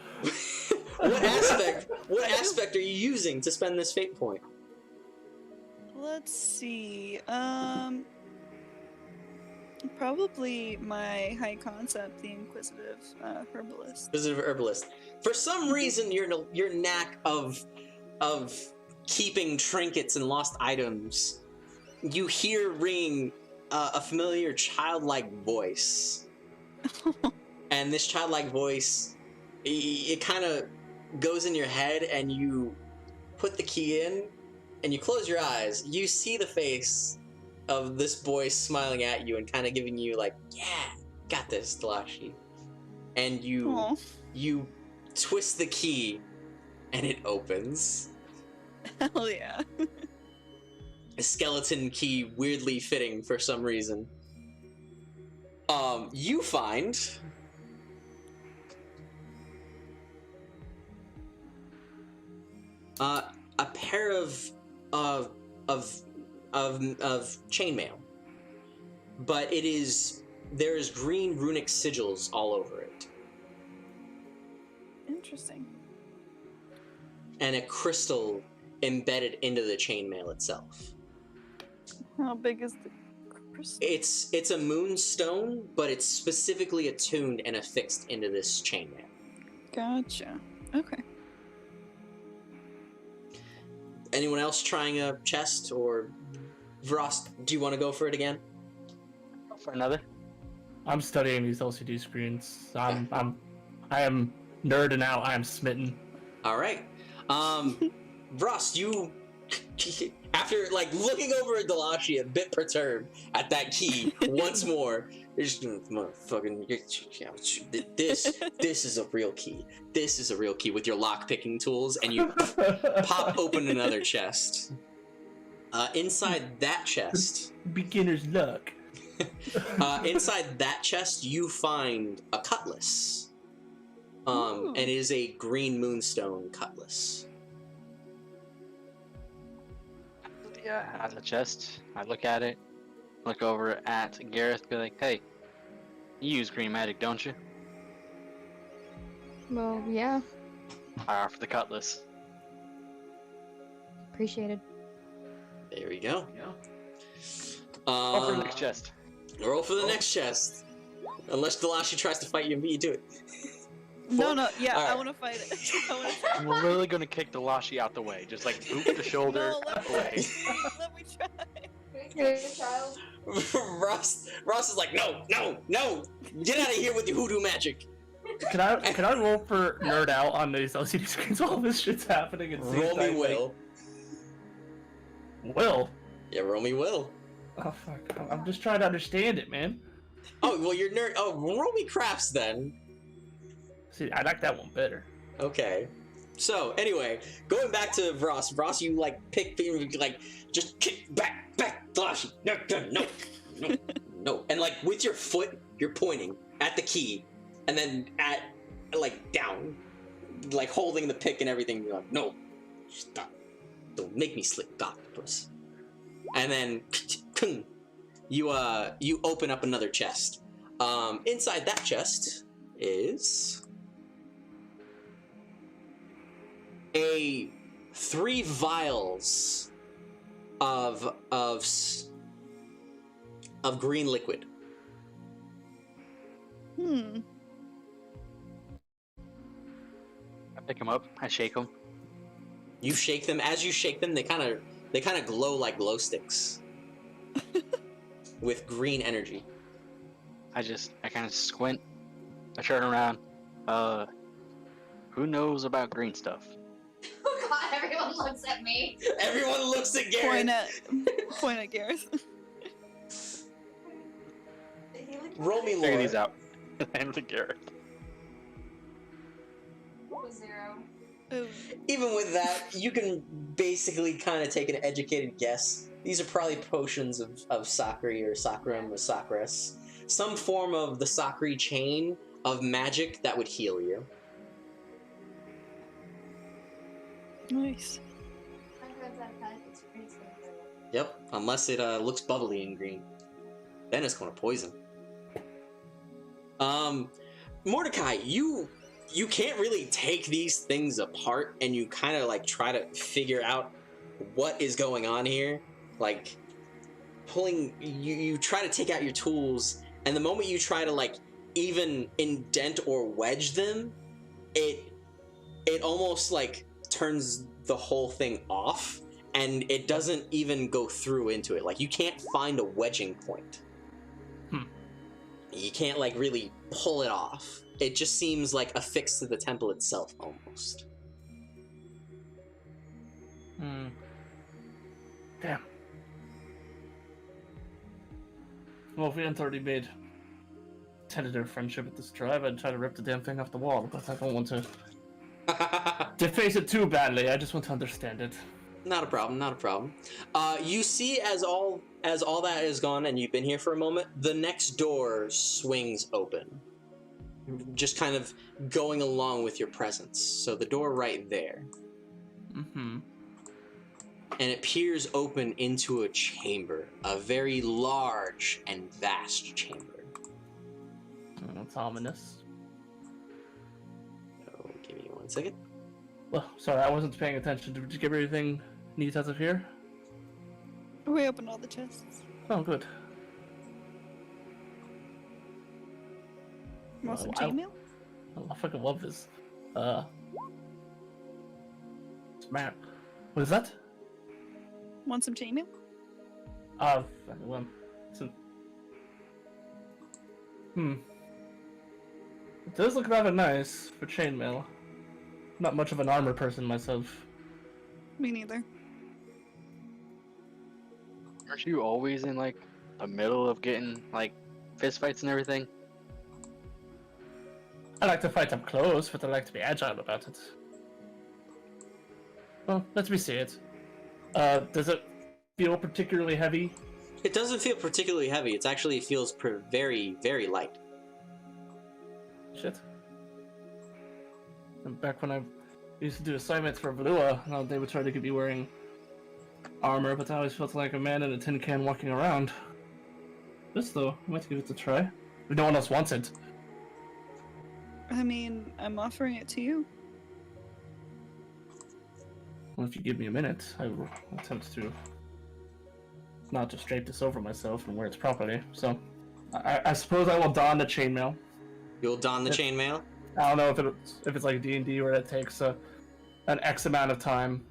What aspect? What aspect are you using to spend this fate point? Let's see. Probably my high concept, the Inquisitive Herbalist. Visitor herbalist. For some reason, your knack of keeping trinkets and lost items, you hear ringing a familiar childlike voice, and this childlike voice, it kind of goes in your head, and you put the key in, and you close your eyes. You see the face of this boy smiling at you and kind of giving you like, "Yeah, got this, Delashi," and Aw. you twist the key, and it opens. Hell yeah. A skeleton key weirdly fitting for some reason. You find a pair of chainmail, but there's green runic sigils all over it, Interesting. and a crystal embedded into the chainmail itself. How big is the crystal? It's a moonstone, but it's specifically attuned and affixed into this chainmail. Gotcha. Okay. Anyone else trying a chest, or Vrost, do you want to go for it again? Go for another. I'm studying these LCD screens. I am nerding out. I am smitten. All right. Vrost, you, after like looking over at Delashi, a bit perturbed at that key once more, you're just motherfucking. This is a real key. This is a real key with your lock picking tools, and you pop open another chest. Inside that chest, Beginner's luck. inside that chest, you find a cutlass. And it is a green moonstone cutlass. Yeah, out of the chest. I look at it, look over at Gareth, be like, "Hey, you use green magic, don't you?" Well, yeah, I offer the cutlass. appreciated. There we go. Go for the next chest. Roll for the next chest. Unless Delashi tries to fight you and beat you to it. No, yeah, Alright. I want to fight it. I want to try. We're literally gonna kick the Lashi out the way, just like boot the shoulder No, let me, away. let me try. Child. Ross is like, no, get out of here with your hoodoo magic. Can I roll for nerd out on these LCD screens while this shit's happening? And see if Roll me I, like- will. Will? Yeah, roll me will. Oh fuck! I'm just trying to understand it, man. Oh, well, you're nerd. Oh, roll me crafts then. See, I like that one better. Okay. So, anyway, going back to Ross. Ross, you, like, pick, like, just kick back, Flashy. No. And, like, with your foot, you're pointing at the key, and then at, like, down, like, holding the pick and everything. You're like, no, stop. Don't make me slip, octopus. And then, you open up another chest. Inside that chest is 3 vials of green liquid. Hmm. I pick him up. I shake him. You shake them. As you shake them, they kind of glow like glow sticks with green energy. I kind of squint. I turn around. Who knows about green stuff? Oh god, everyone looks at me. Everyone looks at Garrett. Point at Gareth. Roll me Figure lore. these out. Hand to Garrett. 0. Oh. Even with that, you can basically kind of take an educated guess. These are probably potions of Sakri or Sakram or Sakras. Some form of the Sakri chain of magic that would heal you. Nice. I heard that it's pretty good. Yep, unless it looks bubbly and green. Then it's going to poison. Mordecai, you can't really take these things apart, and you kind of like try to figure out what is going on here. Like pulling, you try to take out your tools, and the moment you try to like even indent or wedge them, it almost like turns the whole thing off, and it doesn't even go through into it. Like you can't find a wedging point. You can't like really pull it off. It just seems like affixed to the temple itself almost. Damn. Well, if we hadn't already made tentative friendship with this tribe, I'd try to rip the damn thing off the wall, but I don't want to deface it too badly. I just want to understand it. Not a problem. You see, as all that is gone, and you've been here for a moment, the next door swings open, just kind of going along with your presence. So the door right there, and it peers open into a chamber, a very large and vast chamber. That's ominous. Oh, give me 1 second. Well, sorry, I wasn't paying attention. Did you get everything neat out of here? We opened all the chests. Oh, good. Want some I- chainmail? I fucking love this. Man, what is that? Want some chainmail? Well, so... It does look rather nice for chainmail. Not much of an armor person myself. Me neither. Aren't you always in like the middle of getting like fist fights and everything? I like to fight up close, but I like to be agile about it. Well, let me see it. Does it feel particularly heavy? It doesn't feel particularly heavy. It actually feels very, very light. Shit. And back when I used to do assignments for Valua, they would try to get me wearing armor, but I always felt like a man in a tin can walking around. This, though, I might give it a try. If no one else wants it. I mean, I'm offering it to you. Well, if you give me a minute, I will attempt to not just drape this over myself and wear it properly. So, I suppose I will don the chainmail. You'll don the chainmail? I don't know if it's like D&D where it takes an X amount of time.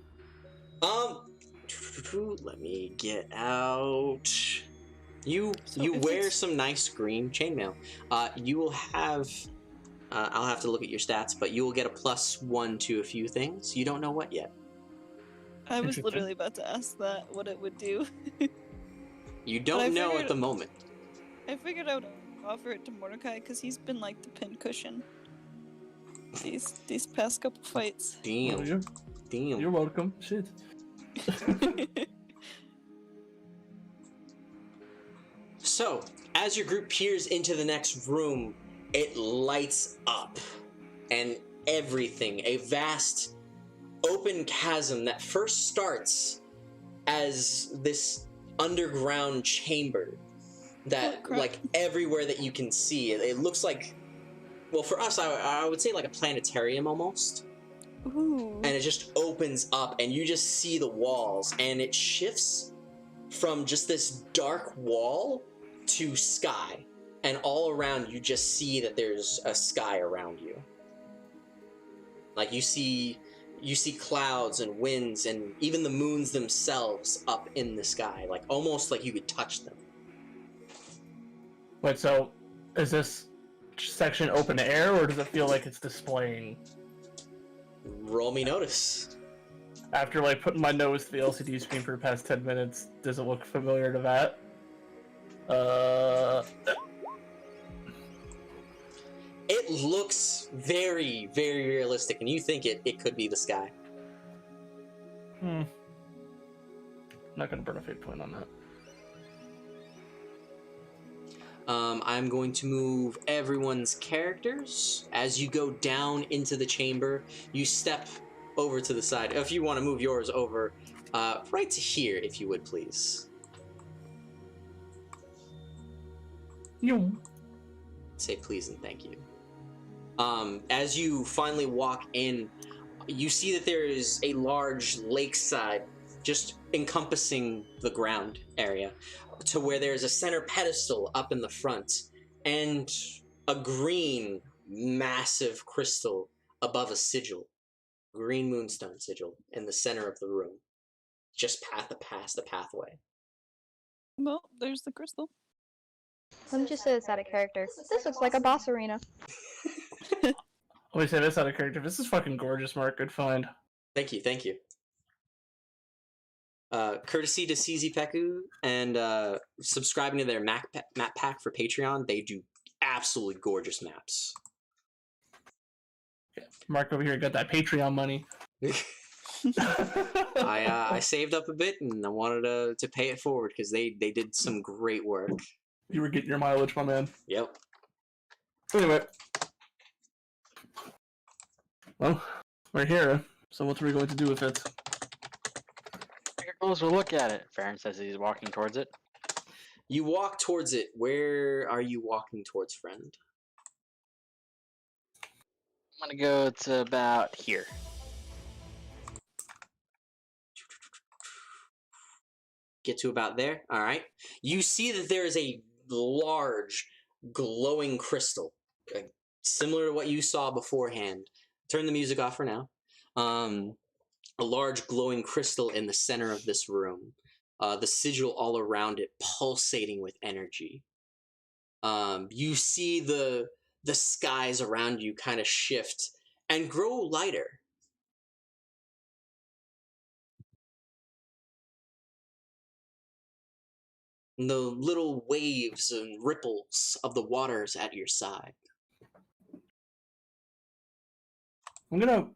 Let me get out. You So you if wear it's- some nice green chainmail. You will have. I'll have to look at your stats, but you will get a +1 to a few things. You don't know what yet. I was Interesting. literally about to ask that, what it would do. You I don't know at figured- the moment. I figured I would offer it to Mordecai because he's been like the pincushion these past couple fights. Well, Damn. you're welcome. Shit. So, as your group peers into the next room, it lights up. And everything, a vast open chasm that first starts as this underground chamber that, Oh, crap. like, everywhere that you can see, it looks like, well, for us, I would say like a planetarium almost. Ooh. And it just opens up and you just see the walls, and it shifts from just this dark wall to sky, and all around you just see that there's a sky around you. Like you see clouds and winds and even the moons themselves up in the sky, like almost like you could touch them. Wait, so is this section open air, or does it feel like it's displaying? Roll me notice. After like putting my nose to the LCD screen for the past 10 minutes, does it look familiar to that? It looks very, very realistic, and you think it could be the sky. I'm not gonna burn a fate point on that. I'm going to move everyone's characters. As you go down into the chamber, you step over to the side. If you want to move yours over, right to here, if you would, please. You. Say please and thank you. As you finally walk in, you see that there is a large lakeside just encompassing the ground area, to where there's a center pedestal up in the front and a green massive crystal above a sigil, green moonstone sigil in the center of the room, just past the pathway. Well, there's the crystal. Let me just say this out of character. This looks like a boss arena. Let me say this out of character. This is fucking gorgeous, Mark. Good find. Thank you. Courtesy to CZ Peku and subscribing to their map pack for Patreon, they do absolutely gorgeous maps. Mark over here got that Patreon money. I saved up a bit and I wanted to pay it forward because they did some great work. You were getting your mileage, my man. Yep. Anyway. Well, we're here. So what are we going to do with it? Take a closer look at it, Farron says he's walking towards it. You walk towards it. Where are you walking towards, friend? I'm gonna go to about here. Get to about there. All right. You see that there is a large glowing crystal, similar to what you saw beforehand. Turn the music off for now. A large glowing crystal in the center of this room. The sigil all around it pulsating with energy. You see the skies around you kind of shift and grow lighter. And the little waves and ripples of the waters at your side. I'm gonna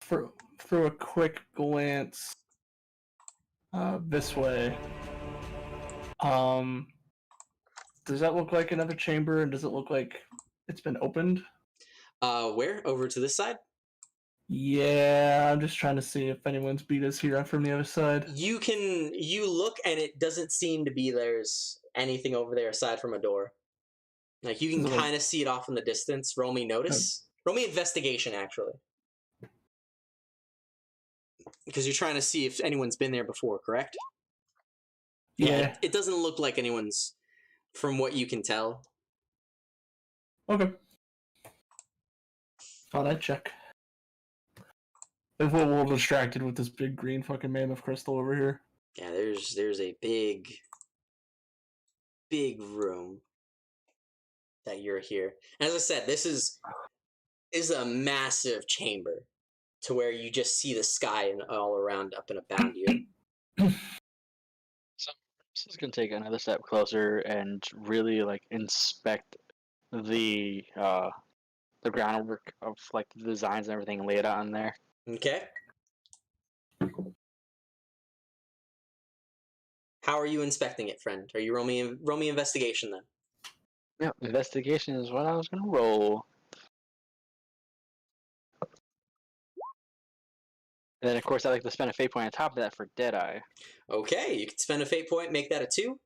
throw a quick glance this way. Does that look like another chamber, and does it look like it's been opened? Where? Over to this side? Yeah, I'm just trying to see if anyone's beat us here from the other side. You look and it doesn't seem to be there's anything over there aside from a door. Like you can Is it like- kind of see it off in the distance. Roll me notice. Roll me investigation, actually. Because you're trying to see if anyone's been there before, correct? Yeah. It doesn't look like anyone's, from what you can tell. Okay. Thought I'd check. If we're a little distracted with this big green fucking mammoth crystal over here. Yeah, there's a big room that you're here. As I said, this is a massive chamber to where you just see the sky and all around up and about you. So this is gonna take another step closer and really like inspect the groundwork of like the designs and everything laid out in there. Okay. How are you inspecting it, friend? Are you roll me investigation then? Yeah, investigation is what I was gonna roll. And then of course I like to spend a fate point on top of that for Deadeye. Okay, you can spend a fate point, make that a 2,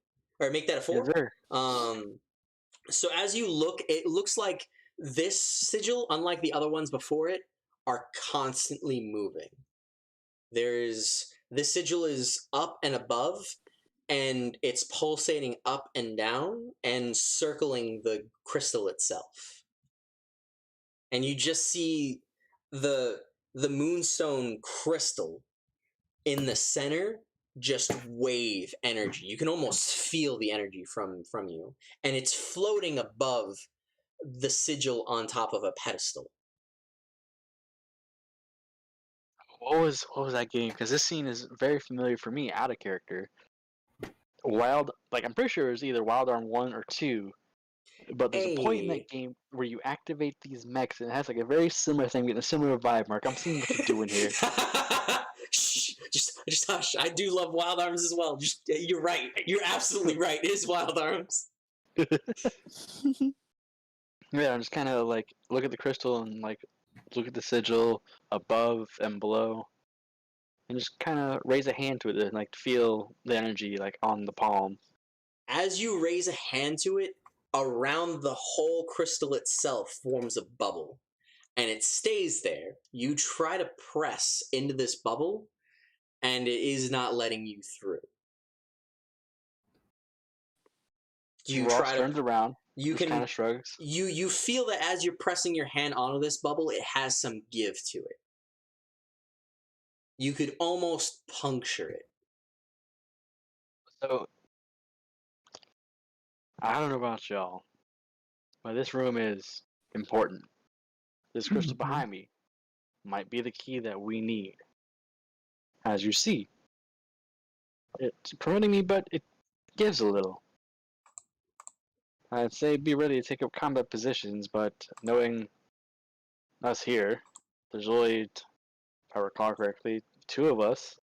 or make that a 4. Yes, sir. So as you look, it looks like this sigil, unlike the other ones before it, are constantly moving. This sigil is up and above, and it's pulsating up and down and circling the crystal itself. And you just see the moonstone crystal in the center just wave energy. You can almost feel the energy from you, and it's floating above the sigil on top of a pedestal. What was that game? Because this scene is very familiar for me out of character. I'm pretty sure it was either Wild Arm 1 or 2, but there's a point in that game where you activate these mechs and it has like a very similar thing, getting a similar vibe, Mark. I'm seeing what you're doing here. Shh, just hush. I do love Wild Arms as well. You're right. You're absolutely right. It is Wild Arms. Yeah, I'm just kind of like look at the crystal and like look at the sigil above and below, and just kind of raise a hand to it and like feel the energy like on the palm. As you raise a hand to it, around the whole crystal itself forms a bubble, and it stays there. You try to press into this bubble, and it is not letting you through. You Ross try to turns around. You can kind of shrugs. You feel that as you're pressing your hand onto this bubble, it has some give to it. You could almost puncture it. So I don't know about y'all, but this room is important. This crystal behind me might be the key that we need. As you see, it's preventing me, but it gives a little. I'd say be ready to take up combat positions, but knowing us here, there's only, if I recall correctly, 2 of us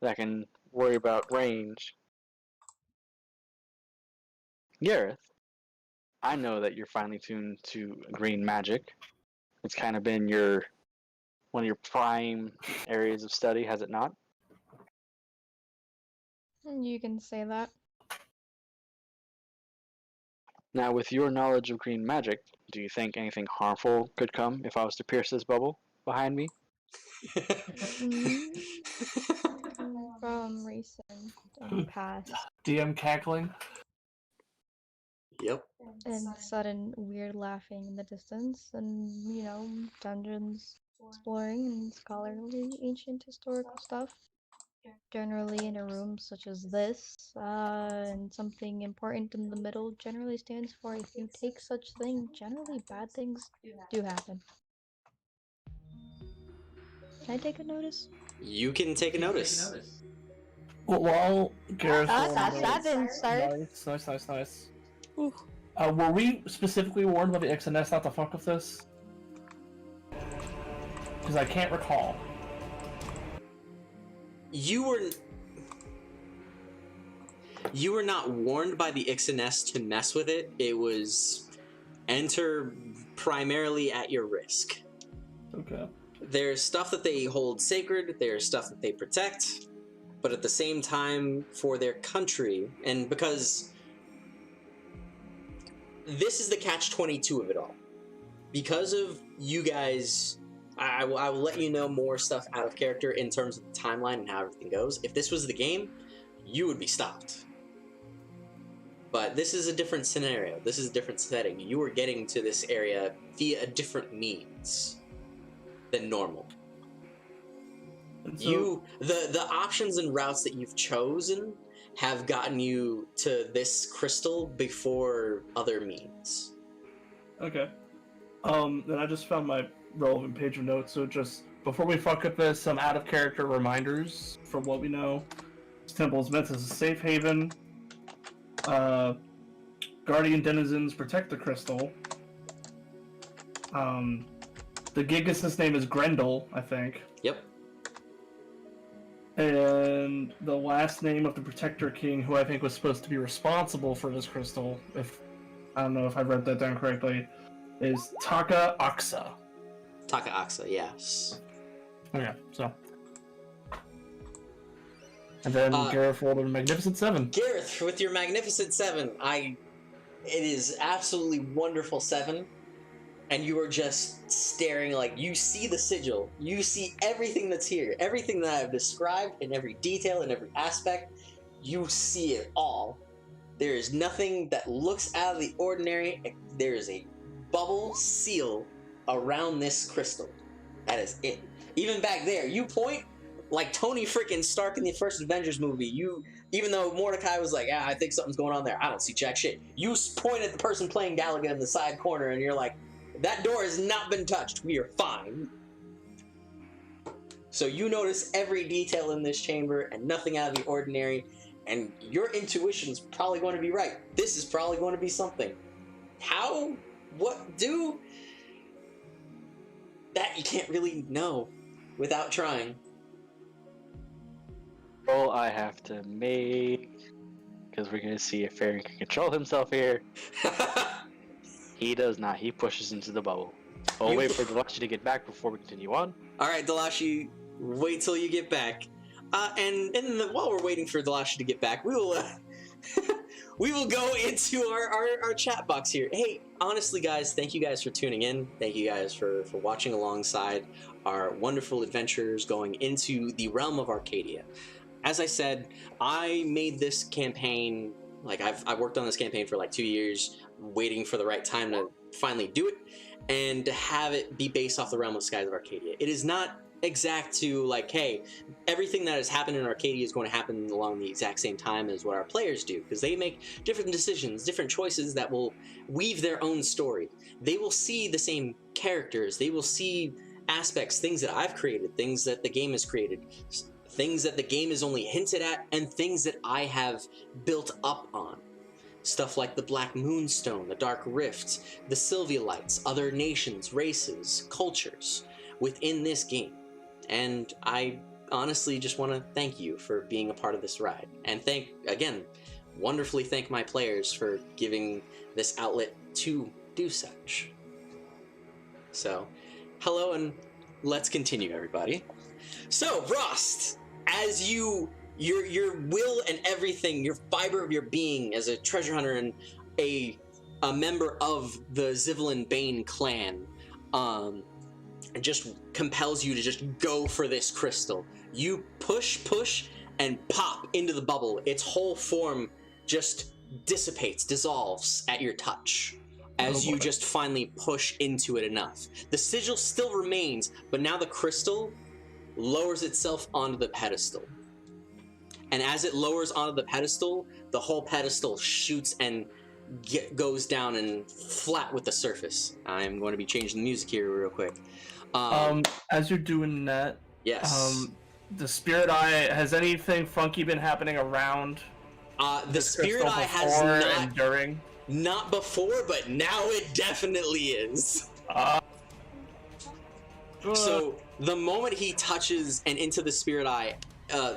that can worry about range. Gareth, I know that you're finely tuned to green magic. It's kind of been one of your prime areas of study, has it not? You can say that. Now, with your knowledge of green magic, do you think anything harmful could come if I was to pierce this bubble behind me? From recent past. DM cackling. Yep. And sudden weird laughing in the distance, and dungeons exploring and scholarly ancient historical stuff. Generally in a room such as this, and something important in the middle generally stands for if you take such thing, generally bad things do happen. Can I take a notice? You can take a notice. Well, while Gareth... that didn't start. Nice. Were we specifically warned by the XNS not to fuck with this? Because I can't recall. You were not warned by the XNS to mess with it. It was enter primarily at your risk. Okay. There's stuff that they hold sacred, there's stuff that they protect, but at the same time, for their country, and because this is the catch-22 of it all. Because of you guys, I will let you know more stuff out of character in terms of the timeline and how everything goes. If this was the game, you would be stopped. But this is a different scenario. This is a different setting. You are getting to this area via a different means than normal. So, the options and routes that you've chosen have gotten you to this crystal before other means. okay. Then I just found my relevant page of notes. So just before we fuck up this, some out of character reminders from what we know. This temple is meant as a safe haven. Guardian denizens protect the crystal. The Gigas's name is Grendel, I think. Yep. And the last name of the Protector King, who I think was supposed to be responsible for this crystal, if I don't know if I read that down correctly, is Taka Aksa. Taka Aksa, yes. Okay, so. And then Gareth rolled a Magnificent 7. Gareth, with your Magnificent 7, it is absolutely wonderful 7. And you are just staring, like, you see the sigil. You see everything that's here. Everything that I've described in every detail, in every aspect. You see it all. There is nothing that looks out of the ordinary. There is a bubble seal around this crystal. That is it. Even back there, you point like Tony freaking Stark in the first Avengers movie. Even though Mordecai was like, I think something's going on there. I don't see jack shit. You point at the person playing Gallagher in the side corner and you're like, that door has not been touched. We are fine. So you notice every detail in this chamber and nothing out of the ordinary, and your intuition's probably going to be right. This is probably going to be something. How? What? Do? That you can't really know without trying. Roll I have to make, because we're going to see if Farron can control himself here. He does not. He pushes into the bubble. I'll wait for Delashi to get back before we continue on. All right, Delashi, wait till you get back. While we're waiting for Delashi to get back, we will go into our chat box here. Hey, honestly, guys, thank you guys for tuning in. Thank you guys for watching alongside our wonderful adventures going into the realm of Arcadia. As I said, I made this campaign. Like I've worked on this campaign for like 2 years, waiting for the right time to finally do it, and to have it be based off the realm of Skies of Arcadia. It is not exact to like, hey, everything that has happened in Arcadia is going to happen along the exact same time as what our players do, because they make different decisions, different choices that will weave their own story. They will see the same characters, they will see aspects, things that I've created, things that the game has created, things that the game is only hinted at, and things that I have built up on. Stuff like the Black Moonstone, the Dark Rift, the Sylvialites, other nations, races, cultures within this game. And I honestly just want to thank you for being a part of this ride. And wonderfully thank my players for giving this outlet to do such. So, hello and let's continue, everybody. So, Rost, as your will and everything, your fiber of your being as a treasure hunter and a member of the Zivlin Bane clan, it just compels you to just go for this crystal. You push, and pop into the bubble. Its whole form just dissipates, dissolves at your touch as you just finally push into it enough. The sigil still remains, but now the crystal lowers itself onto the pedestal. And as it lowers onto the pedestal, the whole pedestal shoots and goes down and flat with the surface. I'm going to be changing the music here real quick. As you're doing that, yes. The spirit eye, has anything funky been happening around? The spirit eye has not, and during? Not before, but now it definitely is. So the moment he touches and into the spirit eye,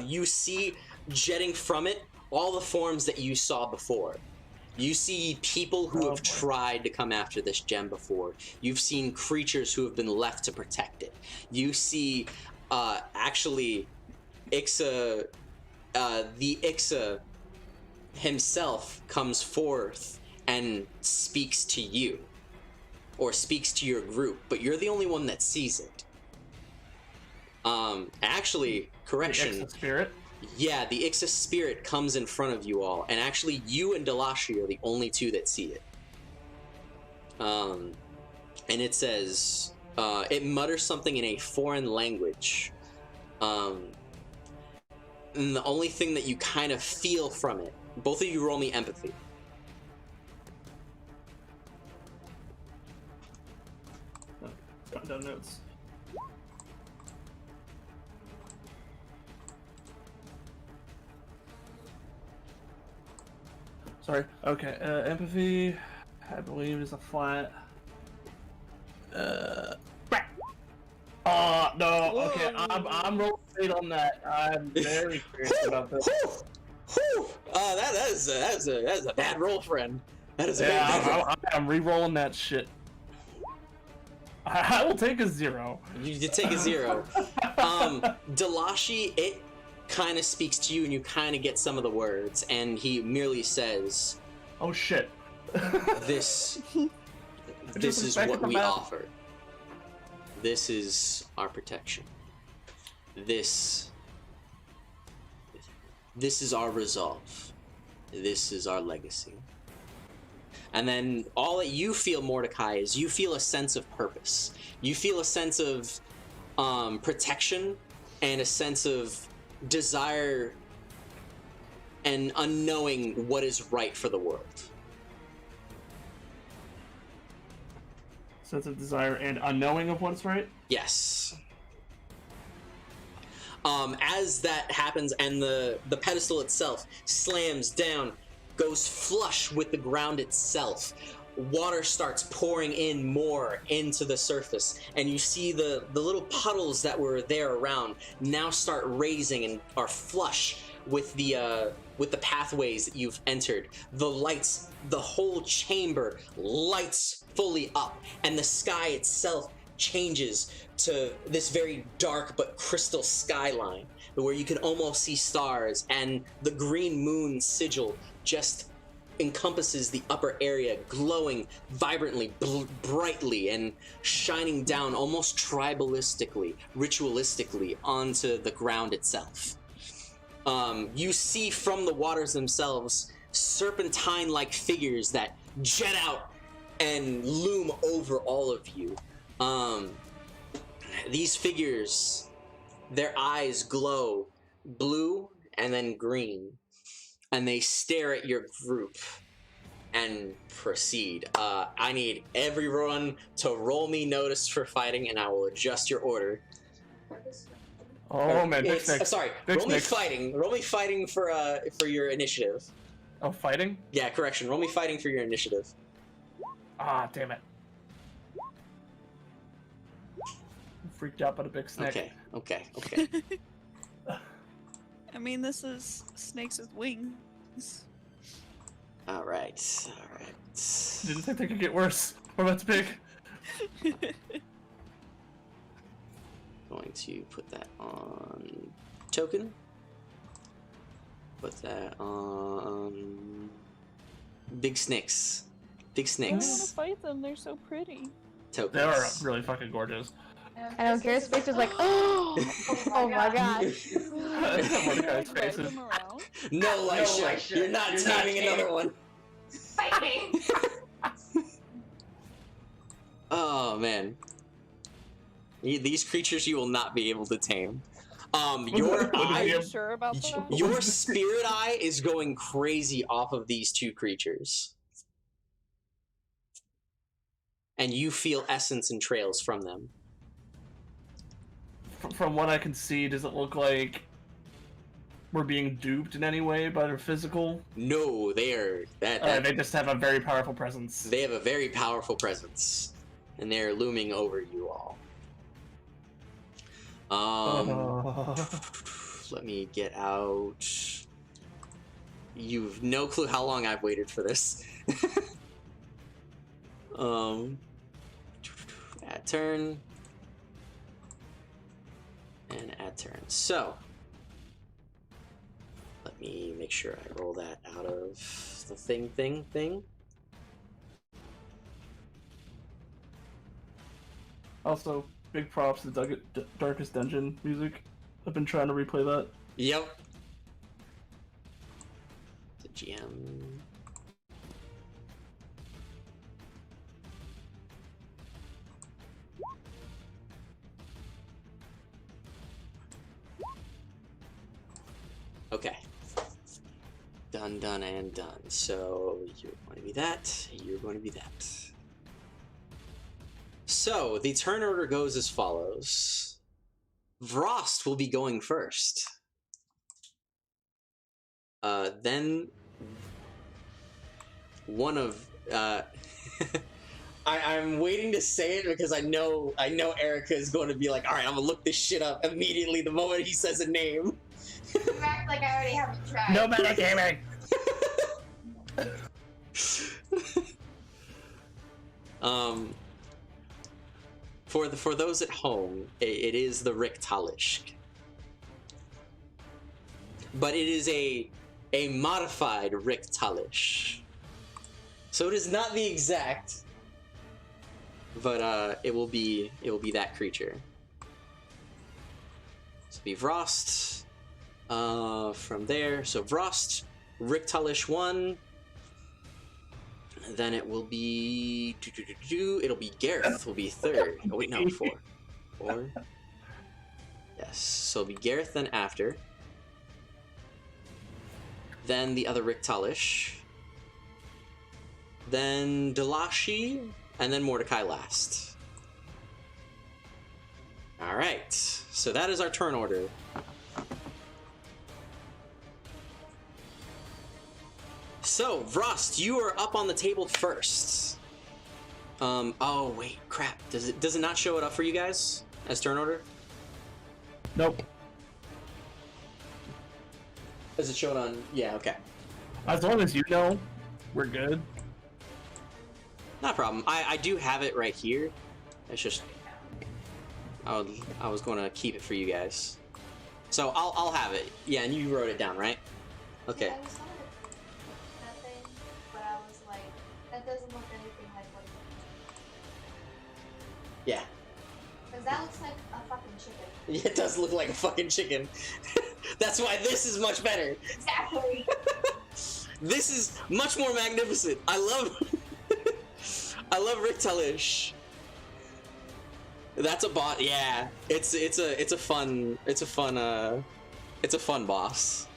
you see jetting from it all the forms that you saw before. You see people who have tried to come after this gem before. You've seen creatures who have been left to protect it. You see, actually, Ixa, the Ixa himself comes forth and speaks to you, or speaks to your group, but you're the only one that sees it. Actually, correction. The Ixa spirit? Yeah, the Ixis spirit comes in front of you all, and actually you and Delashi are the only two that see it. And it says, it mutters something in a foreign language. And the only thing that you kind of feel from it, both of you roll me empathy. Jot down notes. Sorry. Okay. Empathy, I believe, is a flat. No. Okay. I'm rolling fate on that. I'm very curious about this. That is a bad roll, friend. That is a bad roll. I'm re-rolling that shit. I will take a 0. You take a 0. Delashi, it kind of speaks to you, and you kind of get some of the words, and he merely says, "Oh shit! This is what we offer. This is our protection. This is our resolve. This is our legacy." And then all that you feel, Mordecai, is you feel a sense of purpose. You feel a sense of protection and a sense of desire and unknowing what is right for the world. Sense of desire and unknowing of what's right? Yes. As that happens and the pedestal itself slams down, goes flush with the ground itself, water starts pouring in more into the surface, and you see the little puddles that were there around now start raising and are flush with the pathways that you've entered. The lights, the whole chamber lights fully up, and the sky itself changes to this very dark but crystal skyline where you can almost see stars, and the green moon sigil just encompasses the upper area, glowing vibrantly, brightly, and shining down almost tribalistically, ritualistically onto the ground itself. You see from the waters themselves serpentine-like figures that jet out and loom over all of you. These figures, their eyes glow blue and then green, and they stare at your group and proceed. I need everyone to roll me notice for fighting, and I will adjust your order. Oh man, sorry, roll me fighting. Roll me fighting for your initiative. Oh, fighting? Yeah, correction. Roll me fighting for your initiative. Ah, damn it. I'm freaked out by the big snake. Okay. I mean, this is snakes with wings. All right. Didn't think they could get worse. What about big? Going to put that on token. Put that on big snakes. I want to fight them. They're so pretty. Tokens. They are really fucking gorgeous. I don't care. Space is like, oh my god. Mordecai's Drag faces. them around. No, Aisha, you're not taming another one. Fighting. Oh man, these creatures you will not be able to tame. Your Are eye, you sure about that? your spirit eye is going crazy off of these two creatures, and you feel essence and trails from them. From what I can see, does it look like we're being duped in any way by their physical? No, they just have a very powerful presence. They have a very powerful presence, and they're looming over you all. Let me get out. You've no clue how long I've waited for this. At turn. And at turn. So, let me make sure I roll that out of the thing. Also, big props to Darkest Dungeon music. I've been trying to replay that. Yep. GM. Okay. Done, done, and done. So you're going to be that. You're going to be that. So the turn order goes as follows. Vrost will be going first. Then one of I'm waiting to say it because I know Erica is going to be like, all right, I'm gonna look this shit up immediately the moment he says a name. You act like I already have to try. No metagaming! For those at home, it is the Richtalisch. But it is a modified Richtalisch. So it is not the exact, but it will be that creature. So it'll be Vrost. From there, so Vrost, Richtalisch 1. Then it will be it'll be Gareth will be third. Oh wait, no, 4. Yes, so it'll be Gareth then after. Then the other Richtalisch. Then Delashi, and then Mordecai last. Alright, so that is our turn order. So, Vrost, you are up on the table first. Oh wait, crap. Does it not show it up for you guys as turn order? Nope. Does it show it on? Yeah, okay. As long as you know, we're good. Not a problem. I do have it right here. It's just I was going to keep it for you guys. So I'll have it. Yeah, and you wrote it down, right? Okay. Yeah, I saw that thing, but I was like, that doesn't look anything like what Yeah. because that looks like a fucking chicken. Yeah, it does look like a fucking chicken. That's why this is much better. Exactly. This is much more magnificent. I love Richtalisch. That's a bot. Yeah, it's a fun boss.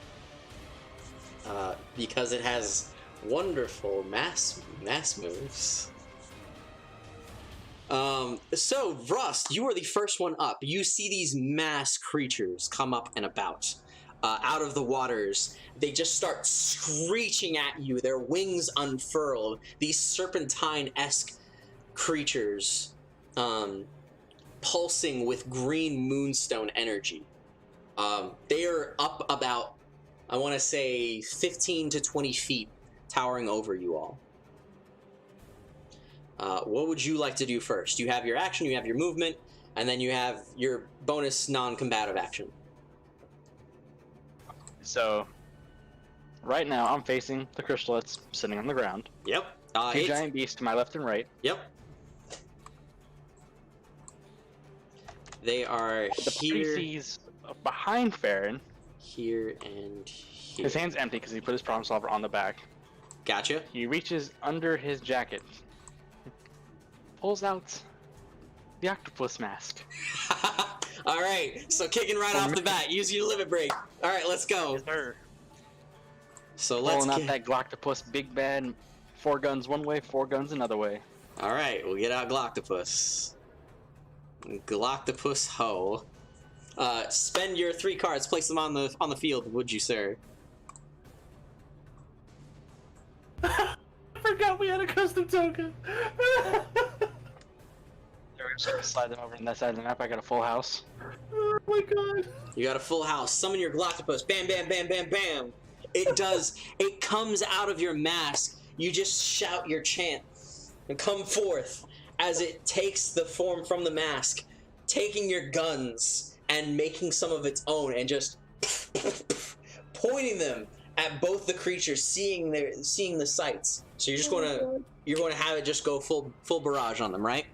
Because it has wonderful mass moves. So Vrost, you are the first one up. You see these mass creatures come up and about. Out of the waters, they just start screeching at you, their wings unfurled, these serpentine-esque creatures, pulsing with green moonstone energy. They are up about, I want to say, 15 to 20 feet, towering over you all. What would you like to do first? You have your action, you have your movement, and then you have your bonus non-combative action. So, right now I'm facing the crystallets sitting on the ground. Yep. Two giant beasts to my left and right. Yep. They are The here, PC's behind Farron. here, and here. His hand's empty because he put his problem solver on the back. Gotcha. He reaches under his jacket, pulls out the octopus mask. All right. So kicking right off the bat, use your limit break. All right, let's go. Yes, sir. So let's Pulling out get. that Gloctopus big bad, 4 guns one way, 4 guns another way. All right, we'll get out Gloctopus. Gloctopus ho. Spend your 3 cards. Place them on the field, would you, sir? I forgot we had a custom token. We're just gonna slide them over on that side of the map. I got a full house. Oh my god. You got a full house. Summon your Gloctopus. Bam, bam, bam, bam, bam. It does. It comes out of your mask. You just shout your chant and come forth as it takes the form from the mask, taking your guns and making some of its own and just pointing them at both the creatures, seeing the sights. So you're just going to have it just go full barrage on them, right?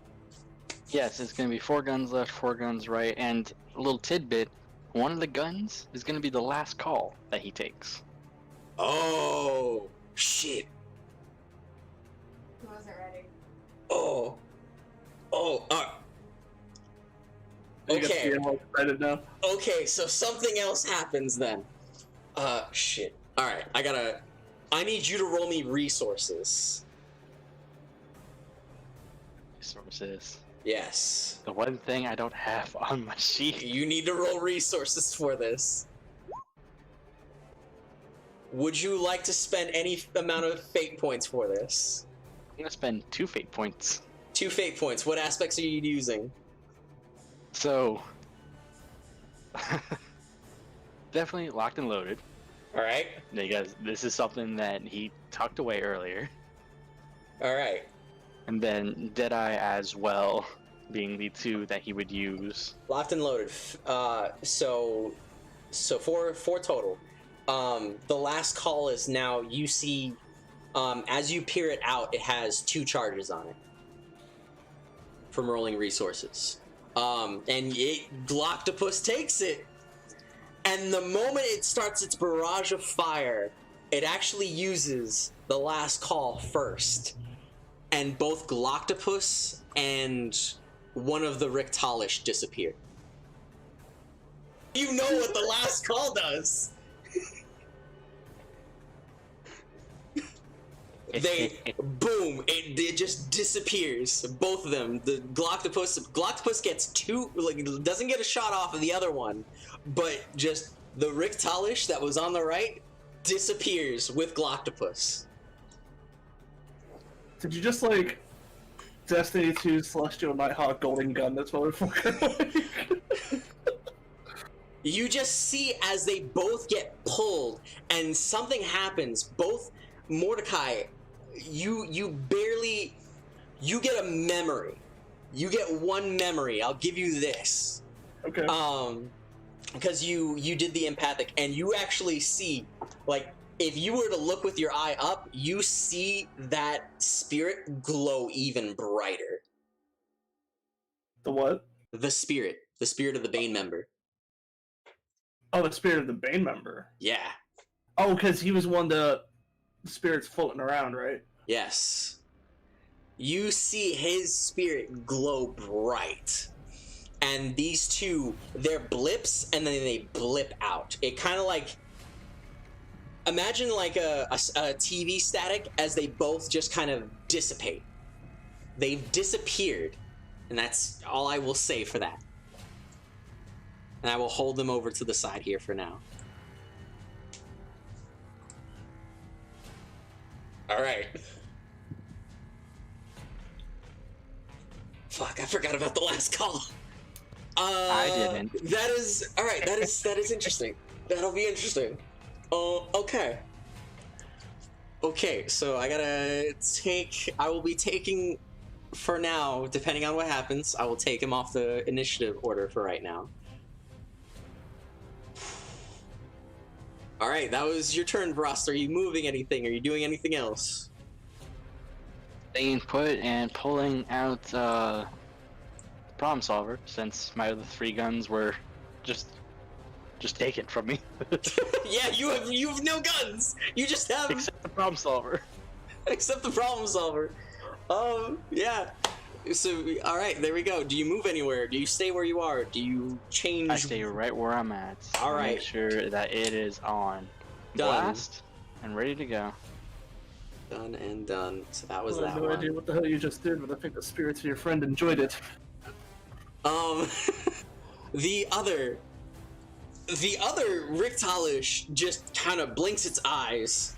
Yes, it's gonna be 4 guns left, 4 guns right, and a little tidbit: one of the guns is gonna be the last call that he takes. Oh, shit. He wasn't ready. Oh. Oh, You got okay. to be more excited now. Okay, so something else happens then. Shit. Alright, I need you to roll me resources. Resources. Yes. The one thing I don't have on my sheet. You need to roll resources for this. Would you like to spend any amount of fate points for this? I'm gonna spend 2 fate points. 2 fate points. What aspects are you using? So, definitely locked and loaded. Alright. Because this is something that he tucked away earlier. Alright. And then Deadeye as well, being the 2 that he would use. Locked and loaded. So four total. The last call is now, you see, as you peer it out, it has 2 charges on it from rolling resources. And Gloctopus takes it. And the moment it starts its barrage of fire, it actually uses the last call first. And both Gloctopus and one of the Rictalish disappear. You know what the last call does. Boom, it just disappears. Both of them. The Gloctopus gets 2, doesn't get a shot off of the other one, but just the Rictalish that was on the right disappears with Gloctopus. Did you just Destiny 2 Celestial Nighthawk Golden Gun this motherfucker? You just see as they both get pulled and something happens. Both Mordecai, you get a memory. You get 1 memory. I'll give you this. Okay. Because you did the empathic, and you actually see, if you were to look with your eye up, you see that spirit glow even brighter. The what? The spirit of the Bane member. Oh, the spirit of the Bane member. Yeah. Oh, because he was one of the spirits floating around, right? Yes. You see his spirit glow bright. And these 2, they're blips, and then they blip out. It kind of imagine a TV static as they both just kind of dissipate. They've disappeared. And that's all I will say for that. And I will hold them over to the side here for now. Alright. Fuck, I forgot about the last call. I didn't. That is... Alright, that is interesting. That'll be interesting. Okay. Okay, so I will be taking, for now, depending on what happens, I will take him off the initiative order for right now. Alright, that was your turn, Vrost. Are you moving anything? Are you doing anything else? Staying put and pulling out problem solver, since my other 3 guns were just taken from me. Yeah, you have no guns. You just have Except the problem solver. Except the problem solver. Yeah. So, all right, there we go. Do you move anywhere? Do you stay where you are? Do you change? I stay right where I'm at. All right. Make sure that it is on blast and ready to go. Done and done. So that was I that have no one. idea what the hell you just did, but I think the spirits of your friend enjoyed it. The other Rictalish just kind of blinks its eyes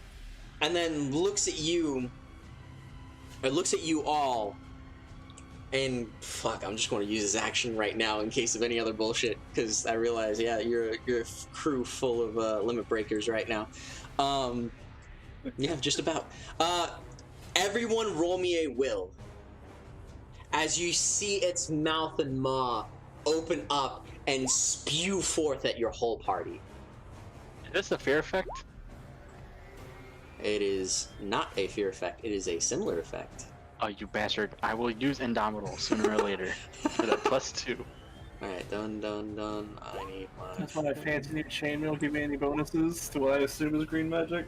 and then looks at you. It looks at you all. And fuck, I'm just going to use his action right now in case of any other bullshit, because I realize, yeah, you're a crew full of limit breakers right now. Yeah, just about. Everyone roll me a will. As you see its mouth and maw open up and spew forth at your whole party. Is this a fear effect? It is not a fear effect, it is a similar effect. Oh, you bastard. I will use Indomitable sooner or later for that +2. Alright, done. I need my... That's why I fancy chainmail give me any bonuses to what I assume is green magic.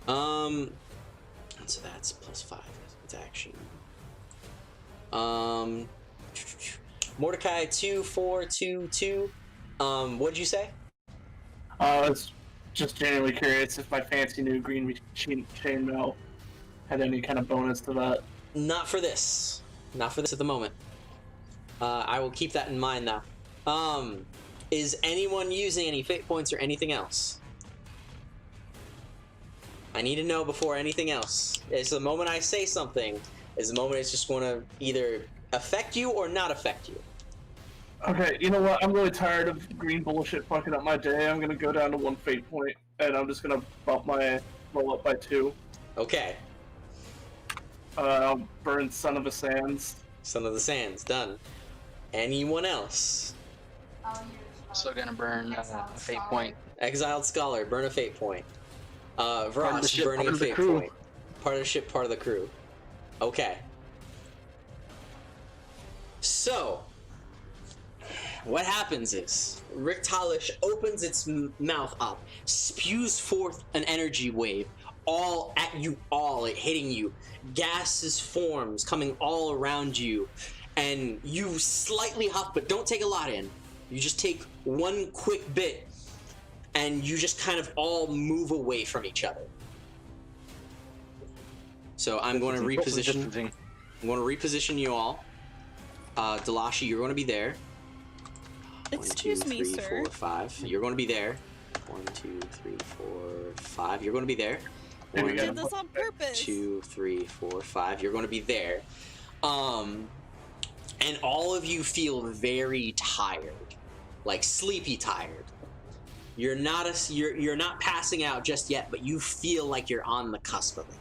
So that's +5. It's action. Mordecai 2, 4, 2, 2. What'd you say? I was just genuinely curious if my fancy new green chainmail had any kind of bonus to that. Not for this. Not for this at the moment. I will keep that in mind though. Is anyone using any fate points or anything else? I need to know before anything else. It's the moment I say something, is the moment it's just going to either affect you or not affect you. Okay, you know what? I'm really tired of green bullshit fucking up my day. I'm gonna go down to 1 fate point, and I'm just gonna bump my roll up by 2. Okay. I'll burn Son of the Sands. Son of the Sands, done. Anyone else? Also gonna burn a fate point. Exiled Scholar, burn a fate point. Vrosh, ship, burning part a of the fate crew. point. Part of the ship, part of the crew. Okay. So, what happens is, Ricktalish opens its mouth up, spews forth an energy wave, all at you all, it hitting you. Gases forms coming all around you, and you slightly huff, but don't take a lot in. You just take one quick bit, and you just kind of all move away from each other. So I'm going to reposition. I'm going to reposition you all. Delashi, you're going to be there. Excuse me, 1, 2, 3, sir. 4, 5. You're going to be there. 1, 2, 3, 4, 5. You're going to be there. Here we I go. did this on purpose. 2, 3, 4, 5. You're going to be there. And all of you feel very tired, like sleepy tired. You're not passing out just yet, but you feel like you're on the cusp of it.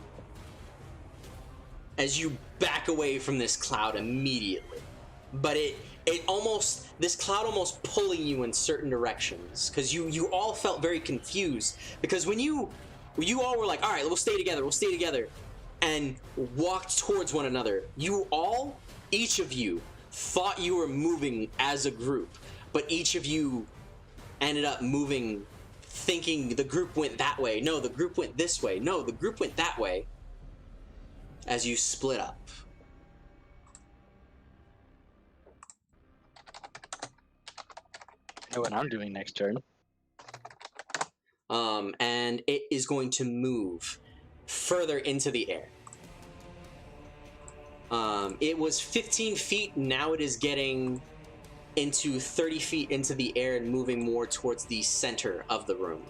As you back away from this cloud immediately. But this cloud almost pulling you in certain directions, because you all felt very confused, because when you all were like, all right, we'll stay together, and walked towards one another, each of you thought you were moving as a group, but each of you ended up moving thinking the group went that way, no, the group went this way, no, the group went that way, as you split up. I know what I'm doing next turn. And it is going to move further into the air. It was 15 feet, now it is getting into 30 feet into the air and moving more towards the center of the room.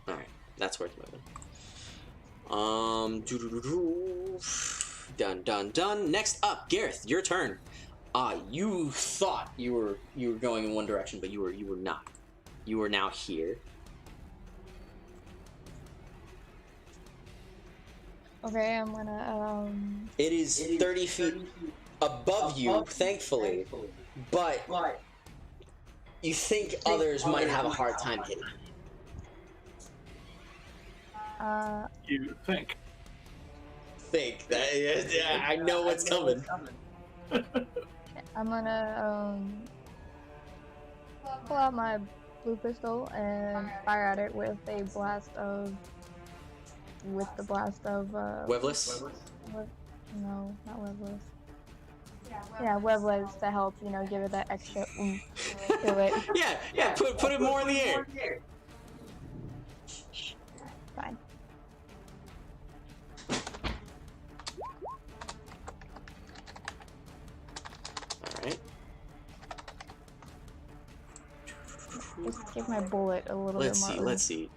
Alright, that's where it's moving. Done. Next up, Gareth, your turn. You thought you were going in one direction, but you were not. You are now here. Okay, I'm gonna It is 30 feet above you, thankfully, but you think others might have a hard time hitting. You think? Think that? Yeah, I know what's coming. I'm gonna pull out my blue pistol and fire at it with the blast of Webless? no, not webless. Yeah, webless to help, give it that extra oomph to it. yeah. Put it more in the air. Fine. All right. Just give my bullet a little bit more. Let's see.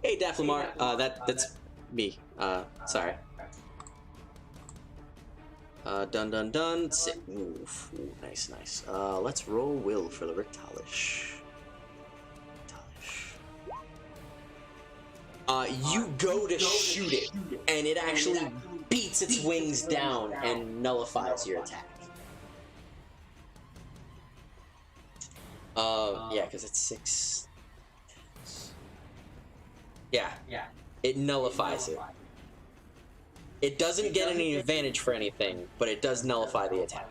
Hey, Daphlamar. That's me. Sorry. Done. Sit. Ooh, nice. Let's roll will for the Ricktalish. You go to shoot it, and it actually beats its wings down and nullifies your attack. Yeah, because it's 6. Yeah. It nullifies it. It doesn't get any advantage for anything, but it does nullify the attack.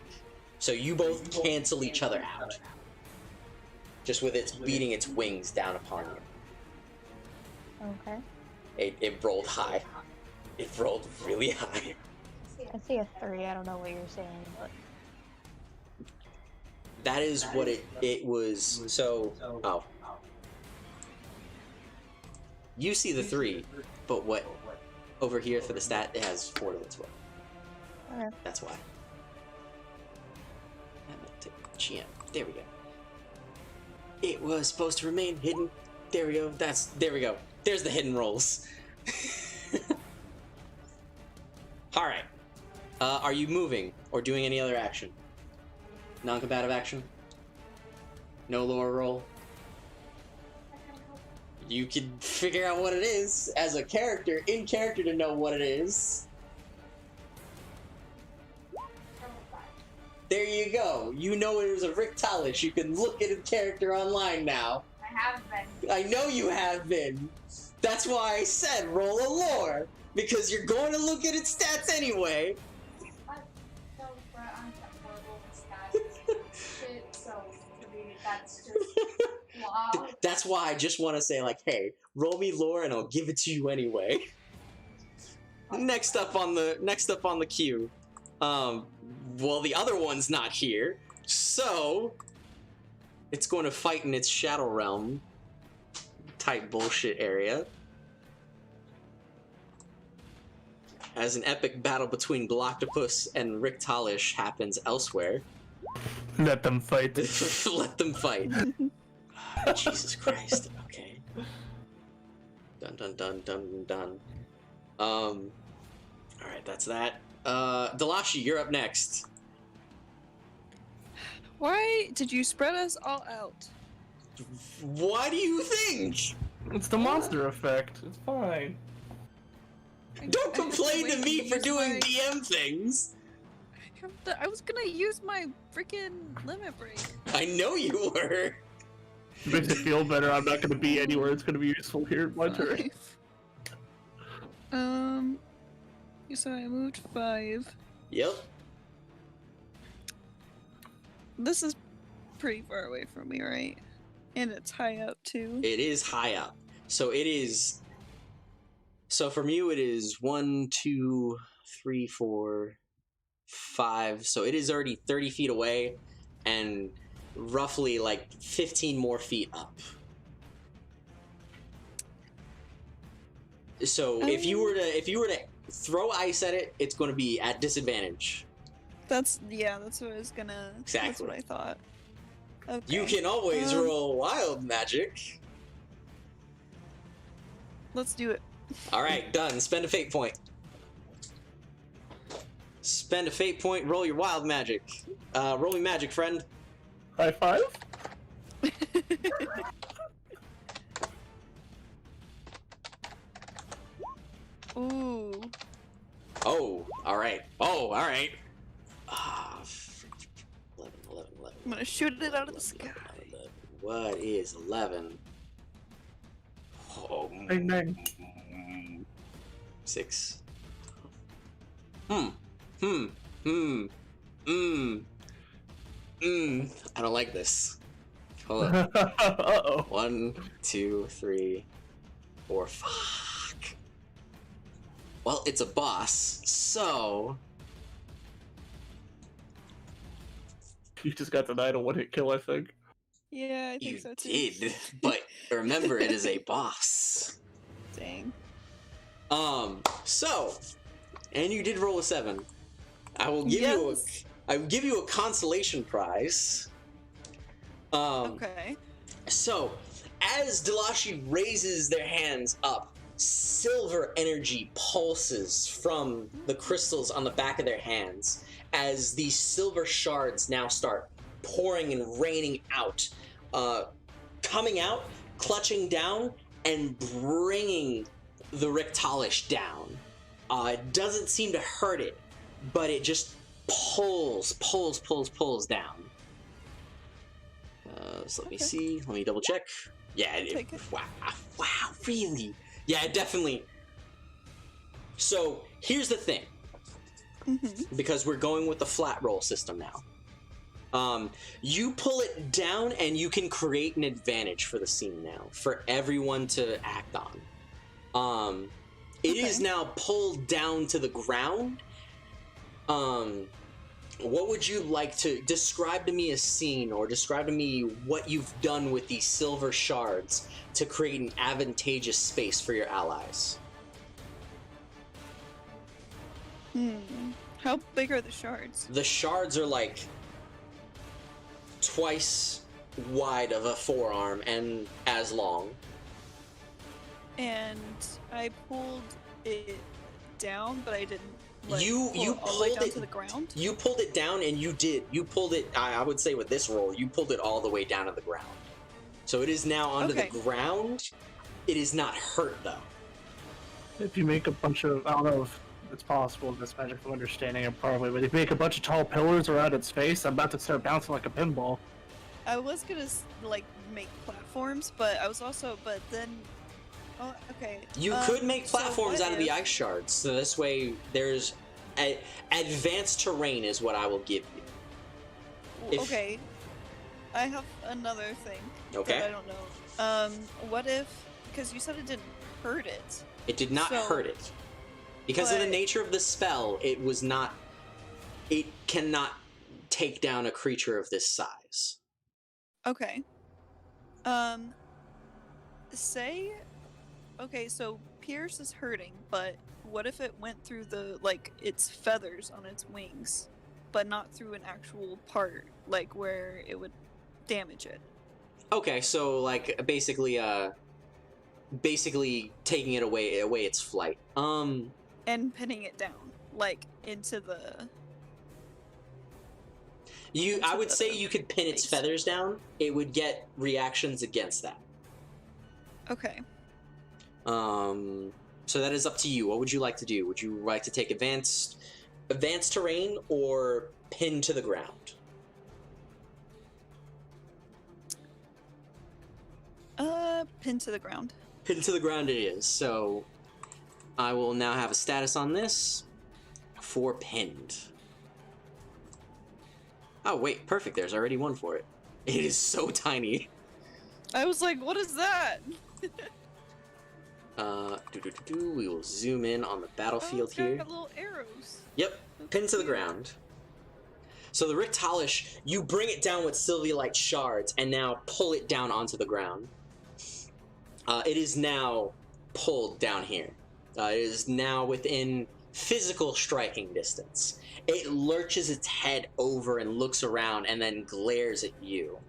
So you both cancel each other out. Just with its beating its wings down upon you. Okay. It rolled high. It rolled really high. I see a 3. I don't know what you're saying, but That is what it was. So, oh. You see the 3, but what over here for the stat, it has 4 to its will. okay. That's why. GM. There we go. It was supposed to remain hidden. There we go. There we go. There's the hidden rolls. Alright. Are you moving or doing any other action? Non-combative action? No lore roll? You can figure out what it is as a character, in character, to know what it is. There you go. You know it was a Rick Talish. You can look at his character online now. I have been. I know you have been. That's why I said roll a lore. Because you're going to look at its stats anyway. So, but I'm horrible with stats. Shit, so to me, that's just wow. That's why I just want to say, like, hey, roll me lore and I'll give it to you anyway. Next up on the queue. Well, the other one's not here, so it's going to fight in its Shadow Realm type bullshit area. As an epic battle between Galactopus and Rick Talish happens elsewhere. Let them fight. Let them fight. Jesus Christ. Okay. Dun dun dun dun dun. Alright, that's that. Delashi, you're up next. Why did you spread us all out? Why do you think? It's the monster effect. It's fine. Don't complain to me for doing DM things. I was gonna use my freaking limit break. I know you were. It makes it feel better. I'm not going to be anywhere. It's going to be useful here in my turn. So I moved 5. Yep. This is pretty far away from me, right? And it's high up too. It is high up. So it is. So from you, it is 1, 2, 3, 4, 5. So it is already 30 feet away, and roughly like 15 more feet up. So if you were to throw ice at it, it's going to be at disadvantage. That's what I was gonna. Exactly. That's what I thought. Okay. You can always roll wild magic. Let's do it. All right, done. Spend a fate point. Spend a fate point. Roll your wild magic. Roll me magic, friend. High five? Ooh. Oh, all right. Oh, all right. 11. I'm gonna shoot it out of the sky. 11. What is 11? Oh, Bang, bang. 6. I don't like this. Hold on. Uh-oh. 1, 2, 3, 4. Fuck. Well, it's a boss, so You just got denied a one-hit kill, I think. Yeah, I think you so too. did. But remember, it is a boss. Dang. So, and you did roll a 7. I will give you a consolation prize. Okay. So, as Delashi raises their hands up, silver energy pulses from the crystals on the back of their hands as these silver shards now start pouring and raining out, coming out, clutching down, and bringing the Richtalish down. It doesn't seem to hurt it, but it just pulls down. So let me see. Let me double check. Yeah, Take it. Wow, really? Yeah, definitely. So here's the thing, because we're going with the flat roll system now. You pull it down, and you can create an advantage for the scene now for everyone to act on. It is now pulled down to the ground. What would you like to describe to me a scene, or describe to me what you've done with these silver shards to create an advantageous space for your allies? How big are the shards? The shards are like twice wide of a forearm and as long. And I pulled it down, but I didn't. Like, You pull it all the way pulled down it to the ground. You pulled it down, and you pulled it. I would say with this roll, you pulled it all the way down to the ground. So it is now onto the ground. It is not hurt though. If you make a bunch of, I don't know if it's possible, this magical understanding it probably, but if you make a bunch of tall pillars around its face, I'm about to start bouncing like a pinball. I was gonna like make platforms, but I was also, but then, oh, okay. You could make platforms so out of the ice shards, so this way there's advanced terrain is what I will give you. Okay, I have another thing. Okay. That I don't know. What if? Because you said it didn't hurt it. It did not hurt it. Because of the nature of the spell, it was not. It cannot take down a creature of this size. Okay. Say. Okay, so Pierce is hurting, but what if it went through its feathers on its wings, but not through an actual part, like where it would damage it? Okay, so like basically taking it away its flight. And pinning it down, like into the. I would say you could pin its feathers down. It would get reactions against that. Okay. So that is up to you. What would you like to do? Would you like to take advanced terrain or pin to the ground? Pin to the ground. Pin to the ground it is. So I will now have a status on this for pinned. Oh wait, perfect. There's already one for it. It is so tiny. I was like, what is that? We will zoom in on the battlefield it's here. got little arrows. Yep, pin to the ground. So the Richtalish, you bring it down with Sylvia-like shards and now pull it down onto the ground. It is now pulled down here. It is now within physical striking distance. It lurches its head over and looks around and then glares at you.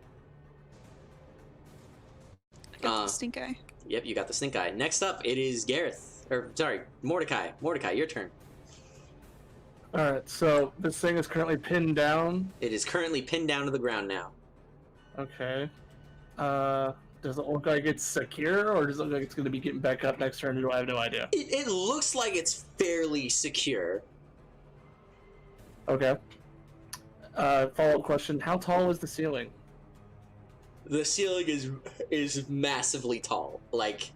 I got the stink eye. Yep, you got the stink eye. Next up, it is Gareth. Mordecai. Mordecai, your turn. Alright, so this thing is currently pinned down. It is currently pinned down to the ground now. Okay. Does it look like it's secure, or does it look like it's going to be getting back up next turn? I have no idea. It looks like it's fairly secure. Okay. Follow-up question. How tall is the ceiling? The ceiling is massively tall. Like,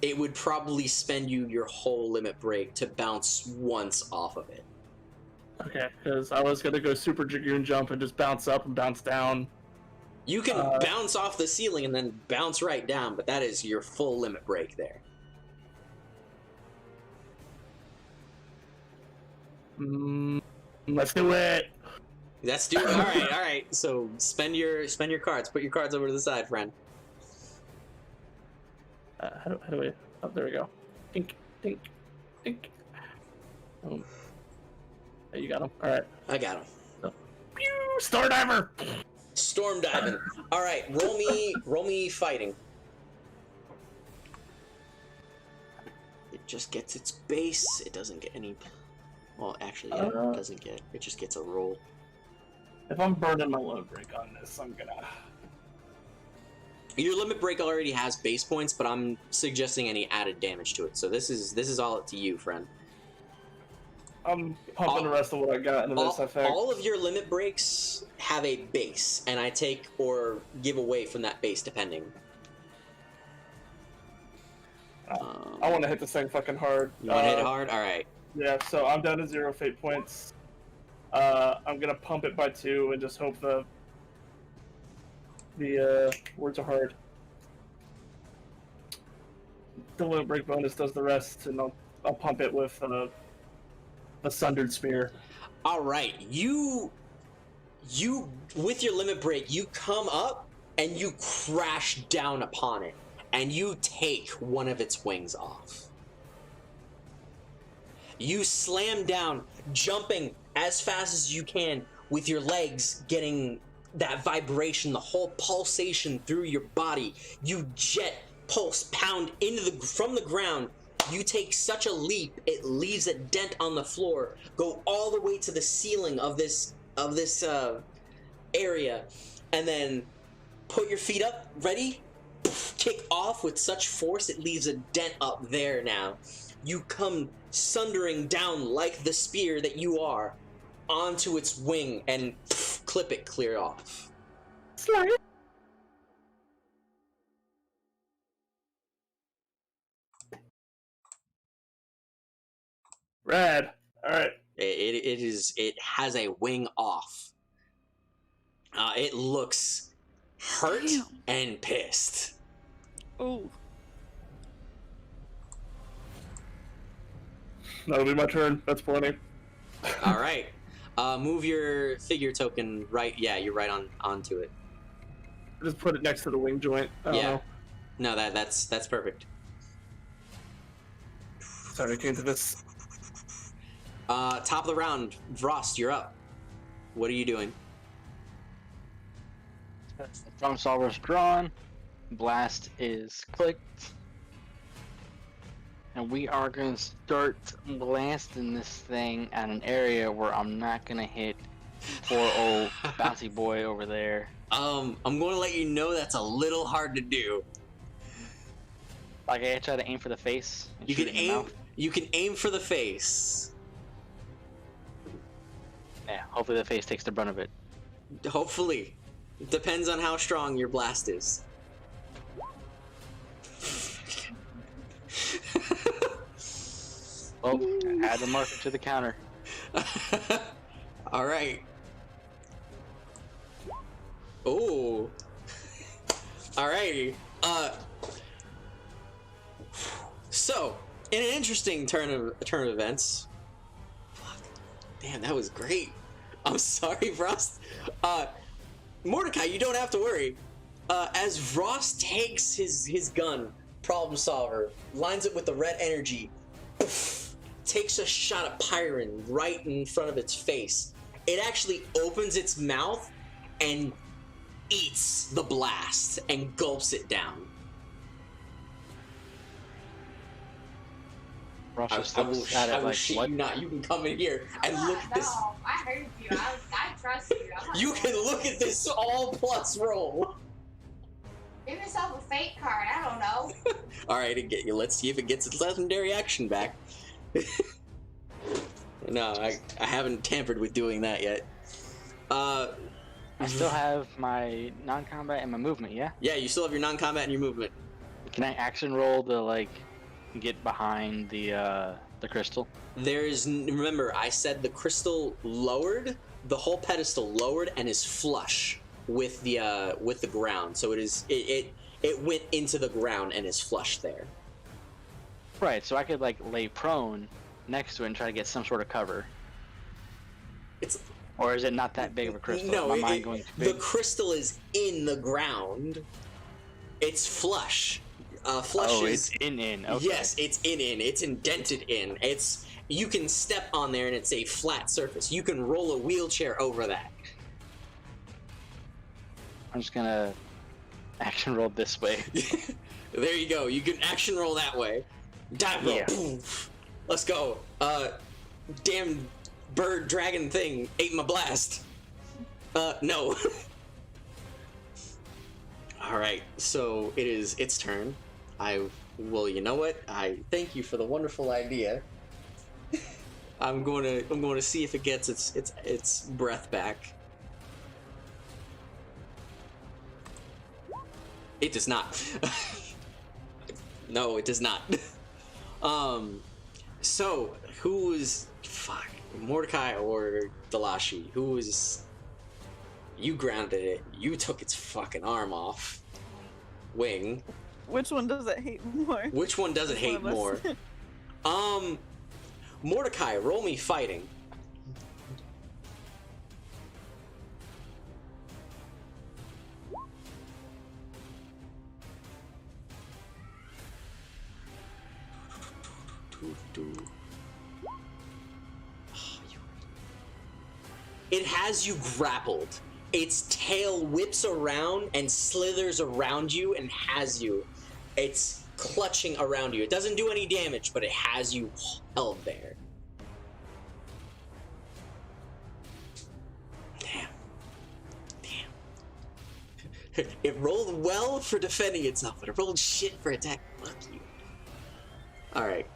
it would probably spend you your whole limit break to bounce once off of it. Okay, because I was going to go super Dragoon jump and just bounce up and bounce down. You can bounce off the ceiling and then bounce right down, but that is your full limit break there. Let's do it! Let's do it. All right. So spend your cards. Put your cards over to the side, friend. How do we... Oh, there we go. Dink, dink, dink. Oh, you got him. All right. I got him. So, pew! Star diver. Storm diving. All right. Roll me fighting. It just gets its base. It doesn't get any. Well, actually, yeah, it doesn't get. It just gets a roll. If I'm burning my load break on this, I'm gonna... Your limit break already has base points, but I'm suggesting any added damage to it. So this is all up to you, friend. I'm pumping the rest of what I got into this effect. All of your limit breaks have a base, and I take or give away from that base depending. I want to hit this thing fucking hard. You want to hit it hard? All right. Yeah, so I'm down to 0 fate points. I'm gonna pump it by 2 and just hope the The words are hard. The limit break bonus does the rest, and I'll pump it with a sundered spear. All right, you with your limit break, you come up and you crash down upon it, and you take one of its wings off. You slam down, jumping as fast as you can, with your legs getting that vibration, the whole pulsation through your body. You jet, pulse, pound from the ground. You take such a leap, it leaves a dent on the floor. Go all the way to the ceiling of this area, and then put your feet up, ready, kick off with such force it leaves a dent up there now. You come sundering down like the spear that you are onto its wing and clip it clear off. Slide. Rad. All right. It has a wing off. It looks hurt Damn. and pissed. Oh. That'll be my turn. That's plenty. All right. Move your figure token right. Yeah, you're right onto it. Just put it next to the wing joint. I don't know. No, that's perfect. Sorry, I came to this. Top of the round, Vrost, you're up. What are you doing? Drum solver's drawn. Blast is clicked. And we are going to start blasting this thing at an area where I'm not going to hit poor old bouncy boy over there. I'm going to let you know that's a little hard to do. Like, I try to aim for the face. And You shoot can in the aim. mouth. You can aim for the face. Yeah, hopefully the face takes the brunt of it. Hopefully, it depends on how strong your blast is. Oh, add the marker to the counter. All right. Oh. Alrighty. So, in an interesting turn of events. Fuck. Damn, that was great. I'm sorry, Frost. Mordecai, you don't have to worry. As Frost takes his gun, problem solver, lines it with the red energy, takes a shot at Pyron right in front of its face. It actually opens its mouth and eats the blast and gulps it down. Russia I will shit what? you not. You can come in here and look at this. No, I heard you. I trust you. I'm not You can look at this all plus roll. Give yourself a fate card. I don't know. All right, let's see if it gets its legendary action back. No, I haven't tampered with doing that yet. I still have my non-combat and my movement, yeah? Yeah, you still have your non-combat and your movement. Can I action roll to, like, get behind the crystal? Remember, I said the crystal lowered, the whole pedestal lowered and is flush with the ground. So it went into the ground and is flush there. Right, so I could, like, lay prone next to it and try to get some sort of cover. Or is it not that big of a crystal? No, Is my mind going too the big? crystal is in the ground. It's flush. Flush is it's in. Okay. Yes, it's in. It's indented in. You can step on there and it's a flat surface. You can roll a wheelchair over that. I'm just gonna action roll this way. There you go. You can action roll that way. Dive roll. Yeah. Boom. Let's go. Damn bird dragon thing ate my blast. No. All right. So it is its turn. You know what? I thank you for the wonderful idea. I'm going to see if it gets its breath back. It does not. No, it does not. So who is Mordecai or Dalashi? Who is? You grounded it. You took its fucking arm off. Wing. Which one does it hate more? Which one does it Which one hate of more? us? Mordecai, roll me fighting. It has you grappled. Its tail whips around and slithers around you and has you. It's clutching around you. It doesn't do any damage, but it has you held there. Damn. It rolled well for defending itself, but it rolled shit for attack. Fuck you. Alright.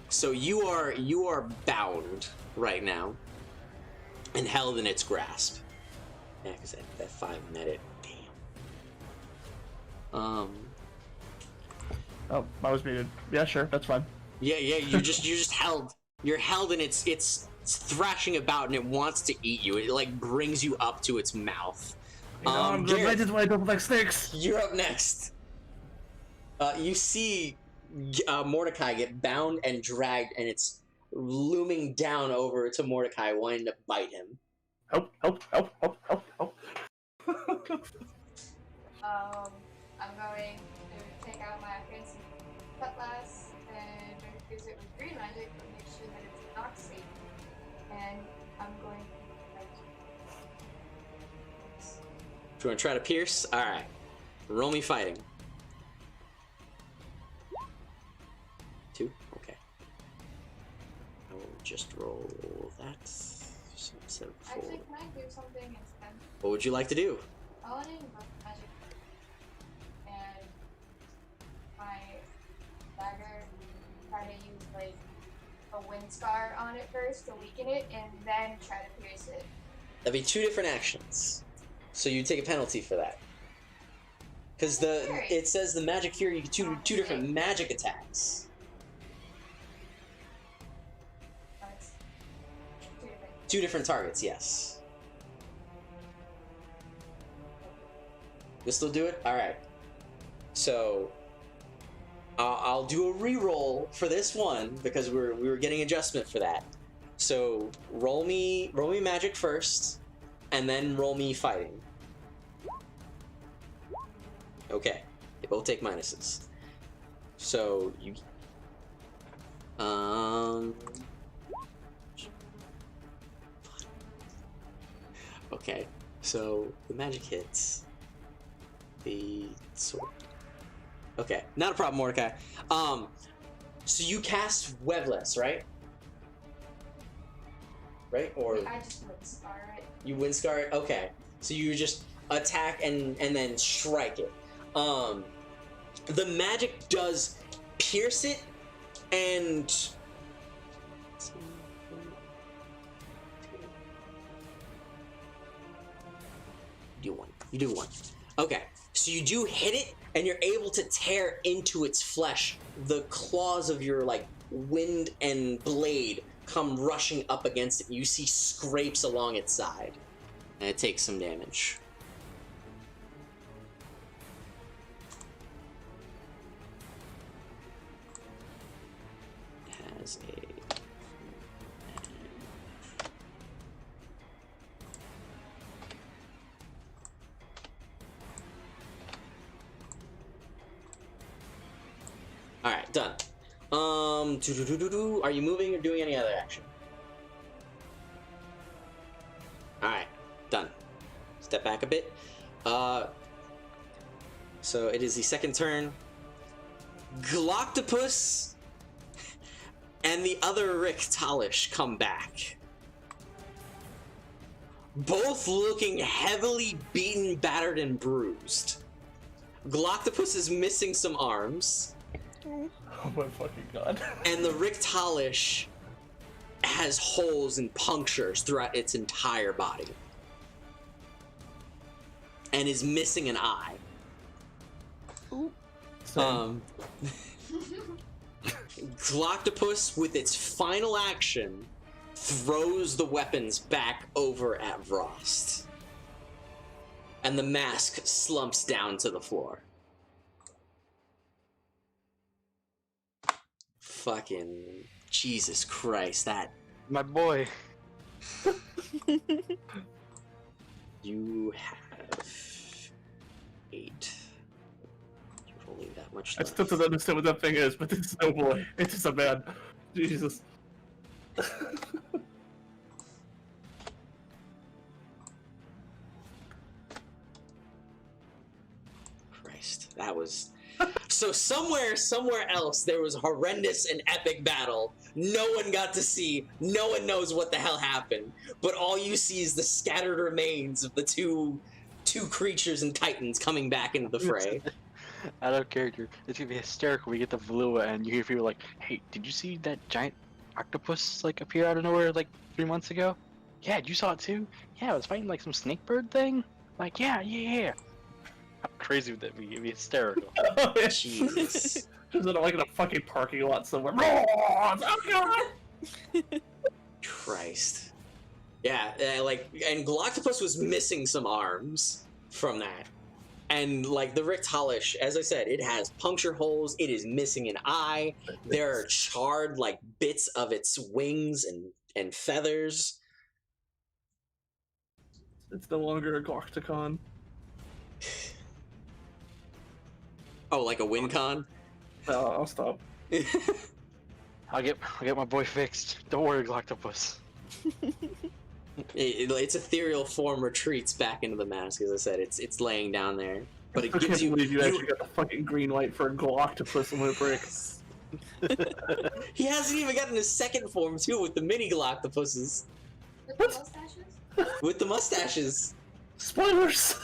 So you are bound right now and held in its grasp. Yeah, because that 5 met it. Damn. Oh, I was muted. Yeah, sure, that's fine. Yeah, you're just held. You're held and it's thrashing about and it wants to eat you. It like brings you up to its mouth. I'm related to my double like snakes. You're up next. You see Mordecai get bound and dragged, and it's looming down over to Mordecai, wanting to bite him. Help. I'm going to take out my fancy cutlass and use it with green magic to make sure that it's not safe. And I'm going to Do you want to try to pierce? Alright. Roll me fighting. 2? Okay. I will just roll that. So instead of 4. Actually, can I do something instead? What would you like to do? I want to invoke magic. And my dagger, try to use like a wind scar on it first to weaken it, and then try to pierce it. That'd be 2 different actions. So you take a penalty for that. Because it says the magic fury, you get two different magic attacks. That's 2 different. 2 different targets, yes. You'll still do it? Alright. So I'll do a re-roll for this one because we were getting adjustment for that. So roll me magic first, and then roll me fighting. Okay, they both take minuses. So you okay, so the magic hits the sword. Okay, not a problem, Mordecai. So you cast Webless, right? Right? Or I just wind scar it. you windscar it? Okay. So you just attack and then strike it. The magic does pierce it and you do one. Okay. So you do hit it and you're able to tear into its flesh. The claws of your like wind and blade come rushing up against it. You see scrapes along its side. And it takes some damage. It has a... Alright, done. Are you moving or doing any other action? Alright, done. Step back a bit. So it is the second turn. Galactopus and the other Rick Talish come back. Both looking heavily beaten, battered, and bruised. Galactopus is missing some arms. Oh my fucking god. And the Rick Talish has holes and punctures throughout its entire body. And is missing an eye. Galactopus, with its final action, throws the weapons back over at Vrost. and the mask slumps down to the floor. Fucking Jesus Christ, that... My boy. You have 8. You've only that much I left. still don't understand what that thing is, but it's no boy. It's just a man. Jesus. Christ, that was... So somewhere else, there was horrendous and epic battle. No one got to see. No one knows what the hell happened. But all you see is the scattered remains of the two creatures and titans coming back into the fray. Out of character. It's gonna be hysterical. We get the Valua and you hear people like, "Hey, did you see that giant octopus like appear out of nowhere like 3 months ago? Yeah, you saw it too? Yeah, it was fighting like some snake bird thing. Like, yeah. How crazy would that be? It'd be hysterical. Jeez. Just like in a fucking parking lot somewhere. Christ. Yeah, and Galactopus was missing some arms from that. And, like, the Richtalish, as I said, it has puncture holes, it is missing an eye, there are charred, like, bits of its wings and feathers. It's no longer a Galacticon. Oh, like a WinCon? No, I'll stop. I'll get my boy fixed. Don't worry, Galactopus. Its ethereal form retreats back into the mask, as I said. It's laying down there. But it I gives can't you... believe you actually got the fucking green light for a Galactopus in Brick. He hasn't even gotten his second form, too, with the mini Galactopuses. With the mustaches? With the mustaches. Spoilers!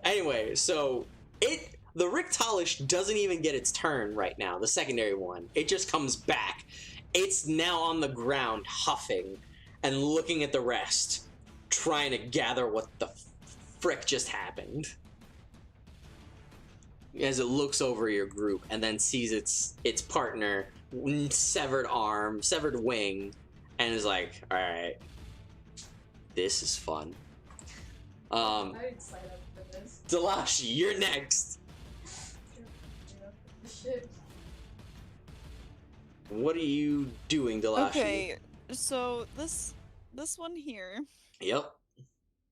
Anyway, so the Richtalish doesn't even get its turn right now, the secondary one. It just comes back. It's now on the ground, huffing and looking at the rest, trying to gather what the frick just happened. As it looks over your group and then sees its partner, severed arm, severed wing, and is like, alright, this is fun. I didn't sign up for this. Delashi, you're next. Shit. What are you doing, Delashi? Okay, so this one here, Yep.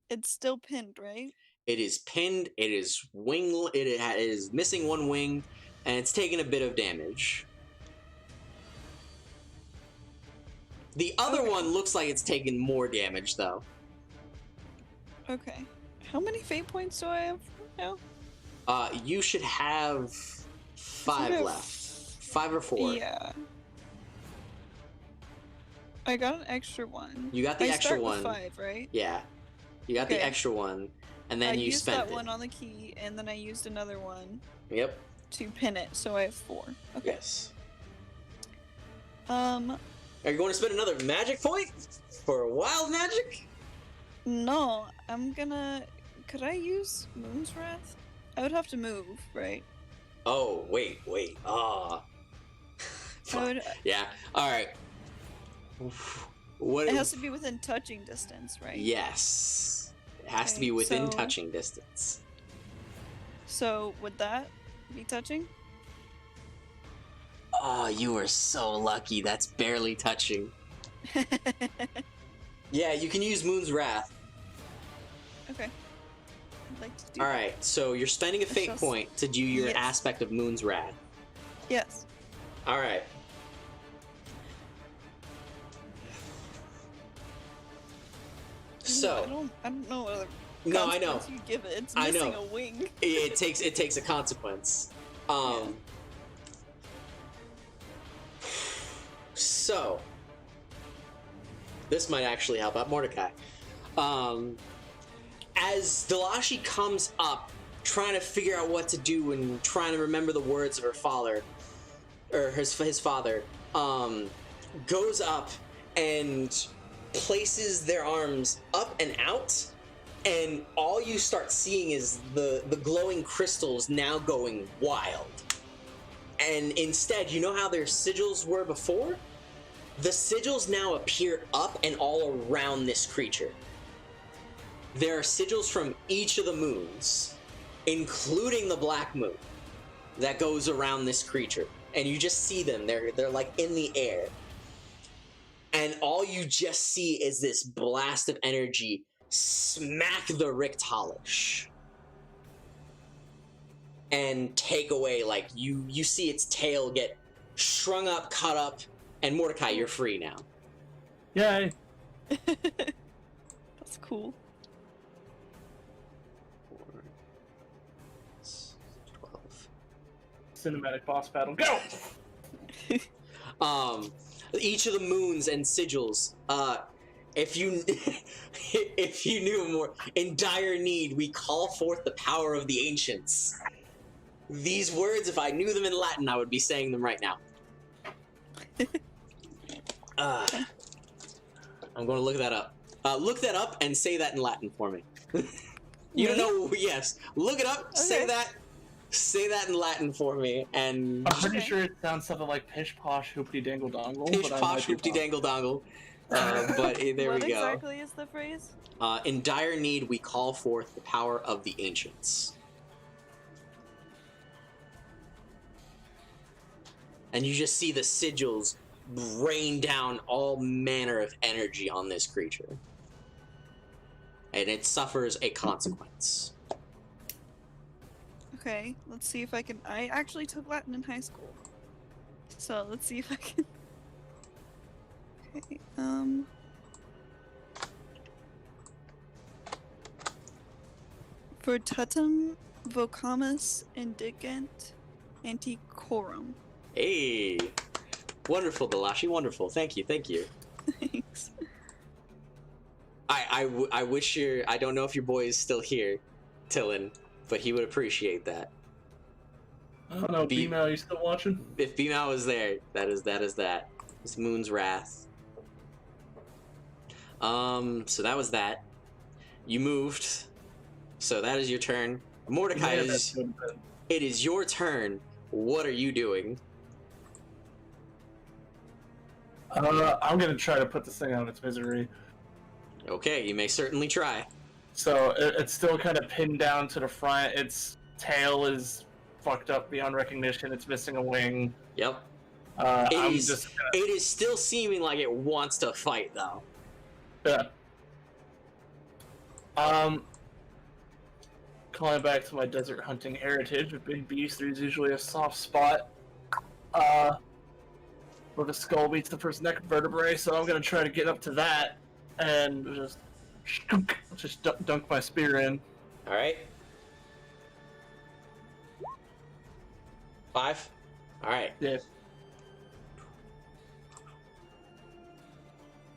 it's still pinned, right? It is pinned, it is it is missing one wing, and it's taking a bit of damage. The other Okay. one looks like it's taking more damage, though. Okay. How many fate points do I have now? You should have 5 have- left. 5 or 4. Yeah. I got an extra one. You got the I extra start one. With 5, right? Yeah. You got the Okay. extra one, and then I you used spent that it. one on the key, and then I used another one Yep. to pin it, so I have 4. Okay. Yes. Um, Are you going to spend another magic point for wild magic? no, I'm gonna... Could I use Moon's Wrath? I would have to move, right? Oh, wait. I would... Yeah. All right. What? It has to be within touching distance, right? Yes. It has to Okay, be within so- touching distance. So, would that be touching? Oh, you are so lucky. That's barely touching. Yeah, you can use Moon's Wrath. Okay. I'd like to do All that. right. So you're spending a fate Just- point to do your Yes. aspect of Moon's Wrath. Yes. All right. So I don't know what other no, I know. consequence you give it. It's I missing know. a wing. it takes a consequence. So this might actually help out Mordecai. As Delashi comes up, trying to figure out what to do and trying to remember the words of her father, or his father, goes up and places their arms up and out, and all you start seeing is the glowing crystals now going wild. And instead, you know how their sigils were before? The sigils now appear up and all around this creature. There are sigils from each of the moons, including the black moon, that goes around this creature. And you just see them. They're like in the air. And all you just see is this blast of energy smack the Richtalish. And take away, like, you see its tail get shrung up, cut up, and Mordecai, you're free now. Yay! That's cool. 12. Cinematic boss battle, go! Each of the moons and sigils, if you if you knew more, in dire need, we call forth the power of the ancients. These words, if I knew them in Latin, I would be saying them right now. I'm going to look that up. Look that up and say that in Latin for me. You don't know? Yes. Look it up. Okay. Say that in Latin for me. And I'm pretty sure it sounds something like pish posh hoopty dangle dongle. pish posh hoopty dangle dongle. But there What we go. exactly is the phrase? In dire need, we call forth the power of the ancients. And you just see the sigils rain down all manner of energy on this creature. And it suffers a consequence. Okay, let's see if I can. I actually took Latin in high school. So let's see if I can. Okay, For tutum vocamus indigent antiquorum. Hey! Wonderful, Delashi, wonderful. Thank you. Thanks. I wish I don't know if your boy is still here, Tillin, but he would appreciate that. I don't know, Be- B-Mal, you still watching? If B-Mal was there, that is that. It's Moon's Wrath. So that was that. You moved. So that is your turn. Mordecai, Yeah, that's good. it is your turn. What are you doing? I'm gonna try to put this thing out of its misery. Okay, you may certainly try. So it's still kind of pinned down to the front. Its tail is fucked up beyond recognition. It's missing a wing. Yep. I'm It is, just gonna, it is still seeming like it wants to fight, though. yeah. Calling back to my desert hunting heritage, with big beast, there's usually a soft spot where the skull meets the first neck vertebrae, so I'm gonna try to get up to that and just dunk my spear in. All right. 5. All right. Yeah.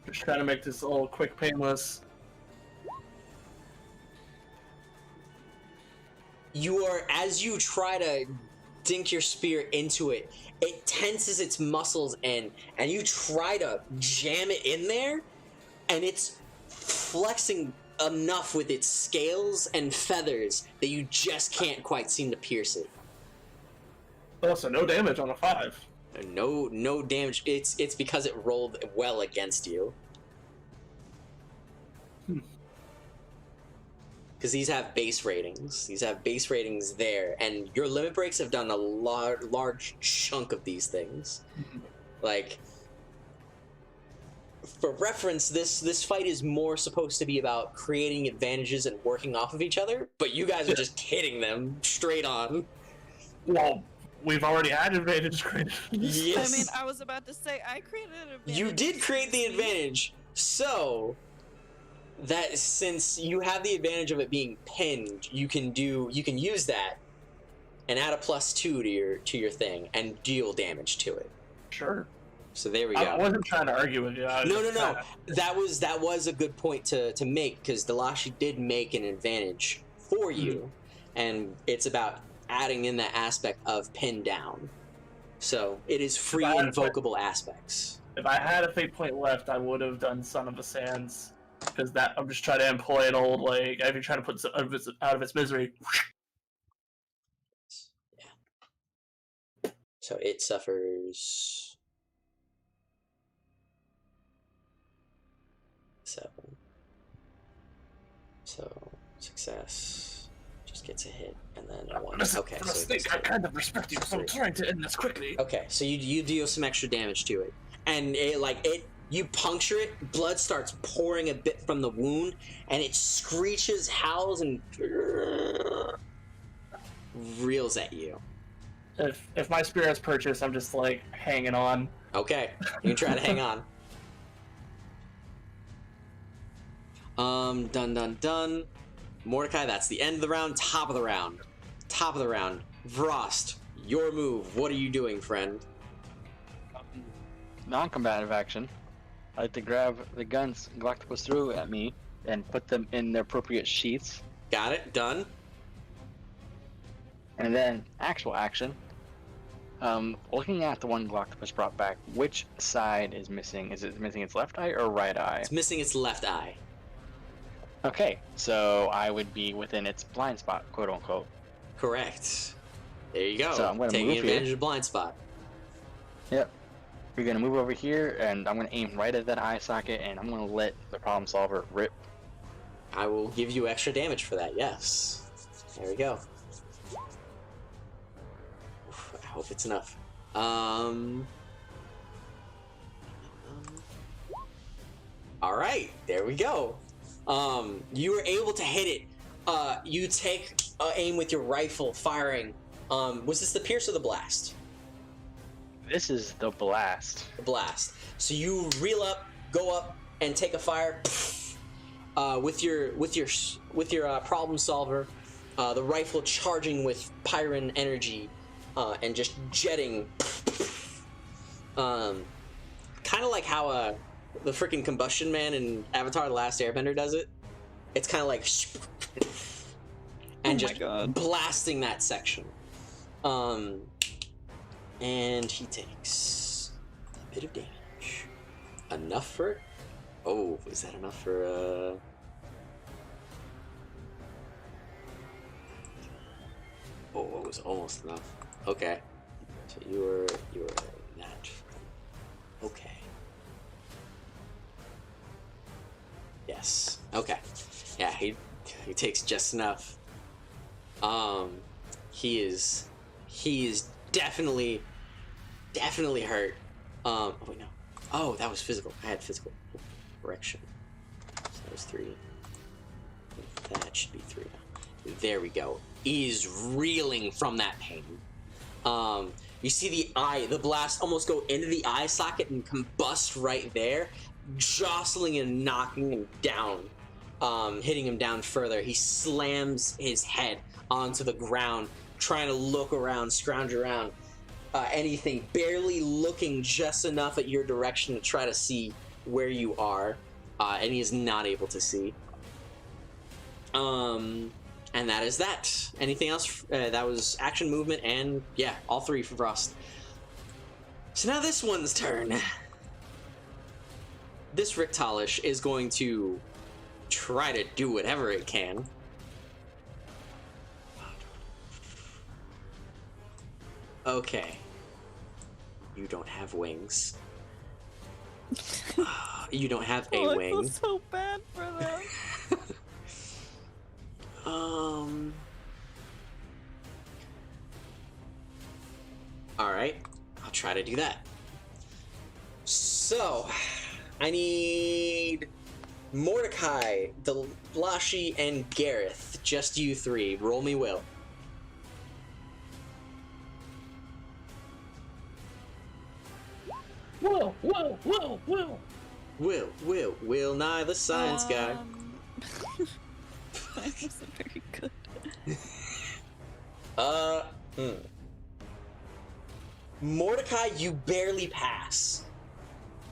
Just trying to make this all quick, painless. You are, as you try to dink your spear into it, it tenses its muscles in, and you try to jam it in there, and it's flexing enough with its scales and feathers that you just can't quite seem to pierce it. Also, no damage on a 5. No damage. It's because it rolled well against you. Because these have base ratings. These have base ratings there, and your limit breaks have done a large chunk of these things. Like, for reference, this fight is more supposed to be about creating advantages and working off of each other, but you guys are just hitting them straight on. Well, we've already had advantage created. Yes. I mean, I was about to say, I created an advantage. You did create the advantage, so that since you have the advantage of it being pinned, you can use that and add a +2 to your thing and deal damage to it. Sure. So there we go. I wasn't trying to argue with you. No. That was a good point to make, because Delashi did make an advantage for you, and it's about adding in that aspect of pin down. So it is free invocable aspects. If I had a fate point left, I would have done Son of the Sands, because that I'm just trying to employ an old, like, I've been trying to put it out of its misery. Yeah. So it suffers So success just gets a hit, and then a 1. Listen, Okay, for so a it snake, goes I to kind of respect you, so I'm 3. trying to end this quickly. Okay, so you deal some extra damage to it, and you puncture it. Blood starts pouring a bit from the wound, and it screeches, howls, and reels at you. If my spear has purchased, I'm just like hanging on. Okay, you can try to hang on. Done. Mordecai, that's the end of the round. Top of the round. Vrost, your move. What are you doing, friend? Non-combative action. I like to grab the guns Galactopus threw at me and put them in their appropriate sheaths. Got it. Done. And then actual action. Looking at the one Galactopus brought back, which side is missing? Is it missing its left eye or right eye? It's missing its left eye. Okay, so I would be within its blind spot, quote unquote. Correct. There you go. So I'm gonna taking move advantage here. of the blind spot. Yep. We're gonna move over here, and I'm gonna aim right at that eye socket, and I'm gonna let the problem solver rip. I will give you extra damage for that. Yes. There we go. I hope it's enough. All right, there we go. You were able to hit it. You take aim with your rifle, firing. Was this the pierce or the blast? This is the blast. The blast. So you reel up, go up, and take a fire. With your problem solver, the rifle charging with Pyron energy, and just jetting. Kind of like how the freaking combustion man in Avatar: The Last Airbender does it. It's kind of like, and just blasting that section. And he takes a bit of damage. Enough for? Oh, is that enough for? Oh, it was almost enough. Okay, so you were that. Okay. Yes. Okay. Yeah, he takes just enough. He is definitely hurt. Oh wait, no. Oh, that was physical. I had physical correction. So that was 3. That should be 3 now. There we go. He's reeling from that pain. You see the blast almost go into the eye socket and combust right there, jostling and knocking him down, hitting him down further. He slams his head onto the ground, trying to look around, scrounge around, anything, barely looking just enough at your direction to try to see where you are, and he is not able to see. And that is that. Anything else? That was action, movement, and yeah, all 3 for Frost. So now this one's turn. This Richtalish is going to try to do whatever it can. Okay. You don't have wings. You don't have a wing. I feel so bad for them. Alright, I'll try to do that. So, I need Mordecai, Delashi, and Gareth. Just you 3. Roll me will. Will. Will Nye the science guy. That wasn't very good. Mordecai, you barely pass.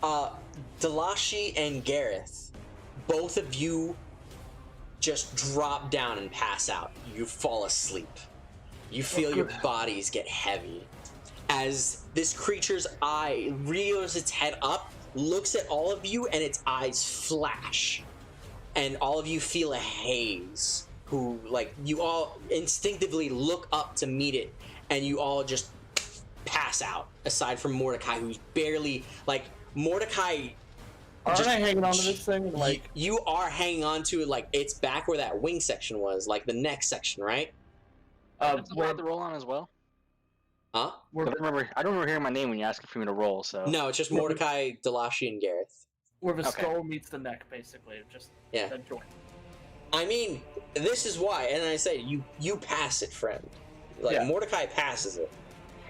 Delashi and Gareth, both of you just drop down and pass out. You fall asleep. You feel your bodies get heavy. As this creature's eye rears its head up, looks at all of you, and its eyes flash. And all of you feel a haze. You all instinctively look up to meet it, and you all just pass out, aside from Mordecai, who's barely, Mordecai Aren't Just- I hanging onto this thing? Like, you are hanging on to it like it's back where that wing section was, like the neck section, right? That's what I have to roll on as well. Huh? 'Cause I don't remember hearing my name when you asked for me to roll. So No, it's just Mordecai, Delashi, and Gareth. where the Okay. skull meets the neck, basically. Just Yeah. that joint. I mean, this is why, and I say you pass it, friend. Like Yeah. Mordecai passes it.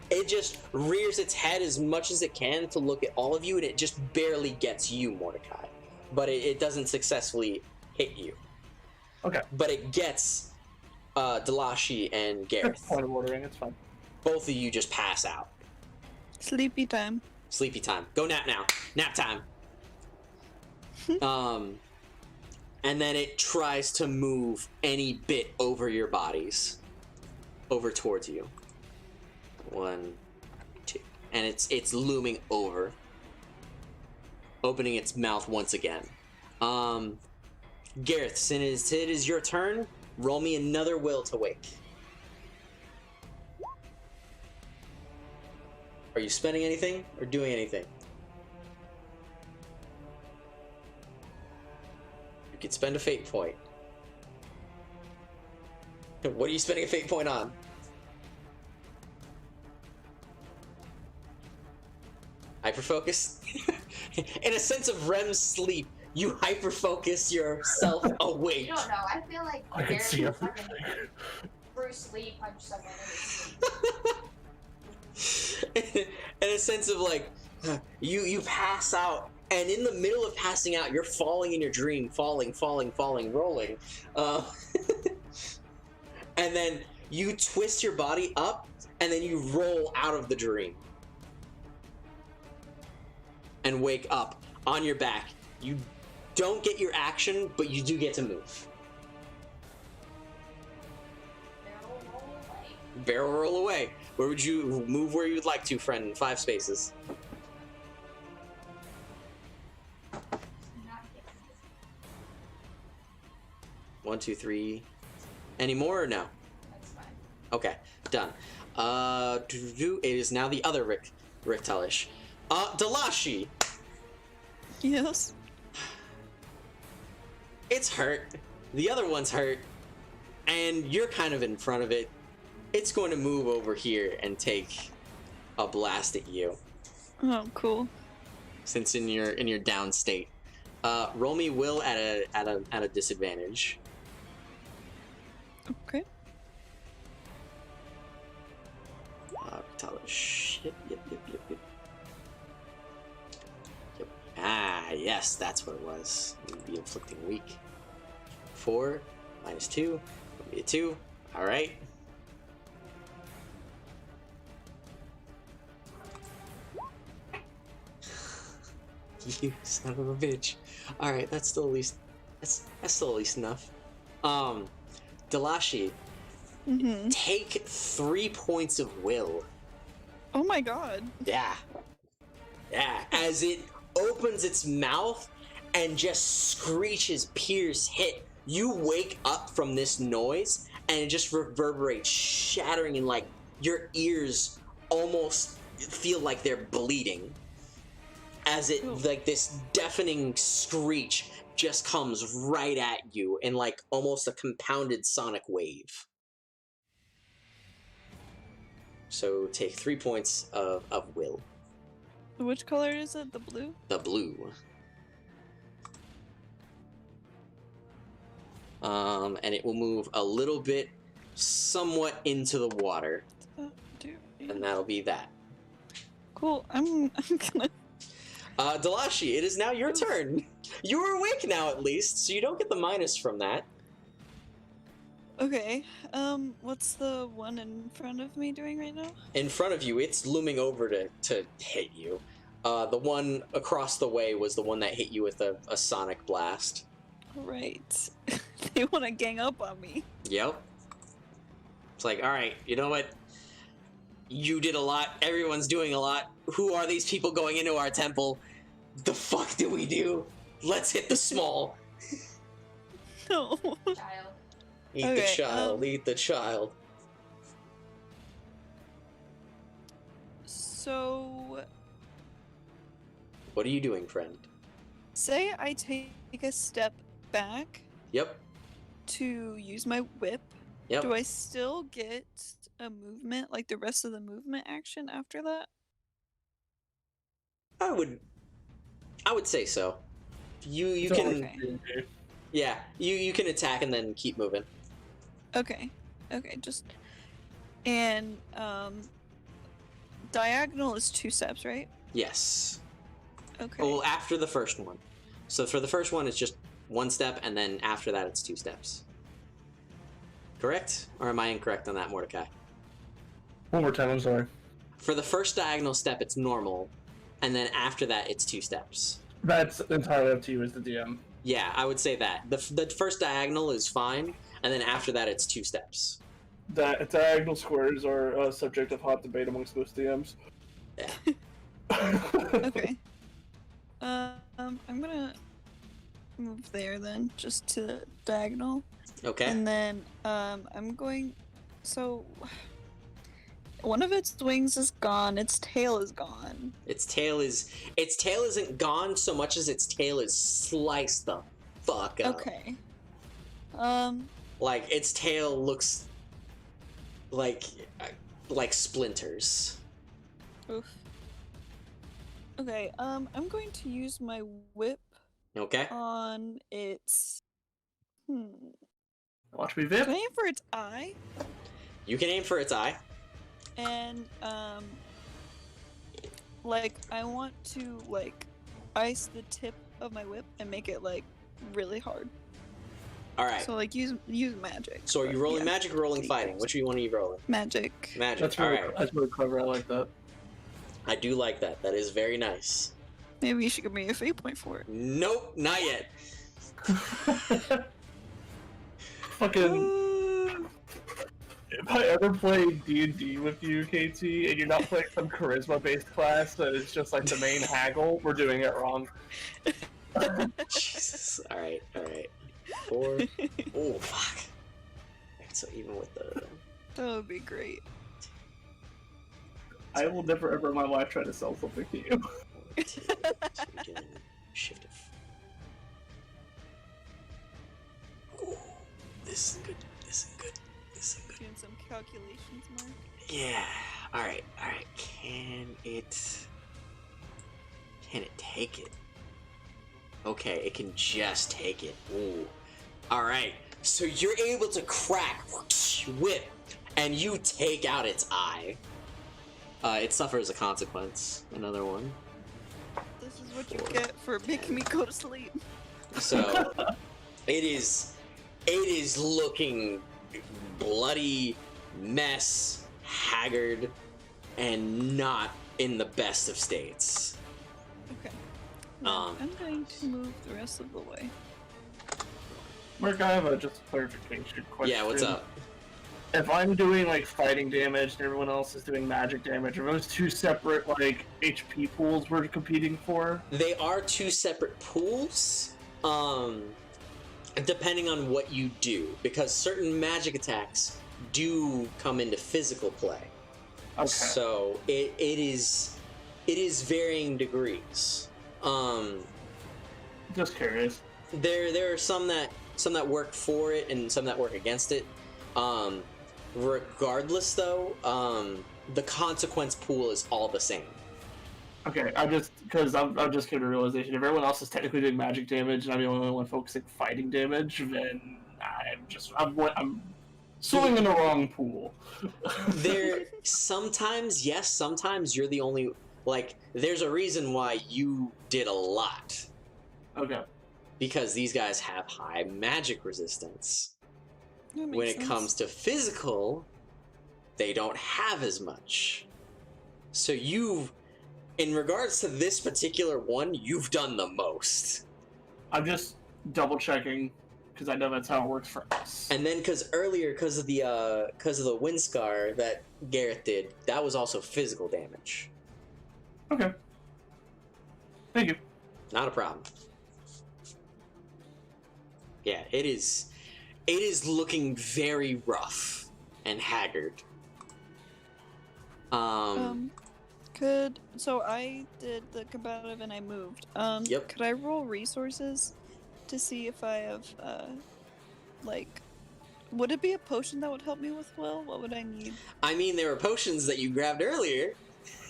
It just rears its head as much as it can to look at all of you, and it just barely gets you, Mordecai. But it doesn't successfully hit you. Okay. But it gets Delashi and Gareth. Point of ordering, it's fine. Both of you just pass out. Sleepy time. Sleepy time. Go nap now. Nap time. And then it tries to move any bit over your bodies. Over towards you. 1, 2. And it's looming over. Opening its mouth once again. Gareth, since it is your turn, roll me another will to wake. Are you spending anything or doing anything? You could spend a fate point. What are you spending a fate point on? Hyperfocus? In a sense of REM sleep, you hyperfocus yourself awake. You don't know. I feel like I can Garrett see would everything. fucking Bruce Lee punch someone in his sleep. In a sense of like, you pass out, and in the middle of passing out, you're falling in your dream, falling, rolling. And then you twist your body up, and then you roll out of the dream. And wake up on your back. You don't get your action, but you do get to move. Barrel roll away. Barrel roll away. Where would you move where you would like to, friend? 5 spaces. Not getting this. 1, 2, 3. Any more or no? That's fine. Okay, done. It is now the other Rick Talish. Delashi. Yes. It's hurt. The other one's hurt. And you're kind of in front of it. It's going to move over here and take a blast at you. Oh, cool. Since in your down state. Roll me will at a disadvantage. Okay. Talish. Yep. Ah, yes, that's what it was. You'd be inflicting weak. 4 minus 2 would be a 2. Alright. You son of a bitch. Alright, that's still at least that's still at least enough. Delashi, Mm-hmm. take 3 points of will. Oh my god. Yeah. As it opens its mouth and just screeches, pierce, hit. You wake up from this noise and it just reverberates, shattering, and like your ears almost feel like they're bleeding. As it, like this deafening screech just comes right at you in like almost a compounded sonic wave. So take 3 points of will. Which color is it? The blue? The blue. And it will move a little bit somewhat into the water. And that'll be that. Cool. I'm gonna... Delashi, it is now your turn. You're awake now at least, so you don't get the minus from that. Okay. What's the one in front of me doing right now? In front of you, it's looming over to hit you. The one across the way was the one that hit you with a sonic blast. Right. They want to gang up on me. Yep. It's like, alright, you know what? You did a lot, everyone's doing a lot. Who are these people going into our temple? The fuck do we do? Let's hit the small. No. Child. Eat the Okay, child, eat the child. So... What are you doing, friend? say I take a step back Yep. to use my whip. Yep. Do I still get a movement, like the rest of the movement action after that? I would say so. You It's can always Okay. D&D. yeah, you can attack and then keep moving. Okay. Just and diagonal is 2 steps, right? Yes. Okay. Well, after the first one. So for the first one, it's just 1 step, and then after that, it's 2 steps. Correct? Or am I incorrect on that, Mordecai? One more time, I'm sorry. For the first diagonal step, it's normal, and then after that, it's 2 steps. That's entirely up to you as the DM. Yeah, I would say that. The first diagonal is fine, and then after that, it's 2 steps. Diagonal squares are a subject of hot debate amongst most DMs. Yeah. Okay. I'm gonna move there then, just to diagonal. Okay. And then I'm going. So one of its wings is gone. Its tail is gone. Its tail isn't gone so much as its tail is sliced the fuck up. Okay. Like its tail looks like splinters. Oof. Okay. I'm going to use my whip Okay. on its. Watch me Can I vip. aim for its eye? You can aim for its eye. And like I want to ice the tip of my whip and make it really hard. All right. So use magic. So are you rolling magic or rolling fighting? Which one are you rolling? Magic. Magic. That's All really, right. that's really clever. I like that. I do like that. That is very nice. Maybe you should give me a fate point for it. Nope, not yet. Fucking. If I ever play D&D with you, KT, and you're not playing some charisma-based class that is just like the main haggle, we're doing it wrong. Jesus. All right. 4. Oh fuck. So even with the That would be great. I will never ever in my life try to sell something to you. so we're doing shift of. Ooh, this is good. Doing some calculations, Mark. Yeah. All right. Can it take it? Okay, it can just take it. Ooh. All right. So you're able to crack, whip, and you take out its eye. It suffers a consequence. Another one. This is what you get for making me go to sleep. So it is looking bloody mess, haggard, and not in the best of states. Okay. Now, I'm going to move the rest of the way. Mark, I have just a clarification question. Yeah, what's up? If I'm doing fighting damage and everyone else is doing magic damage, are those 2 separate HP pools we're competing for? They are 2 separate pools, depending on what you do, because certain magic attacks do come into physical play. Okay. So it is varying degrees. Just curious. There are some that work for it and some that work against it. Regardless, though, the consequence pool is all the same. Okay, I'm just came to the realization if everyone else is technically doing magic damage and I'm the only one focusing fighting damage, then I'm swimming in the wrong pool. There sometimes yes, sometimes you're the only there's a reason why you did a lot. Okay. Because these guys have high magic resistance. That makes When it sense. comes to physical, they don't have as much. So in regards to this particular one, you've done the most. I'm just double checking because I know that's how it works for us. And then because of the wind scar that Gareth did, that was also physical damage. Okay. Thank you. Not a problem. Yeah, it is looking very rough and haggard. Can So I did the competitive and I moved. Yep. Could I roll resources to see if I have like, would it be a potion that would help me with will? What would I need? I mean, there were potions that you grabbed earlier.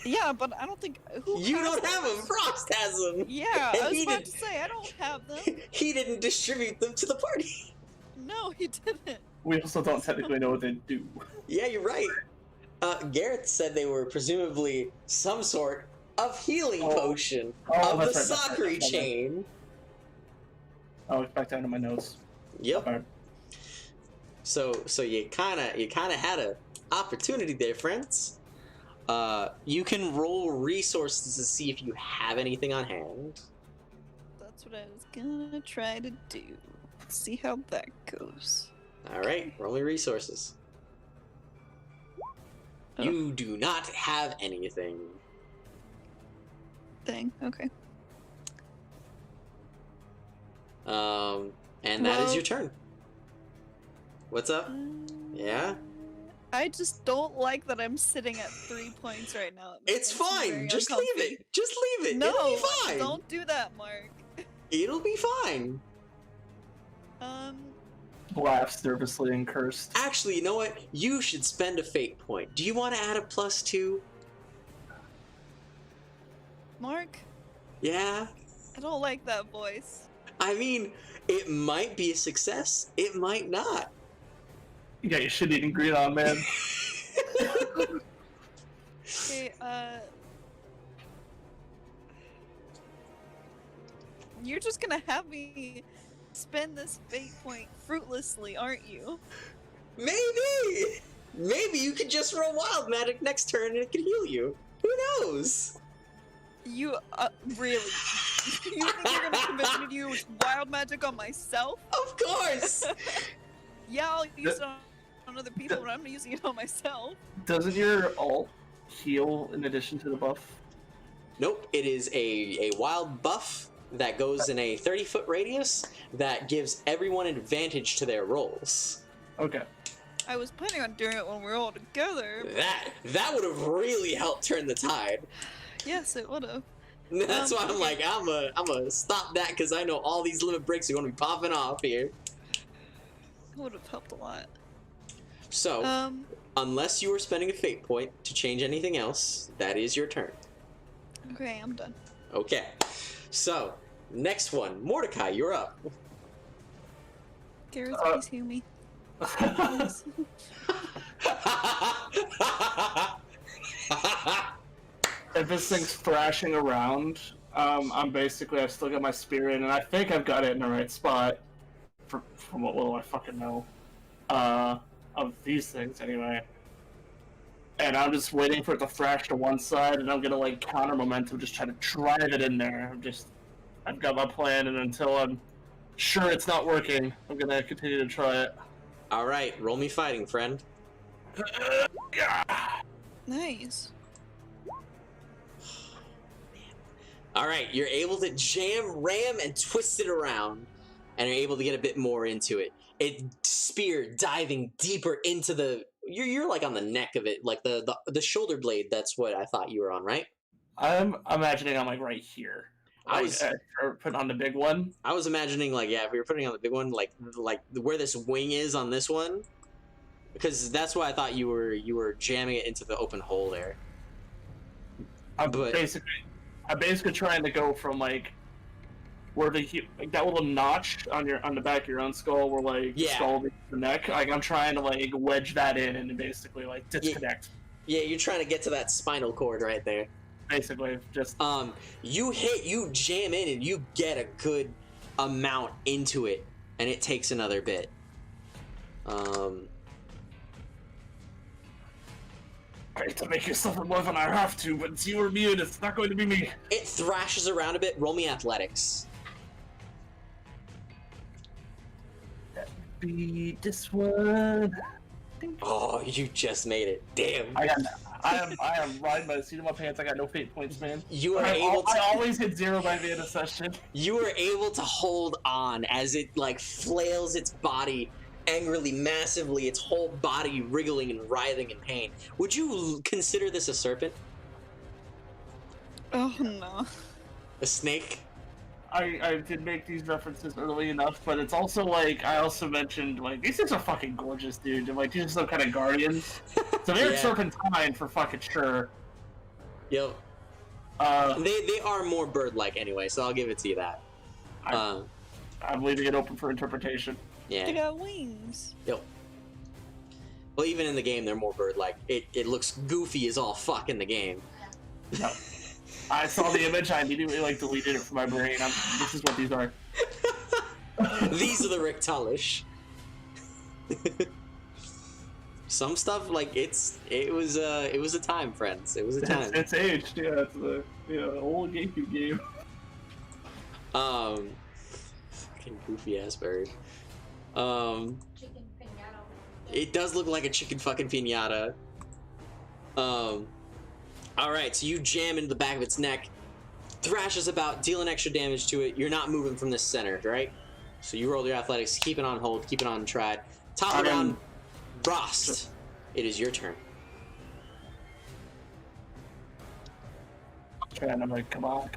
Yeah, but I don't think You don't have them. Frost has them. Yeah, And I was he about to say I don't have them. He didn't distribute them to the party. No, he didn't. We also don't technically know what they do. Yeah, you're right. Gareth said they were presumably some sort of healing potion of the that's right, Sakura that's right. chain. Oh, back down to my notes. Yep. Alright. So you kind of had a opportunity there, friends. You can roll resources to see if you have anything on hand. That's what I was gonna try to do. Let's see how that goes. All right, roll me resources. Oh. You do not have anything. Dang. Okay. And that is your turn. What's up? Yeah? I just don't like that I'm sitting at 3 points right now. It It's makes me fine. very Just leave uncomfy. it. Just leave it. No, It'll be fine. don't do that, Mark. It'll be fine. Laughs nervously and cursed. Actually, you know what? You should spend a fate point. Do you want to add a +2? Mark, Yeah? I don't like that voice. I mean, it might be a success. It might not. You got your shit eating green on, man. Okay, you're just gonna have me spend this fate point fruitlessly, aren't you? Maybe! Maybe you could just roll wild magic next turn and it could heal you. Who knows? You, really? You think you're gonna convince me to use wild magic on myself? Of course! Yeah, I'll use it on other people, but I'm not using it on myself. Doesn't your alt heal in addition to the buff? Nope, it is a wild buff that goes in a 30-foot radius that gives everyone advantage to their rolls. Okay. I was planning on doing it when we're all together. That would have really helped turn the tide. Yes, it would have. That's why I'm like, I'm a stop that because I know all these limit breaks are going to be popping off here. It would have helped a lot. So, unless you are spending a fate point to change anything else, that is your turn. Okay, I'm done. Okay. So, next one. Mordecai, you're up. Gareth, please heal me. Please. If this thing's thrashing around, I've still got my spear in, and I think I've got it in the right spot. From what little I fucking know. Of these things, anyway. And I'm just waiting for it to thrash to one side, and I'm gonna, like, counter momentum, just try to drive it in there. I've got my plan, and until I'm sure it's not working, I'm gonna continue to try it. Alright, roll me fighting, friend. Nice. Alright, you're able to ram, and twist it around, and you're able to get a bit more into it. It spear diving deeper into the... You're like on the neck of it, like the shoulder blade. That's what I thought you were on, right? I'm imagining I'm, like, right here. I was putting on the big one. I was imagining, like, yeah, if we were putting on the big one, like where this wing is on this one, because that's why I thought you were jamming it into the open hole there. I'm basically trying to go from, like, where like that little notch on the back of your own skull, where, like, the skull meets the neck. Like, I'm trying to, like, wedge that in and basically, like, disconnect. Yeah, you're trying to get to that spinal cord right there. Basically, just you jam in and you get a good amount into it, and it takes another bit. I hate to make you suffer more than I have to, but it's you or me, and it's not going to be me. It thrashes around a bit. Roll me athletics. Be this one. Oh, you just made it. Damn. I am riding by the seat of my pants. I got no fate points, man. I always hit 0 by the end of session. You were able to hold on as it, like, flails its body angrily, massively, its whole body wriggling and writhing in pain. Would you consider this a serpent? Oh no. A snake? I did make these references early enough, but it's also like I also mentioned like these things are fucking gorgeous, dude. And like these are some kind of guardians. So they're Yeah. serpentine for fucking sure. Yep. Uh, They are more bird-like anyway, so I'll give it to you that. I'm leaving it open for interpretation. They Yeah. got wings. Yep. Well, even in the game, they're more bird-like. It looks goofy as all fuck in the game. No. I saw the image. I immediately like deleted it from my brain. This is what these are. These are the Rictalish. Some stuff like it was a time, friends. It was a time. It's aged. Yeah, it's the old GameCube game. Fucking goofy ass bird. Chicken pinata. It does look like a chicken fucking piñata. Alright, so you jam into the back of its neck, thrashes about, dealing extra damage to it. You're not moving from the center, right? So you roll your athletics, keep it on hold, keep it on tried. Top of the round, Rost. It is your turn. And I'm like, come on.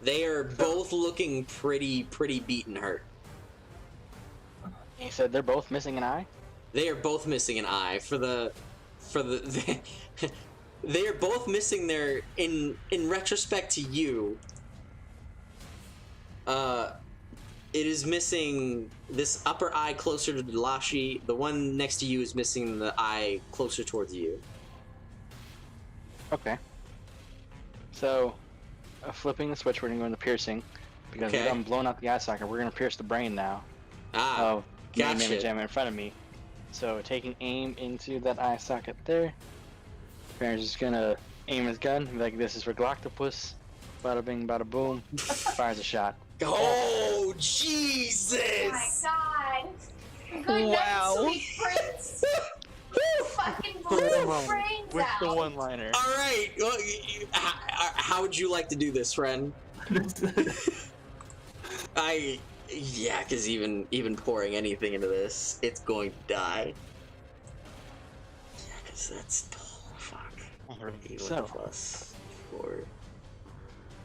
They are both looking pretty beaten hurt. He said they're both missing an eye. They are both missing an eye. They are both missing their in retrospect to you. It is missing this upper eye closer to Delashi. The one next to you is missing the eye closer towards you. Okay. So, flipping the switch, we're gonna go into piercing because Okay. I'm blowing out the eye socket. We're gonna pierce the brain now. Ah, Main gotcha. jam in front of me. So taking aim into that eye socket there. Baron's just gonna aim his gun, be like, this is for Galactopus. Bada bing, bada boom. Fires a shot. Oh, Oh Jesus! my god! Good Wow. night, sweet prince! Fucking blew his brains With the out! one-liner. All right. Well, how would you like to do this, friend? Yeah, because even pouring anything into this, it's going to die. Yeah, because that's fuck. Even So, plus 4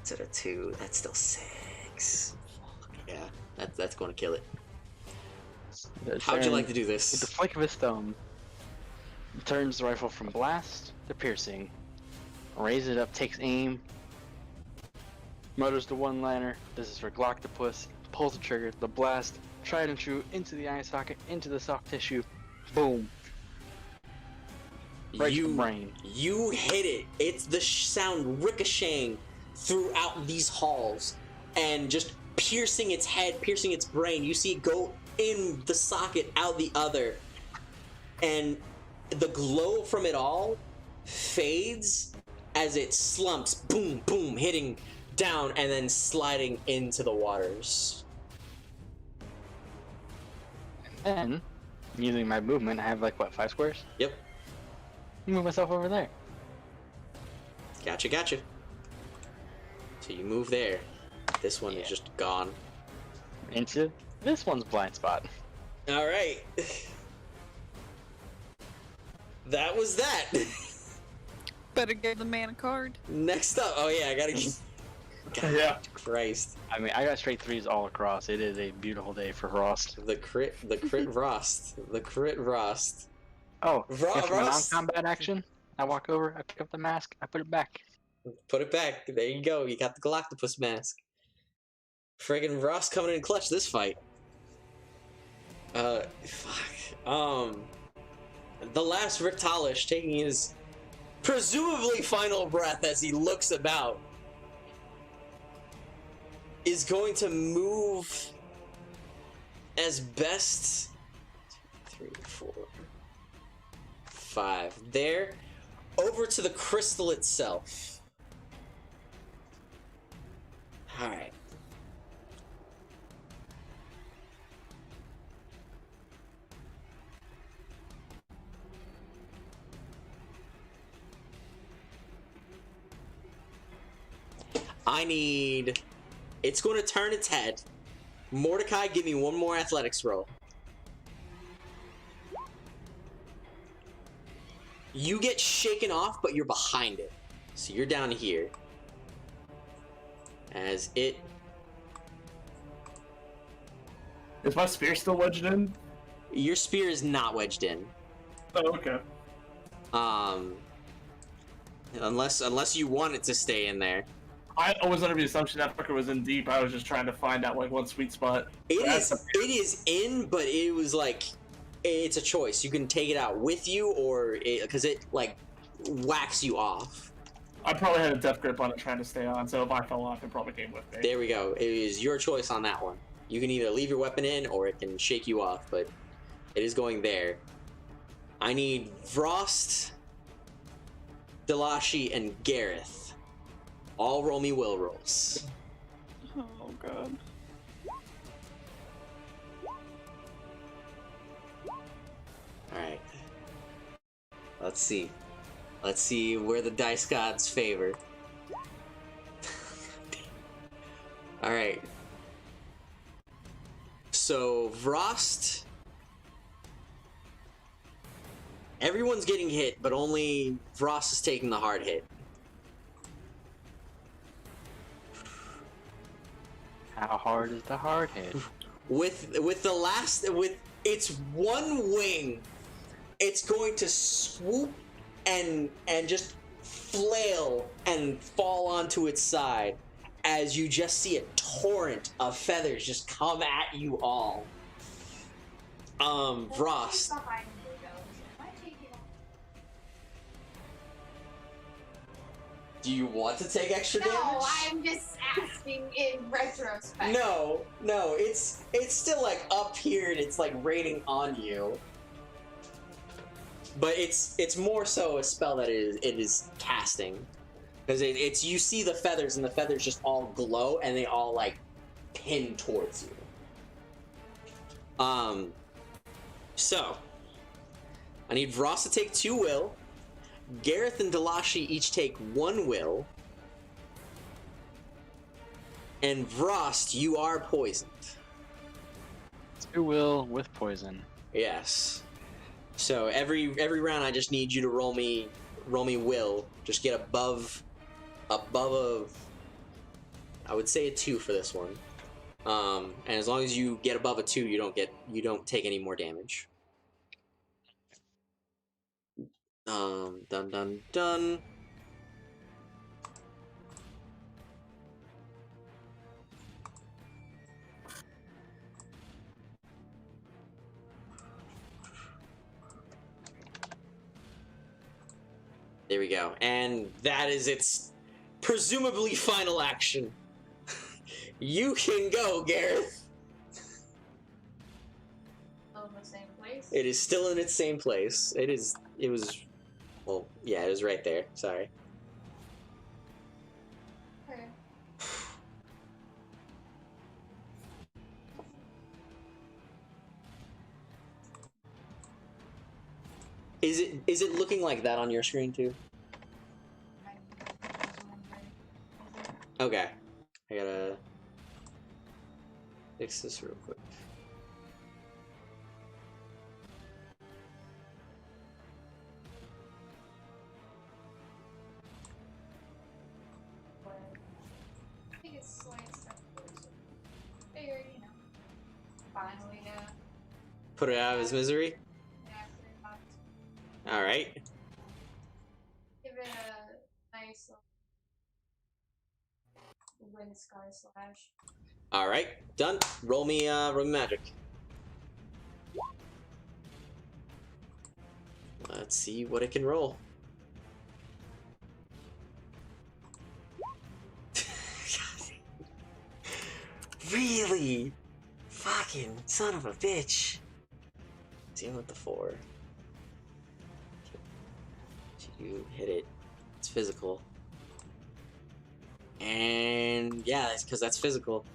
instead of 2, that's still 6. Fuck, yeah, that's going to kill it. How'd you like to do With the this? flick of his thumb, turns the rifle from blast to piercing, raises it up, takes aim, mutters the one-liner, this is for Galactopus, pulls the trigger, the blast, tried and true, into the eye socket, into the soft tissue, boom, right to the brain. You hit it. It's the sound ricocheting throughout these halls and just piercing its head, piercing its brain. You see it go in the socket, out the other. And the glow from it all fades as it slumps, boom, boom, hitting down and then sliding into the waters. And then, using my movement, I have like, what, 5 squares? Yep. Move myself over there. Gotcha. So you move there. This one is just gone. Into this one's blind spot. All right. That was that. Better give the man a card. Next up, oh yeah, I gotta get. God, Yeah. Christ. I mean, I got straight 3s all across. It is a beautiful day for Rost. The crit Rost. The crit Rost. Oh, and for my Rost. non-combat action, I walk over, I pick up the mask, I put it back. Put it back. There you go. You got the Galactopus mask. Friggin' Rost coming in clutch this fight. Fuck. The last Rictalish taking his presumably final breath as he looks about is going to move as best 2, 3, 4, 5 there over to the crystal itself. All right. I need... It's going to turn its head. Mordecai, give me one more athletics roll. You get shaken off, but you're behind it. So you're down here. As it... Is my spear still wedged in? Your spear is not wedged in. Oh, okay. Unless you want it to stay in there. I was under the assumption that fucker was in deep. I was just trying to find out like one sweet spot. It is in, but it was like, it's a choice. You can take it out with you, or because it like whacks you off. I probably had a death grip on it trying to stay on, so if I fell off, it probably came with me. There we go. It is your choice on that one. You can either leave your weapon in, or it can shake you off, but it is going there. I need Vrost, Delashi, and Gareth. All roll me will rolls. Oh god. Alright. Let's see. Let's see where the dice gods favor. Alright. So, Vrost... Everyone's getting hit, but only Vrost is taking the hard hit. How hard is the hard hit? With its one wing, it's going to swoop and just flail and fall onto its side as you just see a torrent of feathers just come at you all. Vrost. Do you want to take extra damage? No, I'm just asking in retrospect. No, it's still like up here and it's like raining on you. But it's more so a spell that it is casting. Because it's you see the feathers and the feathers just all glow and they all like pin towards you. So I need Vrost to take 2 will. Gareth and Delashi each take 1 will. And Vrost, you are poisoned. 2 will with poison. Yes. So every round I just need you to roll me will. Just get above I would say a 2 for this one. And as long as you get above a 2, you don't take any more damage. Done. There we go. And that is its presumably final action. You can go, Gareth. Still in the same place? It is still in its same place. It was right there. Sorry. Okay. Is it looking like that on your screen too? Okay. I gotta fix this real quick. I think it's slight step closer. Figured, finally, Put it out of his misery? Alright. give it a nice wind scar slash. Alright, done. Roll me magic. Let's see what it can roll. Really? Fucking son of a bitch. Deal with the 4. You hit it. It's physical. And yeah, it's because that's physical.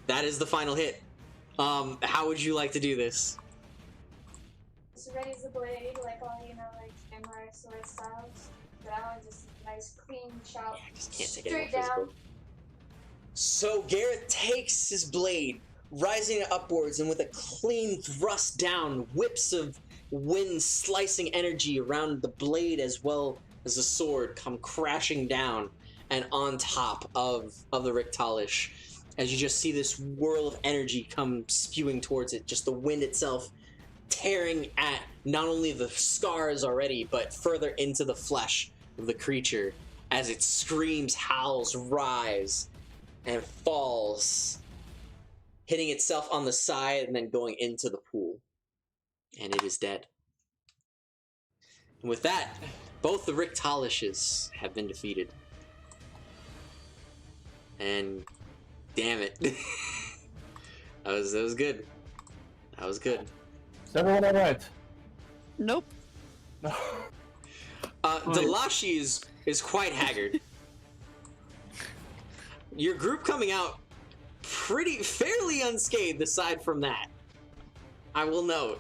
That is the final hit. How would you like to do this? Just raise the blade like all like samurai sword styles. But I want just a nice clean chop. Yeah, I just can't take it straight more down. physical. So Gareth takes his blade, rising it upwards, and with a clean thrust down, whips of wind slicing energy around the blade as well as the sword come crashing down and on top of the Richtalish, as you just see this whirl of energy come spewing towards it, just the wind itself tearing at not only the scars already, but further into the flesh of the creature as it screams, howls, rise, and falls, hitting itself on the side and then going into the pool. And it is dead. And with that, both the Richtalishes have been defeated. And damn it. that was good. That was good. Is everyone alright? Nope. Delashi is quite haggard. Your group coming out fairly unscathed aside from that. I will note.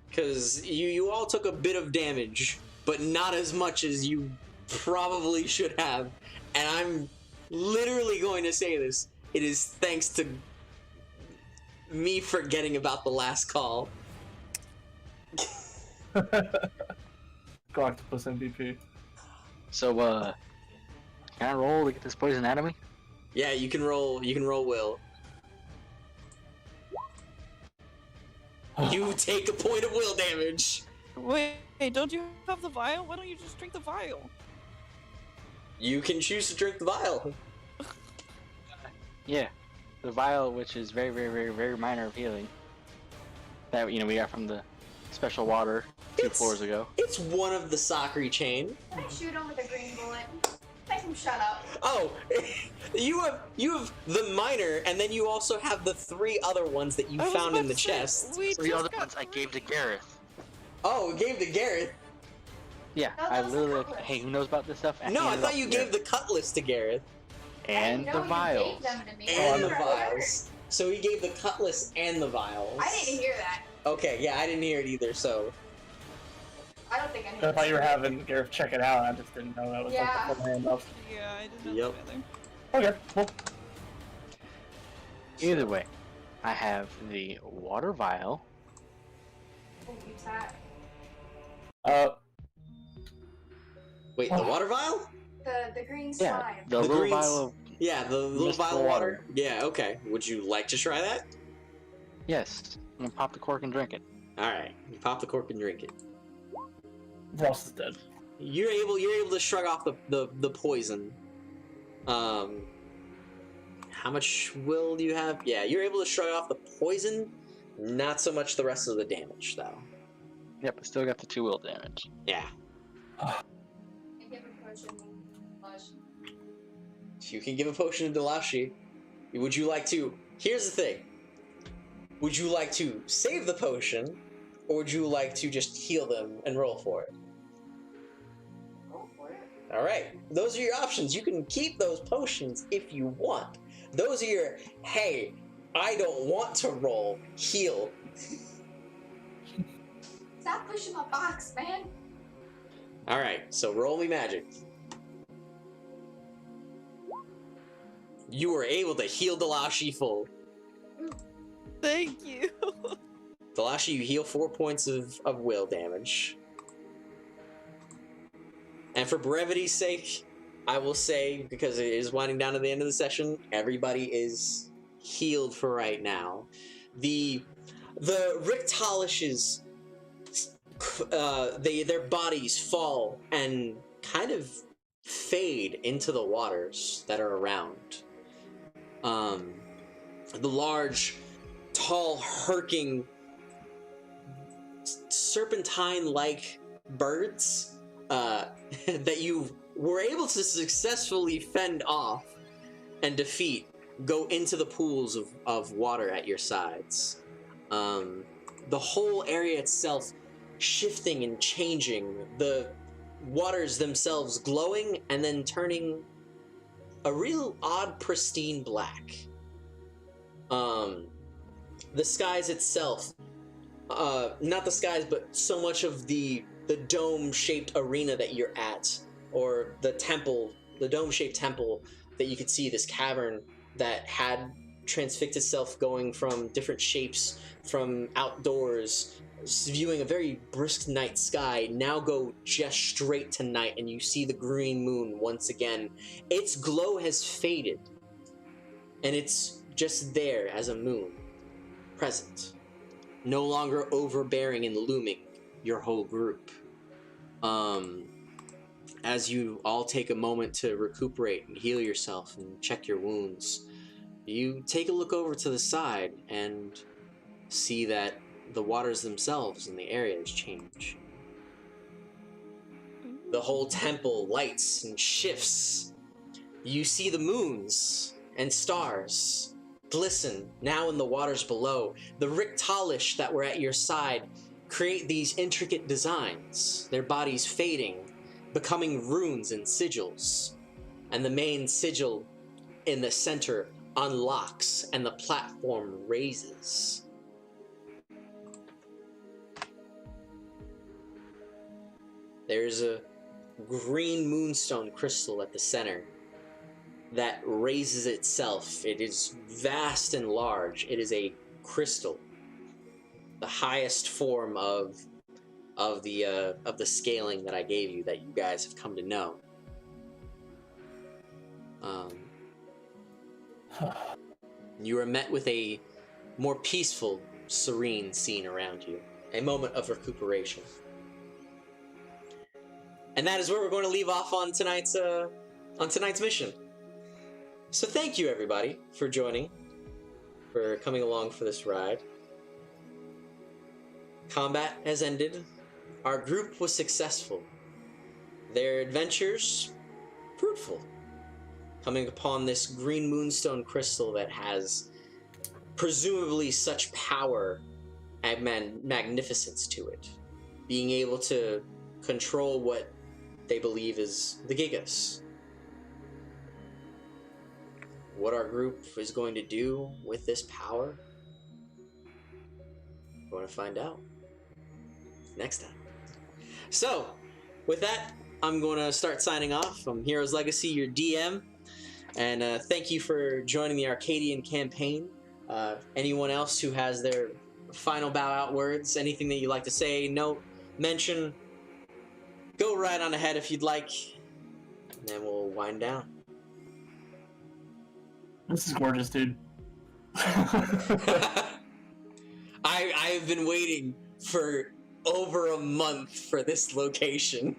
Because you all took a bit of damage, but not as much as you probably should have. And I'm literally going to say this. It is thanks to me forgetting about the last call. Octopus MVP. So, can I roll to get this poison out of me? Yeah, you can roll will. You take a point of will damage. Wait, don't you have the vial? Why don't you just drink the vial? You can choose to drink the vial. Yeah, the vial, which is very, very, very, very minor of healing. That we got from the special water two floors ago. It's one of the Sakri chain. Can I shoot him with a green bullet? Make him shut up. Oh, you have the minor, and then you also have the 3 other ones that you found in the chest. We The other ones I gave to Gareth. Oh, it gave to Gareth. Yeah, No, I those are literally. cutlass. Hey, who knows about this stuff? No, I handed it thought off you to gave Gareth. the cutlass to Gareth. And I the know you vials. gave them to me. And the Remember? vials. So he gave the cutlass and the vials. I didn't hear that. Okay, yeah, I didn't hear it either, so... I don't think I I heard thought you were having Gareth check it out. I just didn't know that was Yeah. like the full handoff. Yeah, I didn't know Yep. that either. Okay, cool. Either way, I have the water vial. Oh, use that. Wait, the water vial? The green Yeah, slime. the The little greens- vial of Yeah, the little Mist vial of for water. Yeah, okay. Would you like to try that? yes. I'm gonna pop the cork and drink it. Alright, you pop the cork and drink it. Ross is dead. You're able to shrug off the poison. How much will do you have? Yeah, you're able to shrug off the poison, not so much the rest of the damage, though. Yep, I still got the 2 will damage. Yeah. I give a potion. Flush. You can give a potion to Delashi. Would you like to... Here's the thing. Would you like to save the potion, or would you like to just heal them and roll for it? Go for it. Alright, those are your options. You can keep those potions if you want. Those are your, hey, I don't want to roll, heal. Stop pushing my box, man. Alright, so roll me magic. You were able to heal Delashi full. Thank you. Delashi, you heal 4 points of will damage. And for brevity's sake, I will say, because it is winding down to the end of the session, everybody is healed for right now. The Richtalishes, their bodies fall and kind of fade into the waters that are around. The large, tall, herking, serpentine-like birds that you were able to successfully fend off and defeat go into the pools of water at your sides. The whole area itself shifting and changing, the waters themselves glowing and then turning a real odd pristine black. The skies itself, not the skies, but so much of the dome-shaped arena that you're at, or the temple, the dome-shaped temple that you could see, this cavern that had transfixed itself, going from different shapes from outdoors, viewing a very brisk night sky, now go just straight to night, and you see the green moon once again. Its glow has faded, and it's just there as a moon, present, no longer overbearing and looming your whole group. As you all take a moment to recuperate and heal yourself and check your wounds, you take a look over to the side and see that the waters themselves in the areas change. The whole temple lights and shifts. You see the moons and stars glisten now in the waters below. The Riktalish that were at your side create these intricate designs, their bodies fading, becoming runes and sigils. And the main sigil in the center unlocks and the platform raises. There's a green moonstone crystal at the center that raises itself. It is vast and large. It is a crystal, the highest form of the scaling that I gave you, that you guys have come to know. You are met with a more peaceful, serene scene around you. A moment of recuperation. And that is where we're going to leave off on tonight's mission. So thank you, everybody, for joining, for coming along for this ride. Combat has ended. Our group was successful. Their adventures fruitful. Coming upon this green moonstone crystal that has presumably such power and magnificence to it. Being able to control what they believe is the Gigas. What our group is going to do with this power, we're going to find out next time. So, with that, I'm going to start signing off. I'm Heroes Legacy, your DM, and thank you for joining the Arcadian Campaign. Anyone else who has their final bow out words, anything that you'd like to say, note, mention, go right on ahead if you'd like, and then we'll wind down. This is gorgeous, dude. I've been waiting for over a month for this location.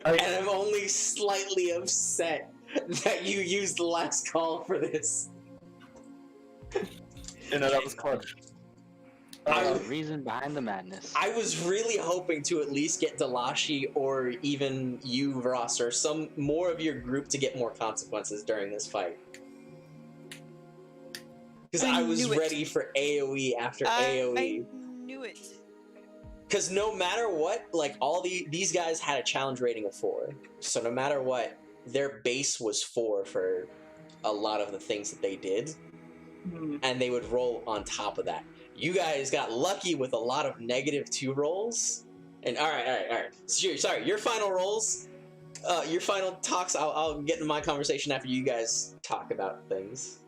And I'm only slightly upset that you used the last call for this. You know, that was clutch. The reason behind the madness. I was really hoping to at least get Delashi or even you, Ross, or some more of your group to get more consequences during this fight. Because I was ready for AoE after AoE. I knew it. Because no matter what, like, all these guys had a challenge rating of 4. So no matter what, their base was 4 for a lot of the things that they did. And they would roll on top of that. You guys got lucky with a lot of -2 rolls. And all right. Sorry, your final rolls, your final talks, I'll get into my conversation after you guys talk about things.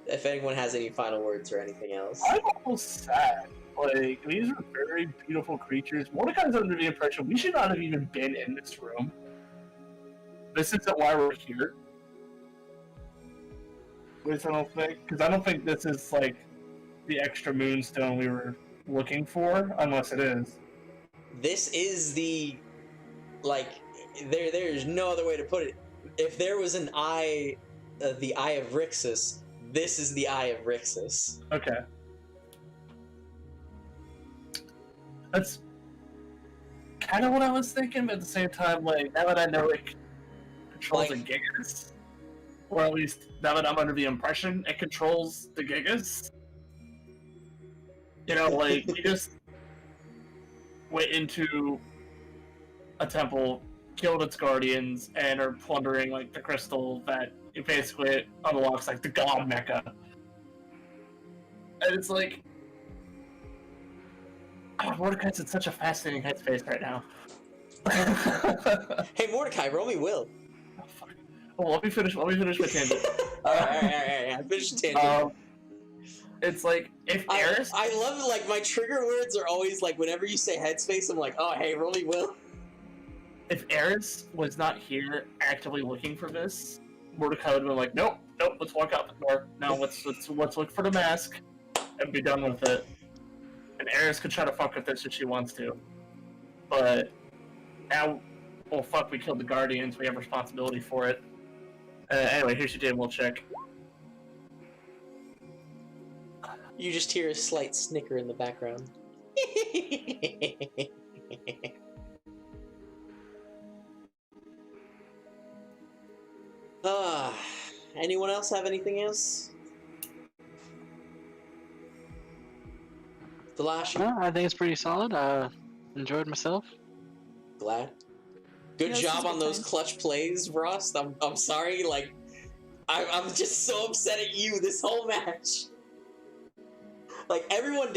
If anyone has any final words or anything else. I'm almost sad. Like, these are very beautiful creatures. Mordecai's under the impression we should not have even been in this room. This isn't why we're here. Which I don't think, because I don't think this is, like, the extra moonstone we were looking for, unless it is. This is the, like, there's no other way to put it. If there was an eye, the Eye of Rixus, this is the Eye of Rixus. Okay. That's kind of what I was thinking, but at the same time, like, now that I know it controls the Gigas, or at least now that I'm under the impression it controls the Gigas, you know, like, we just went into a temple, killed its guardians, and are plundering, like, the crystal that it basically unlocks, like, the god mecha. And it's like, oh, Mordecai's in such a fascinating headspace right now. Hey, Mordecai, roll me will. Oh, fuck. Well, let me finish my tangent. All right. Finish the tangent. It's like if Eris. I love it. Like my trigger words are always like whenever you say headspace, I'm like, oh hey, roll me will. If Eris was not here actively looking for this, Mordecai would have been like, nope, let's walk out the door. No, let's look for the mask and be done with it. And Eris could try to fuck with this if she wants to. But now, well, fuck, we killed the Guardians. We have responsibility for it. Anyway, here's your damn will check. You just hear a slight snicker in the background. Anyone else have anything else? Delash? No, I think it's pretty solid. Enjoyed myself. Glad. Good Yes, job it's a on good those time. clutch plays, Rost. I'm sorry, like I'm just so upset at you this whole match. Like everyone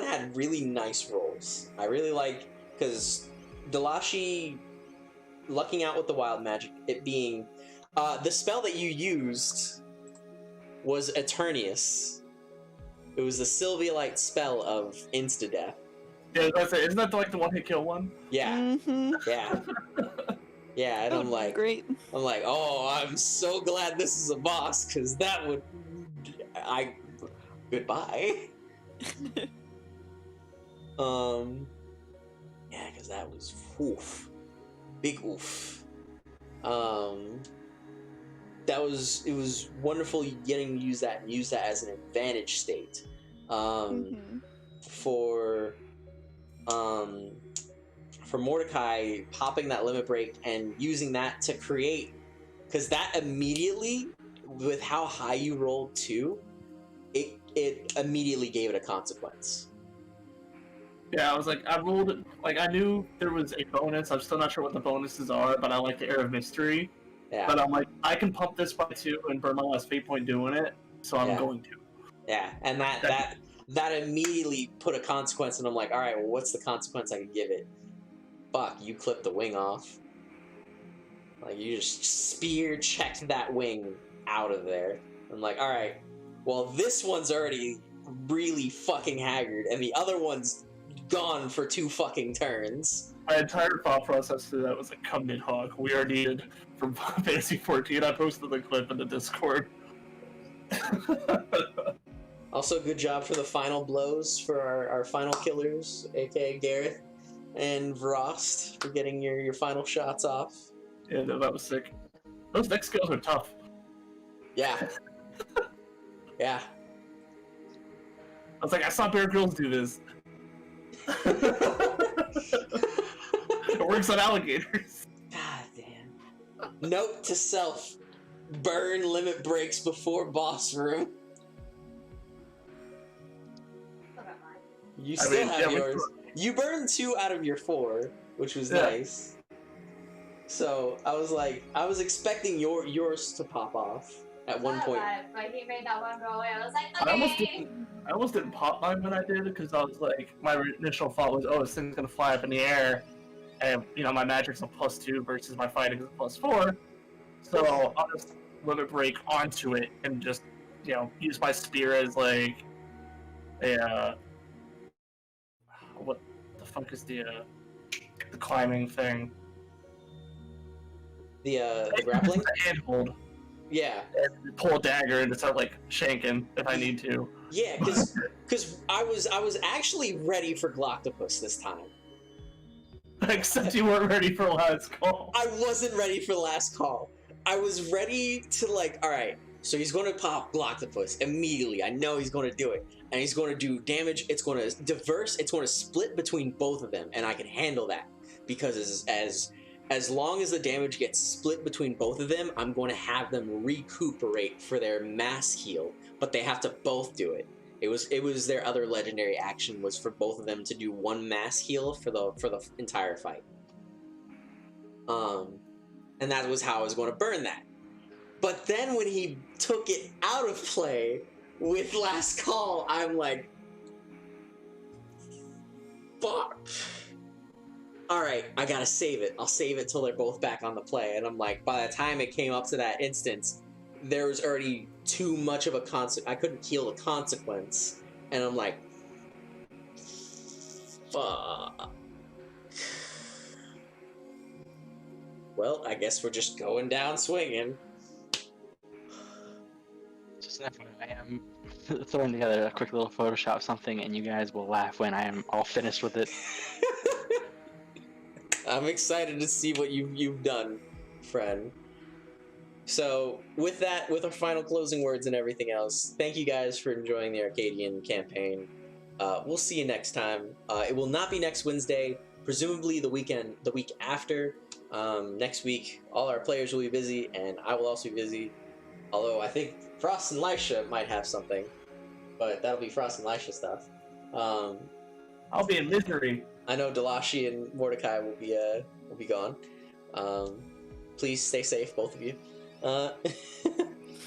had really nice rolls. I really like because Delashi lucking out with the wild magic, it being the spell that you used was Eternius. It was the Sylvialite spell of insta-death. Yeah, I was gonna say, isn't that like the one-hit kill one? Yeah, Mm-hmm. yeah. Yeah, and I'm like, great. oh, I'm so glad this is a boss, because that would... Goodbye. Yeah, because that was oof. Big oof. It was wonderful getting to use that and use that as an advantage state. For Mordecai popping that limit break and using that to create, because that immediately, with how high you rolled too, it immediately gave it a consequence. Yeah, I was like, I rolled it, like I knew there was a bonus. I'm still not sure what the bonuses are, but I like the air of mystery. Yeah. But I'm like, I can pump this by 2 and burn my last fate point doing it, so I'm going to. Yeah, and that immediately put a consequence, and I'm like, all right, well, what's the consequence I could give it? Fuck, you clipped the wing off. Like, you just spear checked that wing out of there. I'm like, all right, well, this one's already really fucking haggard, and the other one's gone for 2 fucking turns. My entire thought process through that was like, come Nidhogg, we are needed from Fantasy 14. I posted the clip in the Discord. Also, good job for the final blows for our final killers, aka Gareth and Vrost, for getting your final shots off. Yeah, no, that was sick. Those next skills are tough. Yeah. Yeah. I was like, I saw Bear Grylls do this. It works on alligators. God damn. Note to self: burn limit breaks before boss room. You still have yours. You burned 2 out of your 4, which was nice. So I was like, I was expecting yours to pop off at one point. But he made that one go away. I was like, I okay. almost didn't pop mine when I did, because I was like, my initial thought was, oh, this thing's gonna fly up in the air, and my magic's a +2 versus my fighting is a +4, so I'll just limit break onto it and just, use my spear as like a what the fuck is the climbing thing? The grappling? The handhold. Yeah. And pull a dagger and start like shanking if I need to. Yeah, because I was actually ready for Gloctopus this time. Except you weren't ready for last call. I wasn't ready for last call. I was ready to alright, so he's going to pop Gloctopus immediately. I know he's going to do it. And he's going to do damage. It's going to diverse. It's going to split between both of them. And I can handle that. Because as long as the damage gets split between both of them, I'm going to have them recuperate for their mass heal. But they have to both do it. It was their other legendary action was for both of them to do 1 mass heal for the entire fight. And that was how I was going to burn that. But then when he took it out of play with last call, I'm like, fuck. all right, I gotta save it. I'll save it till they're both back on the play. And I'm like, by the time it came up to that instance, there was already too much of a I couldn't heal the consequence. And I'm like, fuck. Well, I guess we're just going down swinging. Just an FYI, I am throwing together a quick little Photoshop something, and you guys will laugh when I am all finished with it. I'm excited to see what you've done, friend. So, with that, with our final closing words and everything else, thank you guys for enjoying the Arcadian campaign. We'll see you next time. It will not be next Wednesday, presumably the week after. Next week, all our players will be busy, and I will also be busy. Although I think Frost and Lisha might have something, but that'll be Frost and Lisha stuff. I'll be in misery. I know Delashi and Mordecai will be gone. Please stay safe, both of you.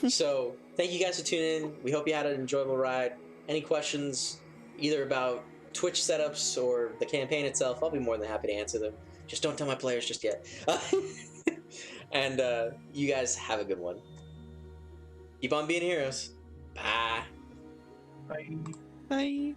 So thank you guys for tuning in. We hope you had an enjoyable ride. Any questions, either about Twitch setups or the campaign itself, I'll be more than happy to answer them. Just don't tell my players just yet. And you guys have a good one. Keep on being heroes. Bye. Bye. Bye.